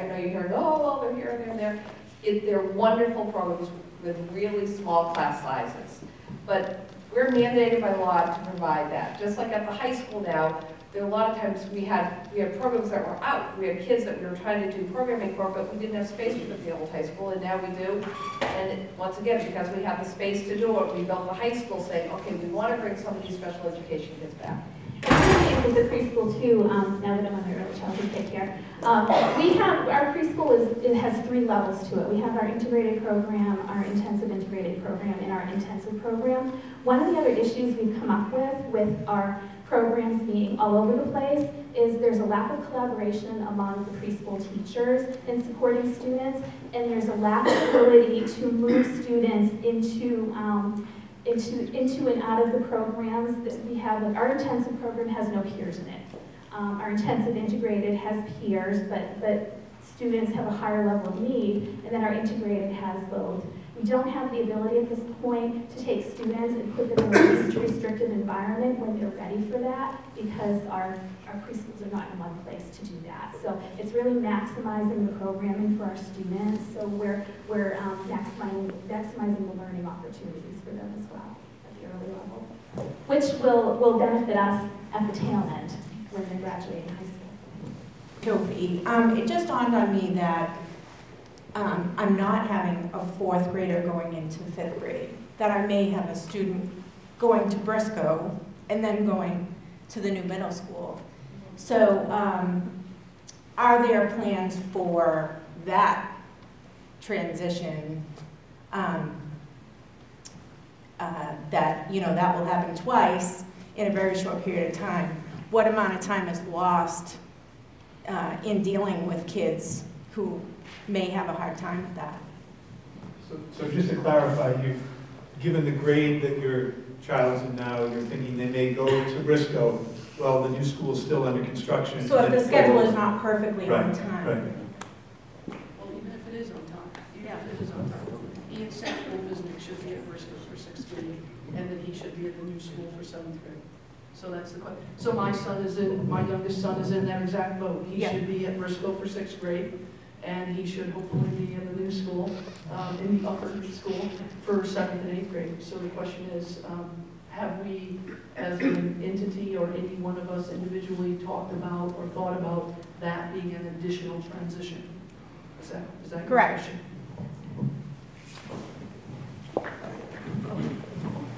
know you're hearing, oh, well, they're here, they're there. They're wonderful programs with really small class sizes. But we're mandated by law to provide that. Just like at the high school now, there are a lot of times we had programs that were out. We had kids that we were trying to do programming for, but we didn't have space for the old high school, and now we do. And once again, because we have the space to do it, we built the high school saying, okay, we want to bring some of these special education kids back. And with the preschool too, now that I'm on the early childhood pick here, our preschool it has 3 levels to it. We have our integrated program, our intensive integrated program, and our intensive program. One of the other issues we've come up with our programs being all over the place is there's a lack of collaboration among the preschool teachers in supporting students, and there's a lack of ability to move students into and out of the programs that we have. Like our intensive program has no peers in it. Our intensive integrated has peers, but students have a higher level of need, and then our integrated has both. We don't have the ability at this point to take students and put them in a least restrictive environment when they're ready for that, because our preschools are not in one place to do that. So it's really maximizing the programming for our students. So we're maximizing the learning opportunities for them as well at the early level, which will benefit us at the tail end when they're graduating high school. Kofi, it just dawned on me that I'm not having a 4th grader going into 5th grade, that I may have a student going to Briscoe and then going to the new middle school. So are there plans for that transition that will happen twice in a very short period of time? What amount of time is lost in dealing with kids who may have a hard time with that? So just to clarify, given the grade that your child's in now, you're thinking they may go to Briscoe, well, the new school is still under construction. So if the schedule is not perfectly on time. Right. Well, even if it is on time, Ian Sackville Visnick should be at Briscoe for 6th grade, and then he should be at the new school for 7th grade. So that's the question. So my youngest son is in that exact boat. He should be at Briscoe for 6th grade, and he should hopefully be in the new school, in the upper school for 7th and 8th grade. So the question is, have we, as an entity or any one of us individually, talked about or thought about that being an additional transition? Is that correct?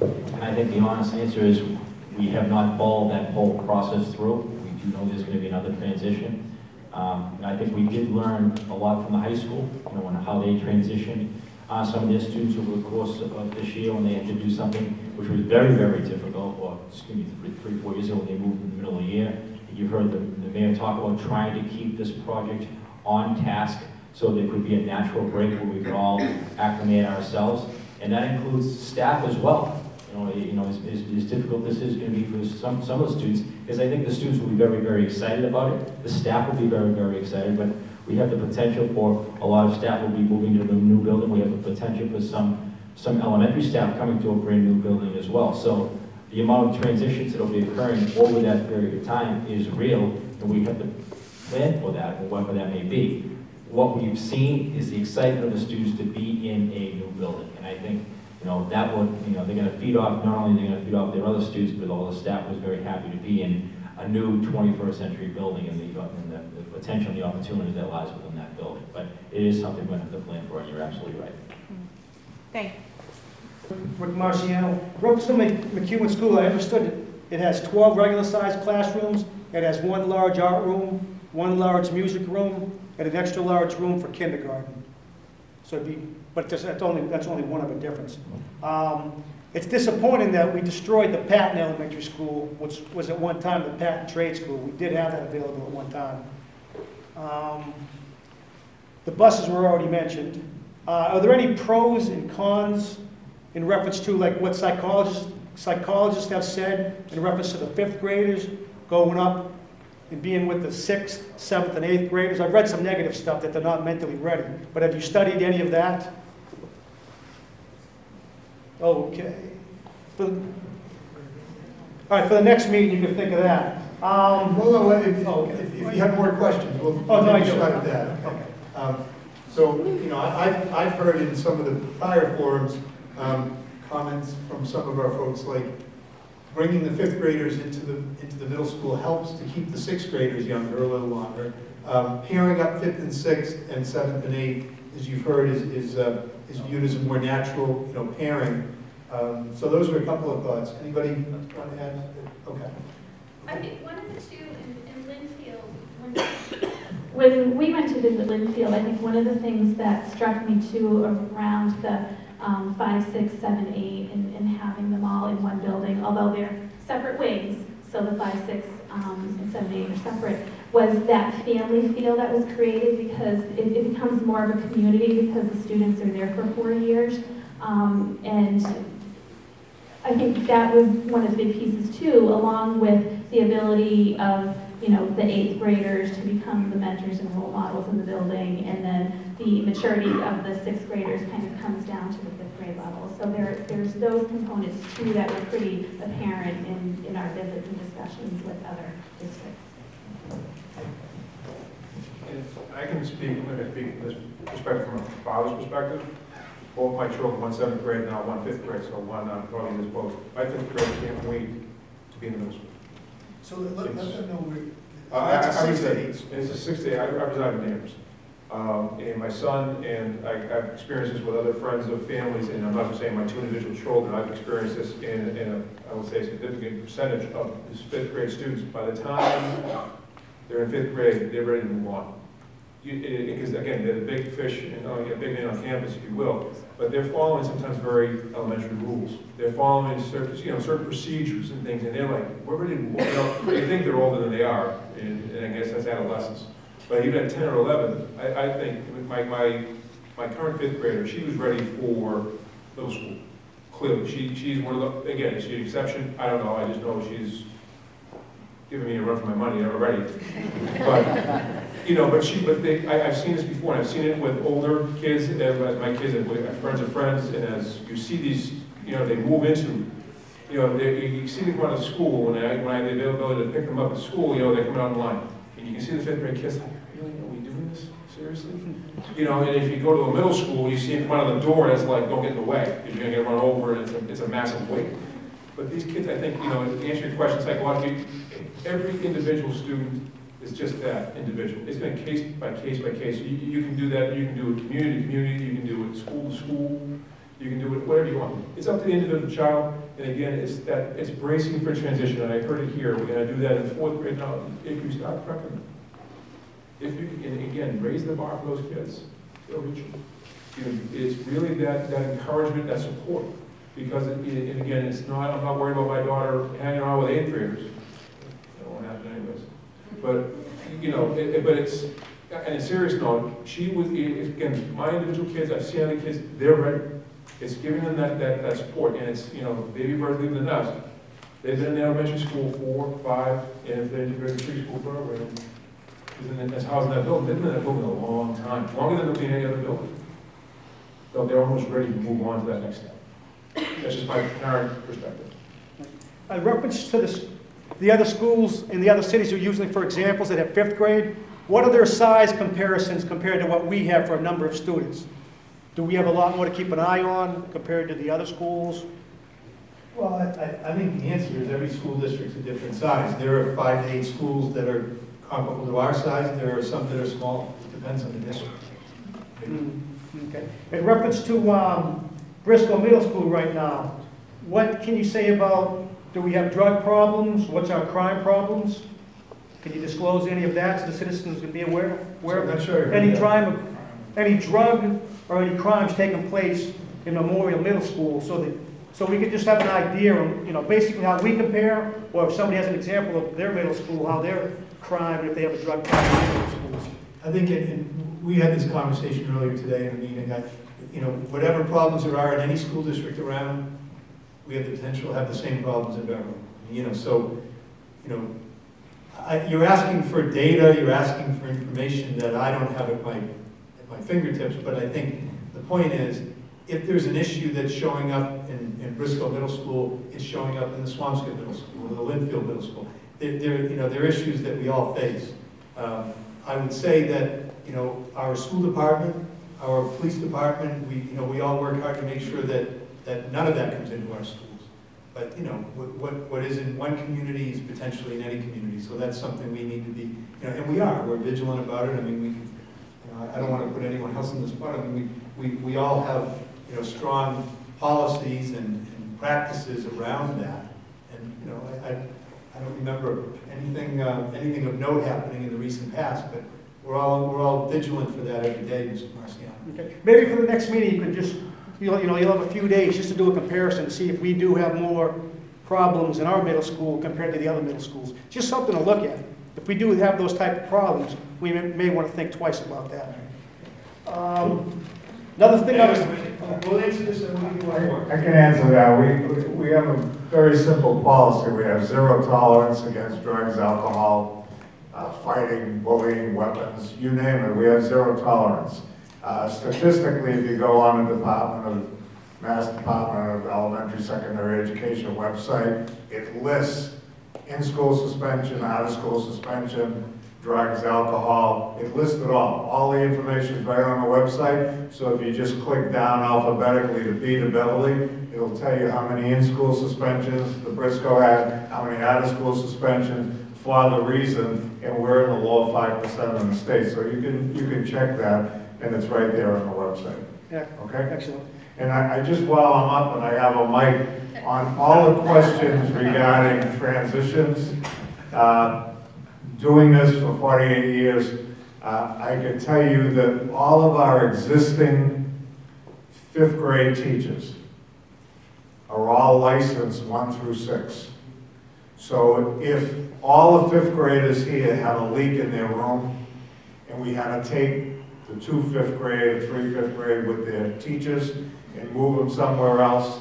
And I think the honest answer is we have not followed that whole process through. We do know there's going to be another transition. And I think we did learn a lot from the high school, and how they transitioned some of their students over the course of this year when they had to do something which was very, very difficult, or excuse me, 3-4 years ago when they moved in the middle of the year. And you've heard the mayor talk about trying to keep this project on task so there could be a natural break where we could all acclimate ourselves. And that includes staff as well. As difficult this is going to be for some of the students, because I think the students will be very, very excited about it. The staff will be very, very excited, but we have the potential for a lot of staff will be moving to the new building. We have the potential for some elementary staff coming to a brand new building as well. So the amount of transitions that will be occurring over that period of time is real, and we have to plan for that, or whatever that may be. What we've seen is the excitement of the students to be in a new building, and I think that would, they're going to feed off, not only they're going to feed off their other students, but all the staff was very happy to be in a new 21st century building and the potential and the opportunity that lies within that building. But it is something we're going to have to plan for, and you're absolutely right. Thank you. Rick Marciano. Brooksville McEwen School, I understood it has 12 regular sized classrooms, it has 1 large art room, 1 large music room, and an extra large room for kindergarten. So it'd be, but that's only one of a difference. It's disappointing that we destroyed the Patton Elementary School, which was at one time the Patton Trade School. We did have that available at one time. The buses were already mentioned. Are there any pros and cons in reference to like what psychologists have said in reference to the 5th graders going up and being with the 6th, 7th, and 8th graders? I've read some negative stuff that they're not mentally ready, but have you studied any of that? Okay. All right, for the next meeting, you can think of that. Well, if you have more questions, we'll take a shot at that. Okay. So, you know, I've heard in some of the prior forums comments from some of our folks like bringing the 5th graders into the middle school helps to keep the 6th graders younger a little longer. Pairing up 5th and 6th and 7th and 8th, as you've heard, is viewed as a more natural, you know, pairing. So those are a couple of thoughts. Anybody want to add? Okay. I think one of the two in Linfield, when we went to visit Linfield, I think one of the things that struck me too around the 5, 6, 7, 8, and having them all in one building, although they're separate wings, so the 5, 6, and 7, 8 are separate, was that family feel that was created because it becomes more of a community because the students are there for 4 years. And I think that was one of the big pieces too, along with the ability of, you know, the 8th graders to become the mentors and role models in the building, and then the maturity of the 6th graders kind of comes down to the 5th grade level. So there's those components too that were pretty apparent in our visits and discussions with other districts. I can speak from this perspective, from a father's perspective. Both my children, one 7th grade now, one 5th grade, so one probably in this boat. My 5th grade can't wait to be in the middle school. So let them know where. I reside, it's a 6 day, I reside in Amherst. And my son, and I have experiences with other friends of families, and I'm not just saying my 2 individual children, I've experienced this in I would say, a significant percentage of these 5th grade students. By the time they're in 5th grade, they're ready to move on. Because again, they're the big fish, a big man on campus, if you will, but they're following sometimes very elementary rules. They're following certain procedures and things, and they're like, we're ready to move on. They think they're older than they are, and I guess that's adolescence. But even at 10 or 11, I think my current 5th grader, she was ready for middle school. Clearly, she's one of the, again, is she an exception? I don't know, I just know she's giving me a run for my money already. But, you know, I've seen this before, and I've seen it with older kids, my kids and friends of friends, and as you see these, you know, they move into, you know, you see them going to school, when I have the availability to pick them up at school, you know, they come out in line. And you can see the 5th grade kids like, really, are we doing this? Seriously? You know, and if you go to a middle school, you see them come out of the door, and it's like, don't get in the way, because you're going to get run over, and it's a massive weight. But these kids, I think, you know, to answer your question, psychologically, every individual student is just that, individual. It's going to case by case by case. You can do that, you can do it community to community, you can do it school to school, you can do it whatever you want. It's up to the individual child, and again, it's bracing for transition, and I heard it here. We're going to do that in 4th grade now. If you start prepping them, if you can, and again, raise the bar for those kids, they'll reach them. You know, it's really that encouragement, that support. Because, and again, it's not, I'm not worried about my daughter hanging around with 8th graders. That won't happen anyways. But, you know, but it's, on a serious note, she was, again, my individual kids, I've seen other kids, they're ready. It's giving them that support, and it's, you know, baby birds leave the nest. They've been in elementary school 4, 5, and if they're in the preschool program, that's housed in that building. They've been in that building a long time, longer than they'll be in any other building. So they're almost ready to move on to that next step. That's just my parent perspective. A reference to the other schools in the other cities you're using for examples that have 5th grade, what are their size comparisons compared to what we have for a number of students? Do we have a lot more to keep an eye on compared to the other schools? Well, I think the answer is every school district's a different size. There are 5 to 8 schools that are comparable to our size. There are some that are small. It depends on the district. Okay. In reference to Briscoe Middle School right now, what can you say about, do we have drug problems? What's our crime problems? Can you disclose any of that so the citizens can be aware of not sure. any crime, any drug or any crimes taking place in Memorial Middle School, so we could just have an idea of, you know, basically how we compare, or if somebody has an example of their middle school, how their crime, if they have a drug problem in middle schools. I think we had this conversation earlier today in a meeting. You know, whatever problems there are in any school district around, we have the potential to have the same problems in Beverly. You know, so, you know, you're asking for data, you're asking for information that I don't have at my fingertips, but I think the point is, if there's an issue that's showing up in Briscoe Middle School, it's showing up in the Swampscott Middle School or the Linfield Middle School. they're issues that we all face. I would say that, our school department, our police department, we all work hard to make sure that none of that comes into our schools. But, what is in one community is potentially in any community, so that's something we need to be, and we're vigilant about it. I mean, I don't want to put anyone else in the spot. I mean, we all have, strong policies and practices around that. And, I don't remember anything of note happening in the recent past, but we're all vigilant for that every day, Mr. Marciano. Okay. Maybe for the next meeting, you could just, you'll have a few days just to do a comparison, to see if we do have more problems in our middle school compared to the other middle schools. Just something to look at. If we do have those type of problems, we may want to think twice about that. Another thing we'll answer this and we can do our work. I can answer that. We have a very simple policy. We have zero tolerance against drugs, alcohol, fighting, bullying, weapons, you name it. We have zero tolerance. Statistically, if you go on the Mass Department of Elementary Secondary Education website, it lists in-school suspension, out-of-school suspension, drugs, alcohol, it lists it all. All the information is right on the website, so if you just click down alphabetically to B to Beverly, it'll tell you how many in-school suspensions the Briscoe had, how many out-of-school suspensions, for the reason, and we're in the low 5% in the state. So you can check that, and it's right there on the website. Yeah. Okay? Excellent. And I just, while I'm up and I have a mic, on all the questions regarding transitions, doing this for 48 years, I can tell you that all of our existing 5th grade teachers are all licensed 1 through 6. So if all the 5th graders here have a leak in their room, and we had to take the 2 5th grade, 3 5th grade with their teachers and move them somewhere else,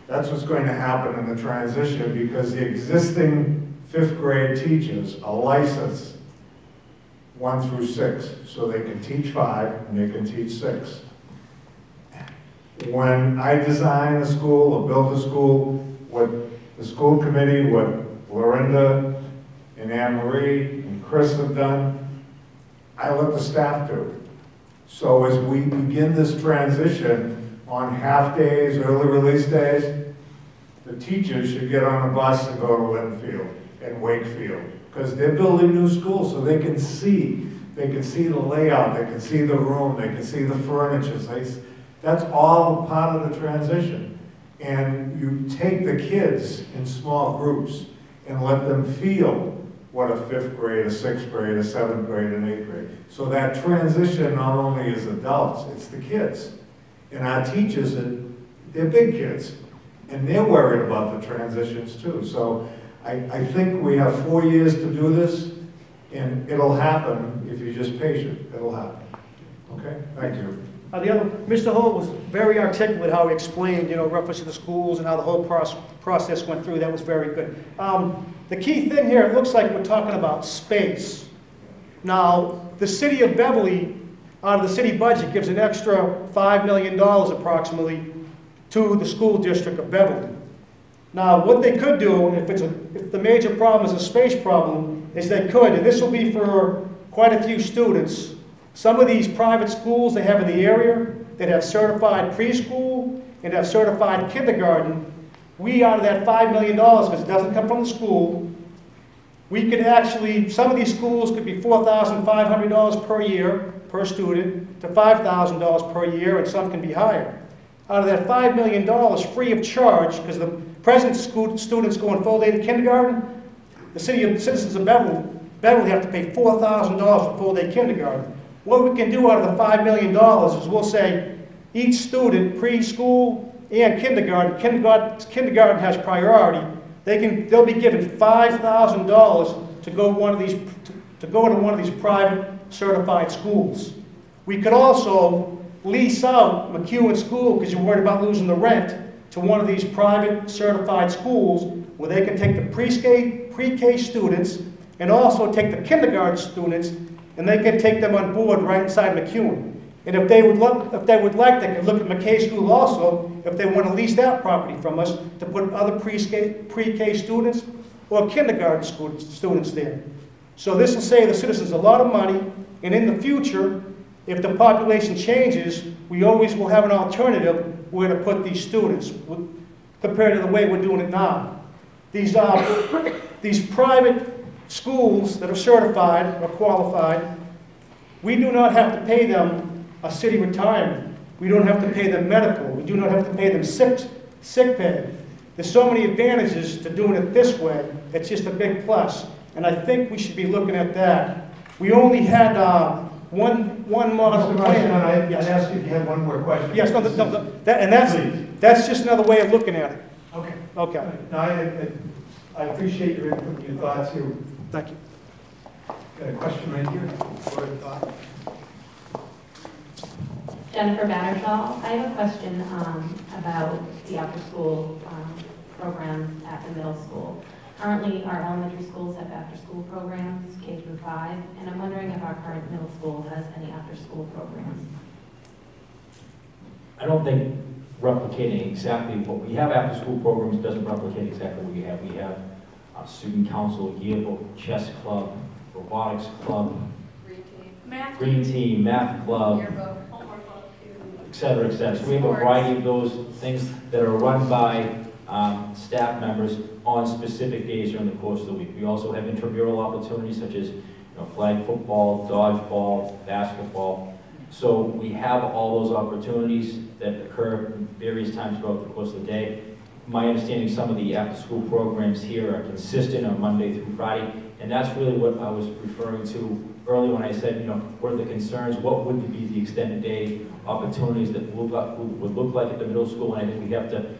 that's what's going to happen in the transition, because the existing 5th grade teachers are licensed 1 through 6, so they can teach 5 and they can teach 6. When I design a school or build a school, what the school committee, what Lorinda and Anne Marie and Chris have done, I let the staff do. So as we begin this transition on half days, early release days, the teachers should get on a bus and go to Linfield and Wakefield, because they're building new schools, so they can see the layout, they can see the room, they can see the furniture. That's all part of the transition. And you take the kids in small groups and let them feel what a 5th grade, a 6th grade, a 7th grade, and 8th grade. So that transition not only is adults, it's the kids. And our teachers, they're big kids, and they're worried about the transitions too. So I think we have 4 years to do this, and it'll happen if you're just patient. It'll happen. Okay? Thank you. Mr. Holt was very articulate how he explained, reference to the schools and how the whole process went through. That was very good. The key thing here, it looks like we're talking about space. Now, the city of Beverly, out of the city budget, gives an extra $5 million approximately to the school district of Beverly. Now, what they could do, if the major problem is a space problem, is they could, and this will be for quite a few students. Some of these private schools they have in the area that have certified preschool and have certified kindergarten, we, out of that $5 million, because it doesn't come from the school, we could actually, some of these schools could be $4,500 per year per student to $5,000 per year, and some can be higher. Out of that $5 million free of charge, because the present students go in full day to kindergarten, the citizens of Beverly have to pay $4,000 for full day kindergarten. What we can do out of the $5 million is we'll say each student, preschool and kindergarten has priority. They'll be given $5,000 to go to one of these private certified schools. We could also lease out McEwen School, because you're worried about losing the rent, to one of these private certified schools where they can take the pre-K students and also take the kindergarten students, and they can take them on board right inside McEwen. And if they would like, they can look at McKay School also, if they want to lease that property from us to put other pre-K students or kindergarten students there. So this will save the citizens a lot of money, and in the future, if the population changes, we always will have an alternative where to put these students compared to the way we're doing it now. These private schools that are certified or qualified, we do not have to pay them a city retirement. We don't have to pay them medical. We do not have to pay them sick pay. There's so many advantages to doing it this way. It's just a big plus. And I think we should be looking at that. We only had one model plan. I'd ask you if you had one more question. Yes, that's just another way of looking at it. Okay. Okay. No, I appreciate your input and your thoughts here. Thank you. Got a question right here, or a thought? Jennifer Battershaw. I have a question about the after-school programs at the middle school. Currently, our elementary schools have after-school programs, K through 5, and I'm wondering if our current middle school has any after-school programs. I don't think replicating exactly what we have after-school programs doesn't replicate exactly what we have. We have a student council, yearbook, chess club, robotics club, green team, math club, et cetera, et cetera. So we have a variety of those things that are run by staff members on specific days during the course of the week. We also have intramural opportunities such as flag football, dodgeball, basketball. So we have all those opportunities that occur various times throughout the course of the day. My understanding, some of the after-school programs here are consistent on Monday through Friday, and that's really what I was referring to earlier when I said, what are the concerns, what would be the extended day opportunities that would look like at the middle school, and I think we have to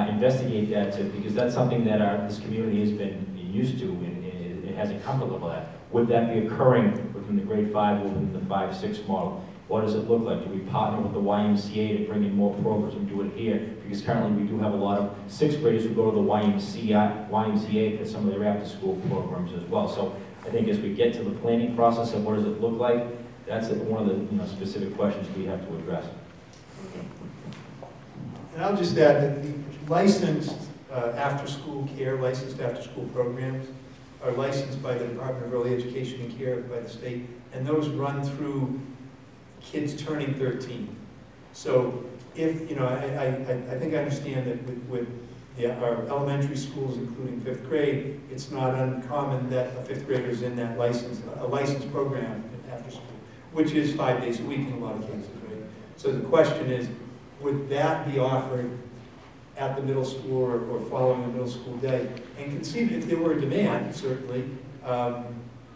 investigate that too, because that's something that this community has been used to, and it hasn't come to level at. Would that be occurring within the grade 5 or within the 5-6 model? What does it look like? Do we partner with the YMCA to bring in more programs and do it here? Because currently we do have a lot of 6th graders who go to the YMCA for some of their after-school programs as well. So I think as we get to the planning process of what does it look like, that's one of the specific questions we have to address. And I'll just add that the licensed after-school care, licensed after-school programs are licensed by the Department of Early Education and Care by the state, and those run through kids turning 13. So if, I think I understand that with our elementary schools, including 5th grade, it's not uncommon that a 5th grader is in that a licensed program after school, which is 5 days a week in a lot of cases, right? So the question is, would that be offered at the middle school or following the middle school day? And conceivably, if there were a demand, certainly,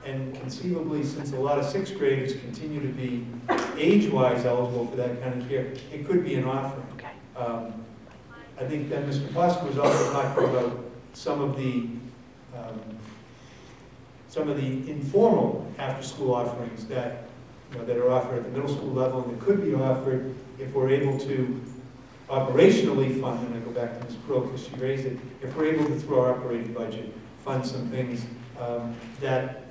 and conceivably, since a lot of 6th graders continue to be age-wise eligible for that kind of care, it could be an offering. I think that Mr. Foster was also talking about some of the informal after-school offerings that that are offered at the middle school level, and that could be offered if we're able to operationally fund, and I go back to Ms. Pearl because she raised it, if we're able to, through our operating budget, fund some things that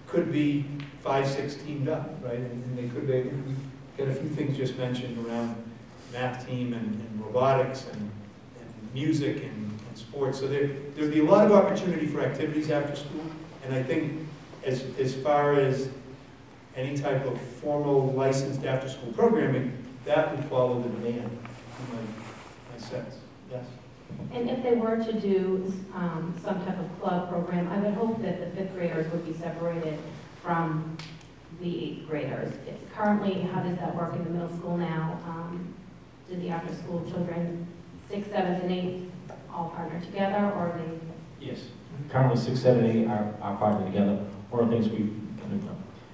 could be 5-6 teamed up, right? And they could be, we got a few things just mentioned around math team and robotics and music and sports. So there'd be a lot of opportunity for activities after school. And I think as far as any type of formal licensed after school programming, that would follow the demand, in my sense. Yes? And if they were to do some type of club program, I would hope that the 5th graders would be separated from the 8th graders. Currently, how does that work in the middle school now? Do the after-school children, 6th, 7th, and 8th, all partner together, or are they? Yes. Currently, 6, 7, 8 are partnered together. One of the things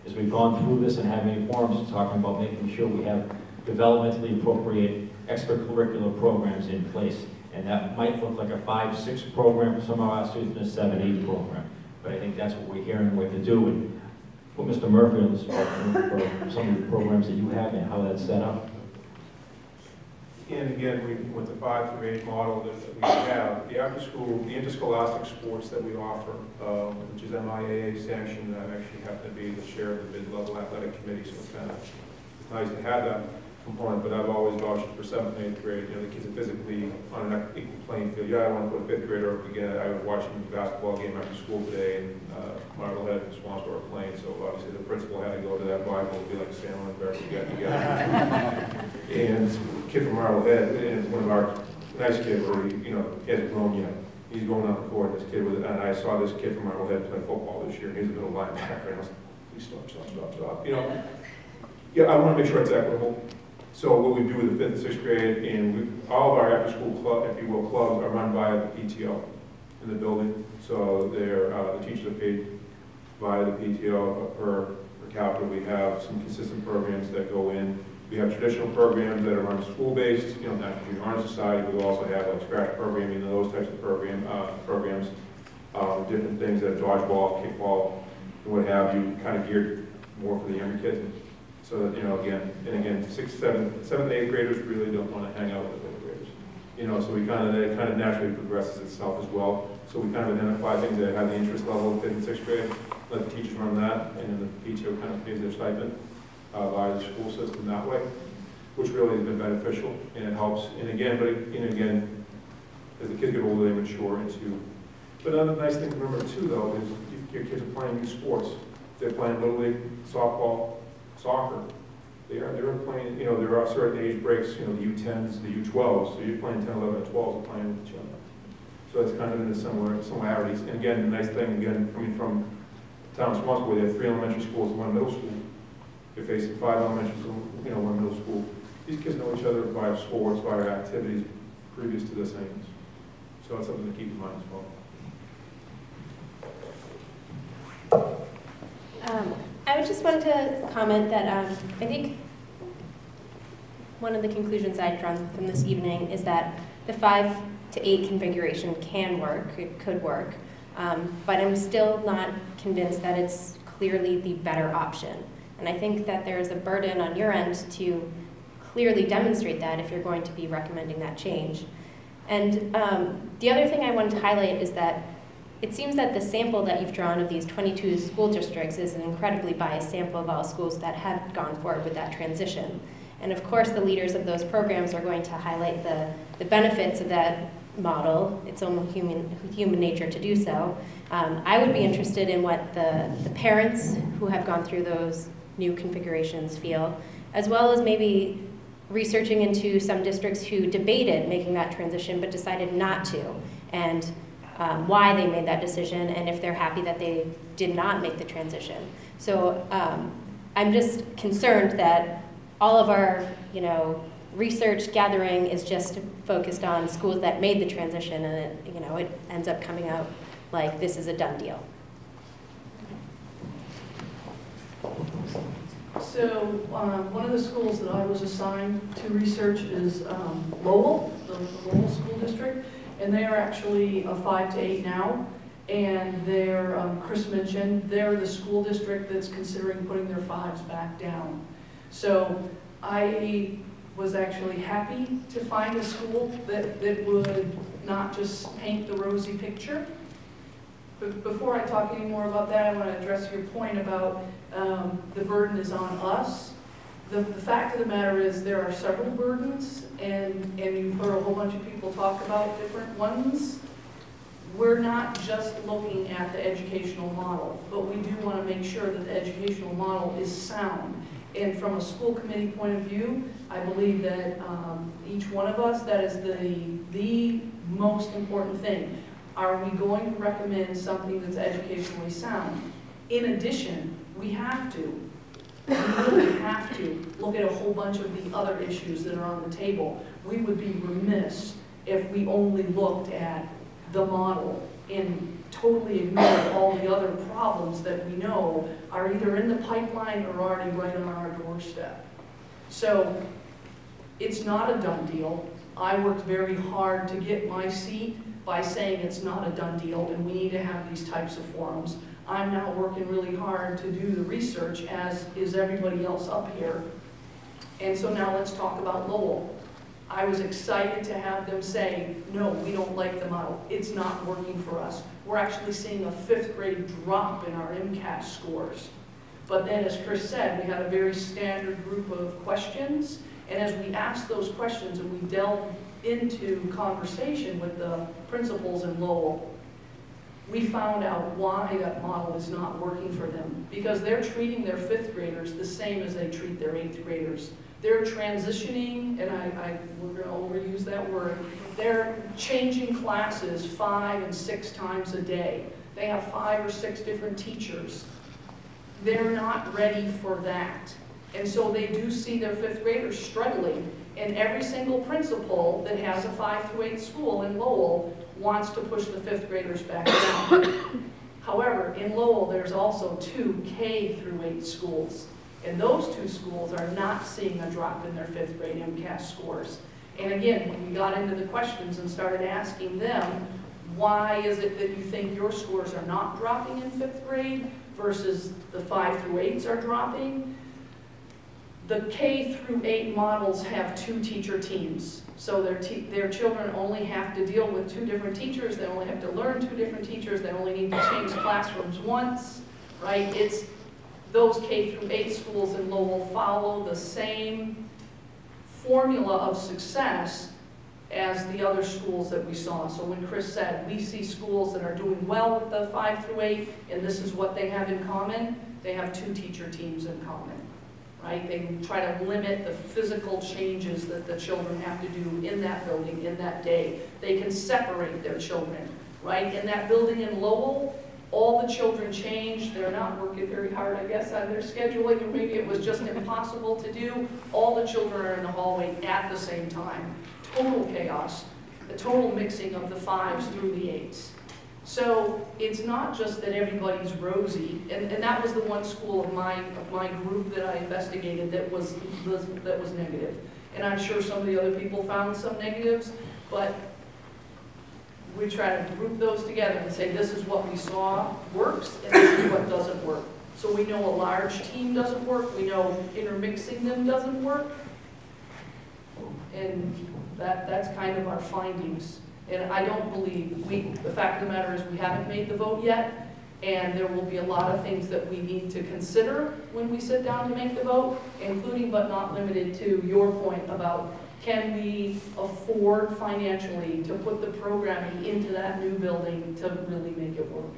as we've gone through this and having forums talking about making sure we have developmentally appropriate extracurricular programs in place. And that might look like a 5-6 program for some of our students and a 7-8 program. But I think that's what we're hearing what to do. And put Mr. Murphy on the spot for some of the programs that you have and how that's set up. And again, with the 5 through 8 model that we have, the after-school, the interscholastic sports that we offer, which is MIAA sanctioned, I actually happen to be the chair of the mid-level athletic committee, so it's kind of nice to have that. component, but I've always vouched for 7th and 8th grade. You know, the kids are physically on an equal playing field. Yeah, I want to put a 5th grader up again. I was watching the basketball game after school today, and Marblehead and Swansboro were playing, so obviously the principal had to go to that Bible and be like Sandlin and Beverly got together. And a kid from Marblehead, and one of our nice kids, where he hasn't grown yet. He's going on the court, this kid with, and I saw this kid from Marblehead play football this year. He's a middle linebacker, and I was like, please stop. Yeah, I want to make sure it's equitable. So what we do with the 5th and 6th grade, and all of our after-school club, if you will, clubs are run by the PTO in the building. So they're, the teachers are paid by the PTO per capita. We have some consistent programs that go in. We have traditional programs that are run school-based, National Junior Honor Society. We also have like scratch programming and those types of programs, different things that dodgeball, kickball, and what have you, kind of geared more for the younger kids. So that, again, 6th, 7th, 8th graders really don't want to hang out with the 5th graders. So it kind of naturally progresses itself as well. So we kind of identify things that have the interest level in 5th and 6th grade, let the teachers run that, and then the PTO kind of pays their stipend by the school system that way, which really has been beneficial, and it helps. And again, as the kids get older, they mature into. But another nice thing to remember too, though, is your kids are playing new sports. They're playing Little League, softball, soccer. They're playing, there are certain age breaks, the U10s, the U12s, so you're playing 10, 11, and 12s are playing with each other. So it's kind of in the similarities. And again, the nice thing, coming from town of Swansboro, they have 3 elementary schools and 1 middle school. They're facing 5 elementary schools, 1 middle school. These kids know each other via sports, via activities previous to this age. So that's something to keep in mind as well. I just wanted to comment that I think one of the conclusions I've drawn from this evening is that the 5 to 8 configuration can work, it could work, but I'm still not convinced that it's clearly the better option. And I think that there's a burden on your end to clearly demonstrate that if you're going to be recommending that change. And the other thing I wanted to highlight is that it seems that the sample that you've drawn of these 22 school districts is an incredibly biased sample of all schools that have gone forward with that transition. And of course, the leaders of those programs are going to highlight the benefits of that model. It's only human nature to do so. I would be interested in what the parents who have gone through those new configurations feel, as well as maybe researching into some districts who debated making that transition but decided not to, and why they made that decision, and if they're happy that they did not make the transition. So I'm just concerned that all of our research gathering is just focused on schools that made the transition, and it ends up coming out like this is a done deal. So one of the schools that I was assigned to research is Lowell, the Lowell School District, and they are actually a 5 to 8 now. And they're, Chris mentioned, they're the school district that's considering putting their 5s back down. So I was actually happy to find a school that would not just paint the rosy picture. But before I talk any more about that, I want to address your point about the burden is on us. The fact of the matter is there are several burdens, and you've heard a whole bunch of people talk about different ones. We're not just looking at the educational model, but we do want to make sure that the educational model is sound. And from a school committee point of view, I believe that each one of us, that is the most important thing. Are we going to recommend something that's educationally sound? In addition, we really have to look at a whole bunch of the other issues that are on the table. We would be remiss if we only looked at the model and totally ignored all the other problems that we know are either in the pipeline or already right on our doorstep. So it's not a done deal. I worked very hard to get my seat by saying it's not a done deal and we need to have these types of forums. I'm now working really hard to do the research, as is everybody else up here. And so now let's talk about Lowell. I was excited to have them say, no, we don't like the model. It's not working for us. We're actually seeing a 5th grade drop in our MCAS scores. But then, as Chris said, we had a very standard group of questions, And as we asked those questions and we delved into conversation with the principals in Lowell, we found out why that model is not working for them. Because they're treating their 5th graders the same as they treat their 8th graders. They're transitioning, and we're gonna overuse that word, they're changing classes 5 and 6 times a day. They have 5 or 6 different teachers. They're not ready for that. And so they do see their 5th graders struggling. And every single principal that has a 5 through 8 school in Lowell wants to push the 5th graders back down. However, in Lowell, there's also 2 K through 8 schools. And those 2 schools are not seeing a drop in their 5th grade MCAS scores. And again, when we got into the questions and started asking them, why is it that you think your scores are not dropping in 5th grade versus the 5 through 8s are dropping? The K through 8 models have 2 teacher teams. So their children only have to deal with 2 different teachers. They only have to learn 2 different teachers. They only need to change classrooms once, right? It's those K through 8 schools in Lowell follow the same formula of success as the other schools that we saw. So when Chris said, we see schools that are doing well with the 5 through 8, and this is what they have in common, they have 2 teacher teams in common. Right? They try to limit the physical changes that the children have to do in that building, in that day. They can separate their children, right? In that building in Lowell, all the children change. They're not working very hard, I guess, on their scheduling, or maybe it was just impossible to do. All the children are in the hallway at the same time. Total chaos, the total mixing of the 5s through the 8s. So it's not just that everybody's rosy, and that was the one school of my group that I investigated that was negative. And I'm sure some of the other people found some negatives, but we try to group those together and say this is what we saw works and this is what doesn't work. So we know a large team doesn't work, we know intermixing them doesn't work, and that's kind of our findings. And I don't believe, the fact of the matter is we haven't made the vote yet, and there will be a lot of things that we need to consider when we sit down to make the vote, including but not limited to your point about can we afford financially to put the programming into that new building to really make it work.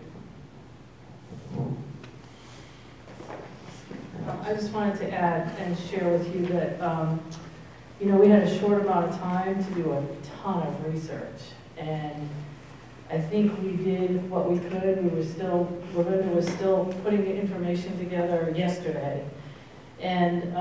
I just wanted to add and share with you that, we had a short amount of time to do a ton of research. And I think we did what we could. Melinda was still putting the information together yesterday. And,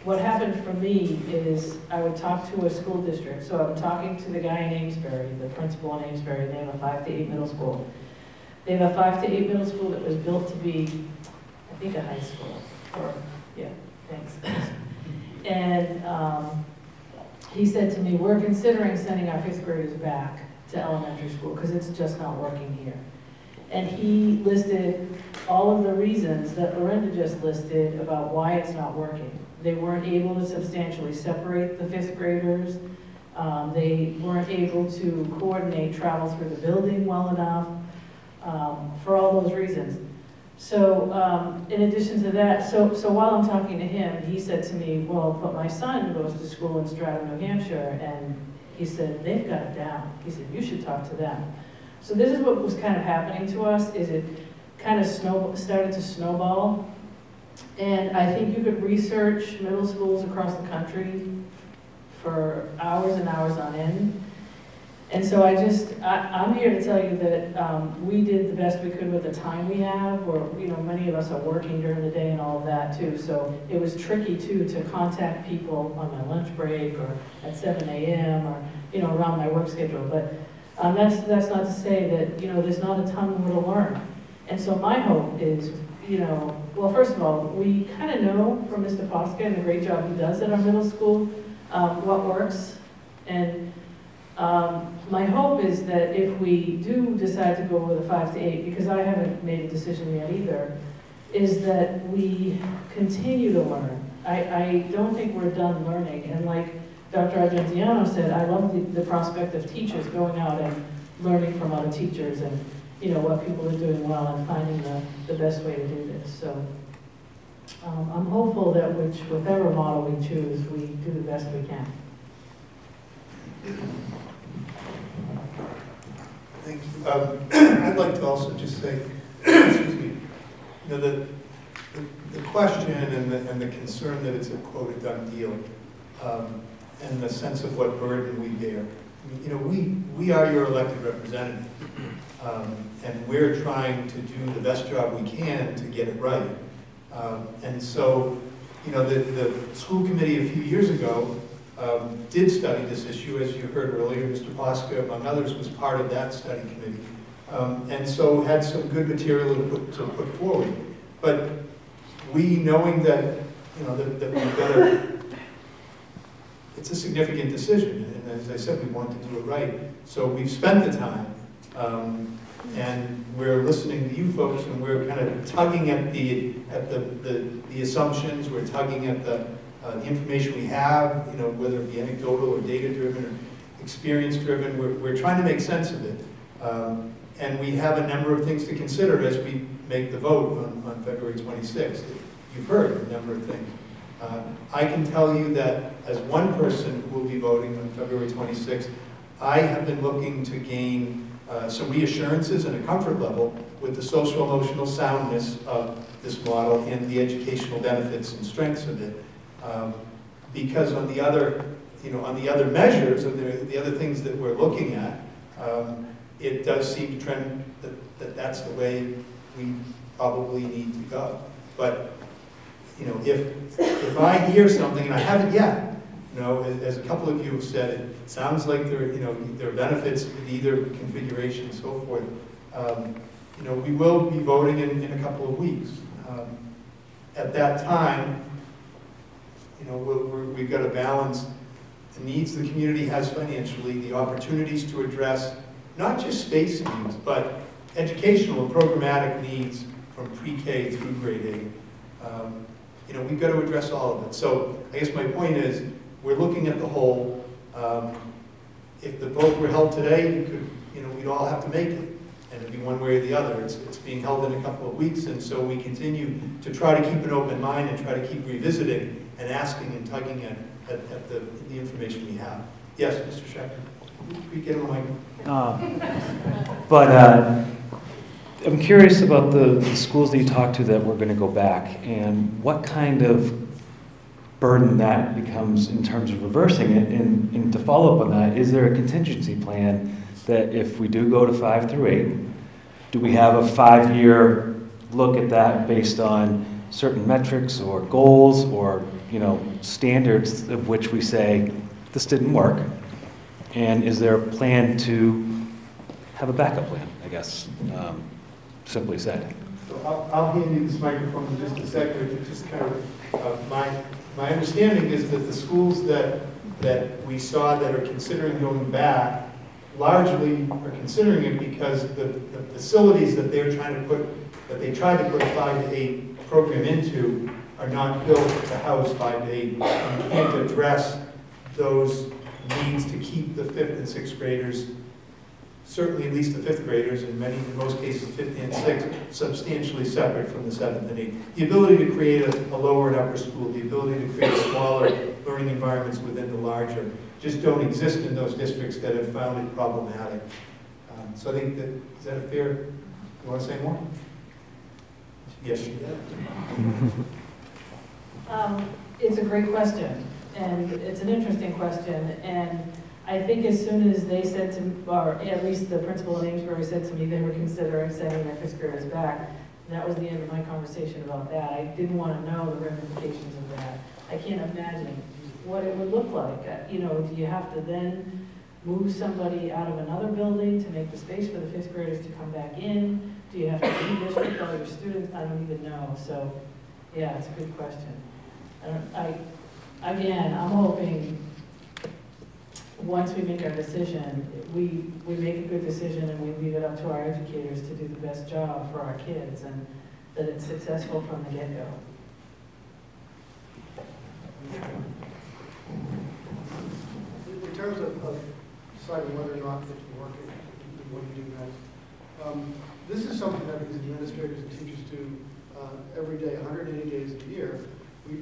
what happened for me is I would talk to a school district. So I'm talking to the guy in Amesbury, the principal in Amesbury. They have a 5 to 8 middle school. They have a 5 to 8 middle school that was built to be, I think, a high school. Thanks. And he said to me, we're considering sending our 5th graders back to elementary school because it's just not working here. And he listed all of the reasons that Lorinda just listed about why it's not working. They weren't able to substantially separate the 5th graders. They weren't able to coordinate travel through the building well enough for all those reasons. So in addition to that, so while I'm talking to him, he said to me, well, but my son goes to school in Stratham, New Hampshire, and he said, they've got it down. He said, you should talk to them. So this is what was kind of happening to us, is it kind of started to snowball. And I think you could research middle schools across the country for hours and hours on end. And so I'm here to tell you that we did the best we could with the time we have, or, many of us are working during the day and all of that too. So it was tricky too to contact people on my lunch break or at 7 a.m. or, around my work schedule. But that's not to say that, there's not a ton more to learn. And so my hope is, well, first of all, we kind of know from Mr. Posca and the great job he does at our middle school, what works. And my hope is that if we do decide to go with a 5 to 8, because I haven't made a decision yet either, is that we continue to learn. I don't think we're done learning. And like Dr. Argentiano said, I love the prospect of teachers going out and learning from other teachers and what people are doing well and finding the best way to do this. So I'm hopeful that whichever model we choose, we do the best we can. Thank you. I'd like to also just say, excuse me, the question and the concern that it's a quote a done deal, and the sense of what burden we bear. We are your elected representative, and we're trying to do the best job we can to get it right. And so, the school committee a few years ago did study this issue. As you heard earlier, Mr. Posca, among others, was part of that study committee. And so had some good material to put forward. But we, knowing that, that we've got it's a significant decision, and as I said, we want to do it right. So we've spent the time, and we're listening to you folks, and we're kind of tugging at the assumptions. We're tugging at the information we have, whether it be anecdotal or data-driven or experience-driven. We're trying to make sense of it, and we have a number of things to consider as we make the vote on February 26th. You've heard a number of things. I can tell you that as one person who will be voting on February 26th, I have been looking to gain some reassurances and a comfort level with the social emotional soundness of this model and the educational benefits and strengths of it. Because on the other, on the other measures, of the other things that we're looking at, it does seem to trend that that's the way we probably need to go. But if I hear something, and I haven't yet, as a couple of you have said, it sounds like there are benefits with either configuration and so forth. We will be voting in a couple of weeks. At that time, we've got to balance the needs the community has financially, the opportunities to address not just space needs, but educational and programmatic needs from pre-K through grade 8. We've got to address all of it. So I guess my point is, we're looking at the whole. If the vote were held today, we'd all have to make it, and it'd be one way or the other. It's being held in a couple of weeks, and so we continue to try to keep an open mind and try to keep revisiting and asking and tugging at the information we have. Yes, Mr. Schechter. Can we get on the mic? I'm curious about the schools that you talked to that were going to go back, and what kind of burden that becomes in terms of reversing it. And to follow up on that, is there a contingency plan that if we do go to 5 through 8, do we have a 5-year look at that based on certain metrics or goals or standards of which we say this didn't work? And is there a plan to have a backup plan, I guess, simply said? So I'll hand you this microphone in just a second. Just kind of my understanding is that the schools that we saw that are considering going back largely are considering it because the facilities that they're trying to put, that they tried to put a 5 to 8 program into are not built to house 5 to 8. You can't address those needs to keep the 5th and 6th graders, certainly at least the 5th graders, in most cases 5th and 6th, substantially separate from the 7th and 8th. The ability to create a lower and upper school, the ability to create smaller learning environments within the larger, just don't exist in those districts that have found it problematic. So I think is that a fair, you want to say more? Yes, you do. It's a great question, and it's an interesting question, and I think as soon as they said to me, or at least the principal in Amesbury said to me they were considering sending their 5th graders back, that was the end of my conversation about that. I didn't want to know the ramifications of that. I can't imagine what it would look like. Do you have to then move somebody out of another building to make the space for the 5th graders to come back in? Do you have to redistrict all your students? I don't even know. So, yeah, it's a good question. I'm hoping once we make our decision, we make a good decision and we leave it up to our educators to do the best job for our kids and that it's successful from the get-go. In terms of deciding whether or not it's working and what you do next, this is something that these administrators and teachers do every every day, 180 days a year.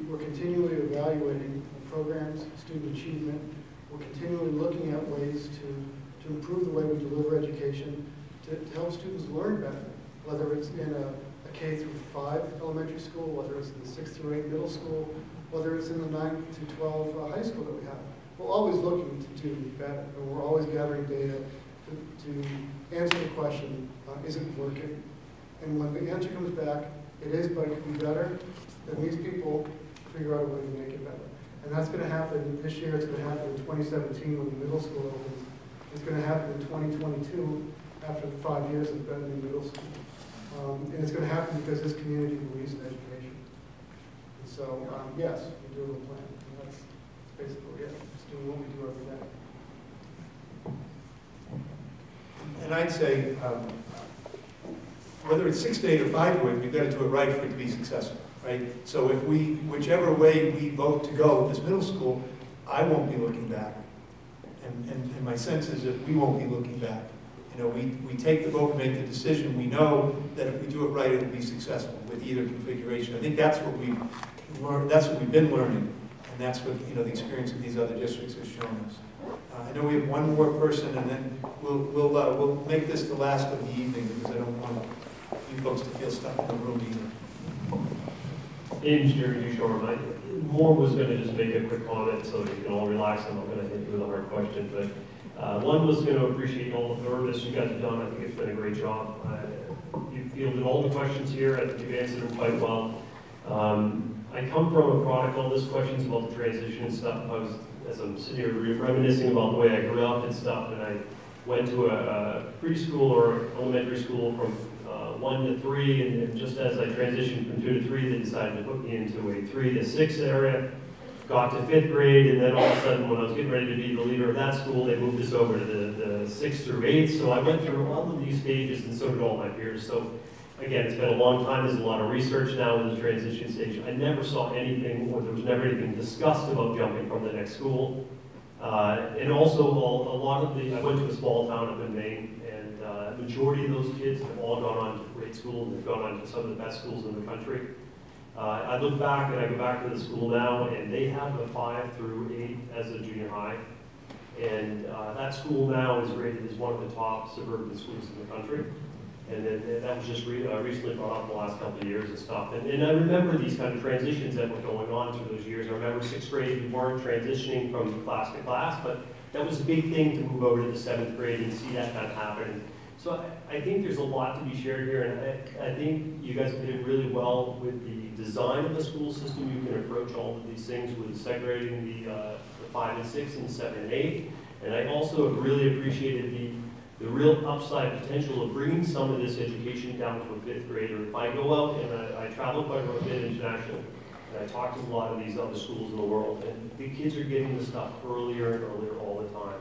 We're continually evaluating programs, student achievement. We're continually looking at ways to improve the way we deliver education, to help students learn better, whether it's in a K through 5 elementary school, whether it's in the 6 through 8 middle school, whether it's in the 9 to 12 high school that we have. We're always looking to do better, and we're always gathering data to answer the question, is it working? And when the answer comes back, it is, but it could be better, then these people figure out a way to make it better. And that's going to happen this year, it's going to happen in 2017 when the middle school opens. It's going to happen in 2022 after the 5 years of being in middle school. And it's going to happen because this community believes in education. And so, yes, we do have a plan. And that's basically it. Just doing what we do every day. And I'd say, whether it's 6 to 8 or 5 to 8, we've got to do it right for it to be successful, right? So if whichever way we vote to go with this middle school, I won't be looking back. And my sense is that we won't be looking back. You know, we take the vote and make the decision. We know that if we do it right, it will be successful with either configuration. I think that's what we've learned. That's what we've been learning, and that's what the experience of these other districts has shown us. I know we have one more person, and then we'll make this the last of the evening because I don't want you folks to feel stuck in the room either. Name's Jerry Dushore. More was going to just make a quick comment so you can all relax. I'm not going to hit you with a hard question, but one was going to appreciate all the service you guys have done. I think it's been a great job. You fielded all the questions here. I think you've answered them quite well. I come from a product, all these questions about the transition and stuff. As I'm sitting here reminiscing about the way I grew up and stuff, and I went to a preschool or elementary school from 1 to 3, and just as I transitioned from 2 to 3, they decided to put me into a 3 to 6 area. Got to 5th grade, and then all of a sudden, when I was getting ready to be the leader of that school, they moved us over to the 6 through 8. So I went through all of these stages, and so did all my peers. So again, it's been a long time. There's a lot of research now in the transition stage. I never saw anything, or there was never anything discussed about jumping from the next school. And also, a lot of I went to a small town up in Maine, and the majority of those kids have all gone on to great schools and have gone on to some of the best schools in the country. I look back, and I go back to the school now, and they have a 5 through 8 as a junior high. And that school now is rated as one of the top suburban schools in the country. And then that was just recently brought up in the last couple of years and stuff. And I remember these kind of transitions that were going on through those years. I remember 6th grade, we weren't transitioning from class to class, but that was a big thing to move over to the 7th grade and see that kind of happen. So I think there's a lot to be shared here, and I think you guys did really well with the design of the school system. You can approach all of these things with segregating the 5 and 6 and 7 and 8. And I also have really appreciated the real upside potential of bringing some of this education down to a 5th grader. If I go out and I travel quite a bit internationally, and I talk to a lot of these other schools in the world, and the kids are getting the stuff earlier and earlier all the time.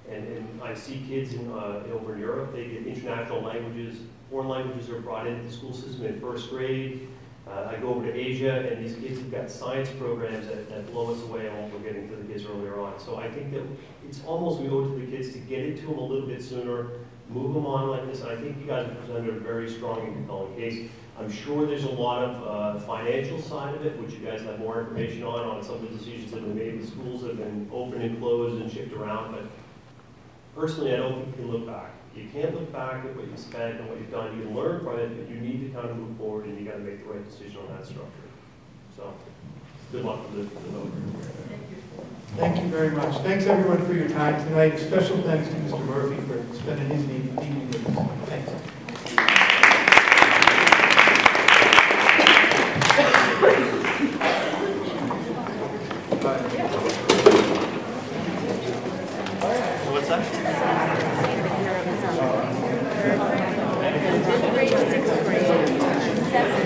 And I see kids over in Europe, they get international languages, foreign languages are brought into the school system in 1st grade. I go over to Asia, and these kids have got science programs that blow us away on what we're getting to the kids earlier on. So I think that it's almost we owe it to the kids to get it to them a little bit sooner, move them on like this. And I think you guys have presented a very strong and compelling case. I'm sure there's a lot of financial side of it, which you guys have more information on some of the decisions that have been made. The schools have been open and closed and shipped around, but personally, I don't think you can look back. You can't look back at what you spent and what you've done. You can learn from it, but you need to kind of move forward, and you got to make the right decision on that structure. So, good luck with the vote. Thank you very much. Thanks everyone for your time tonight. Special thanks to Mr. Murphy for spending his evening with us. Thanks. What's that? Grade 6th grade, 7th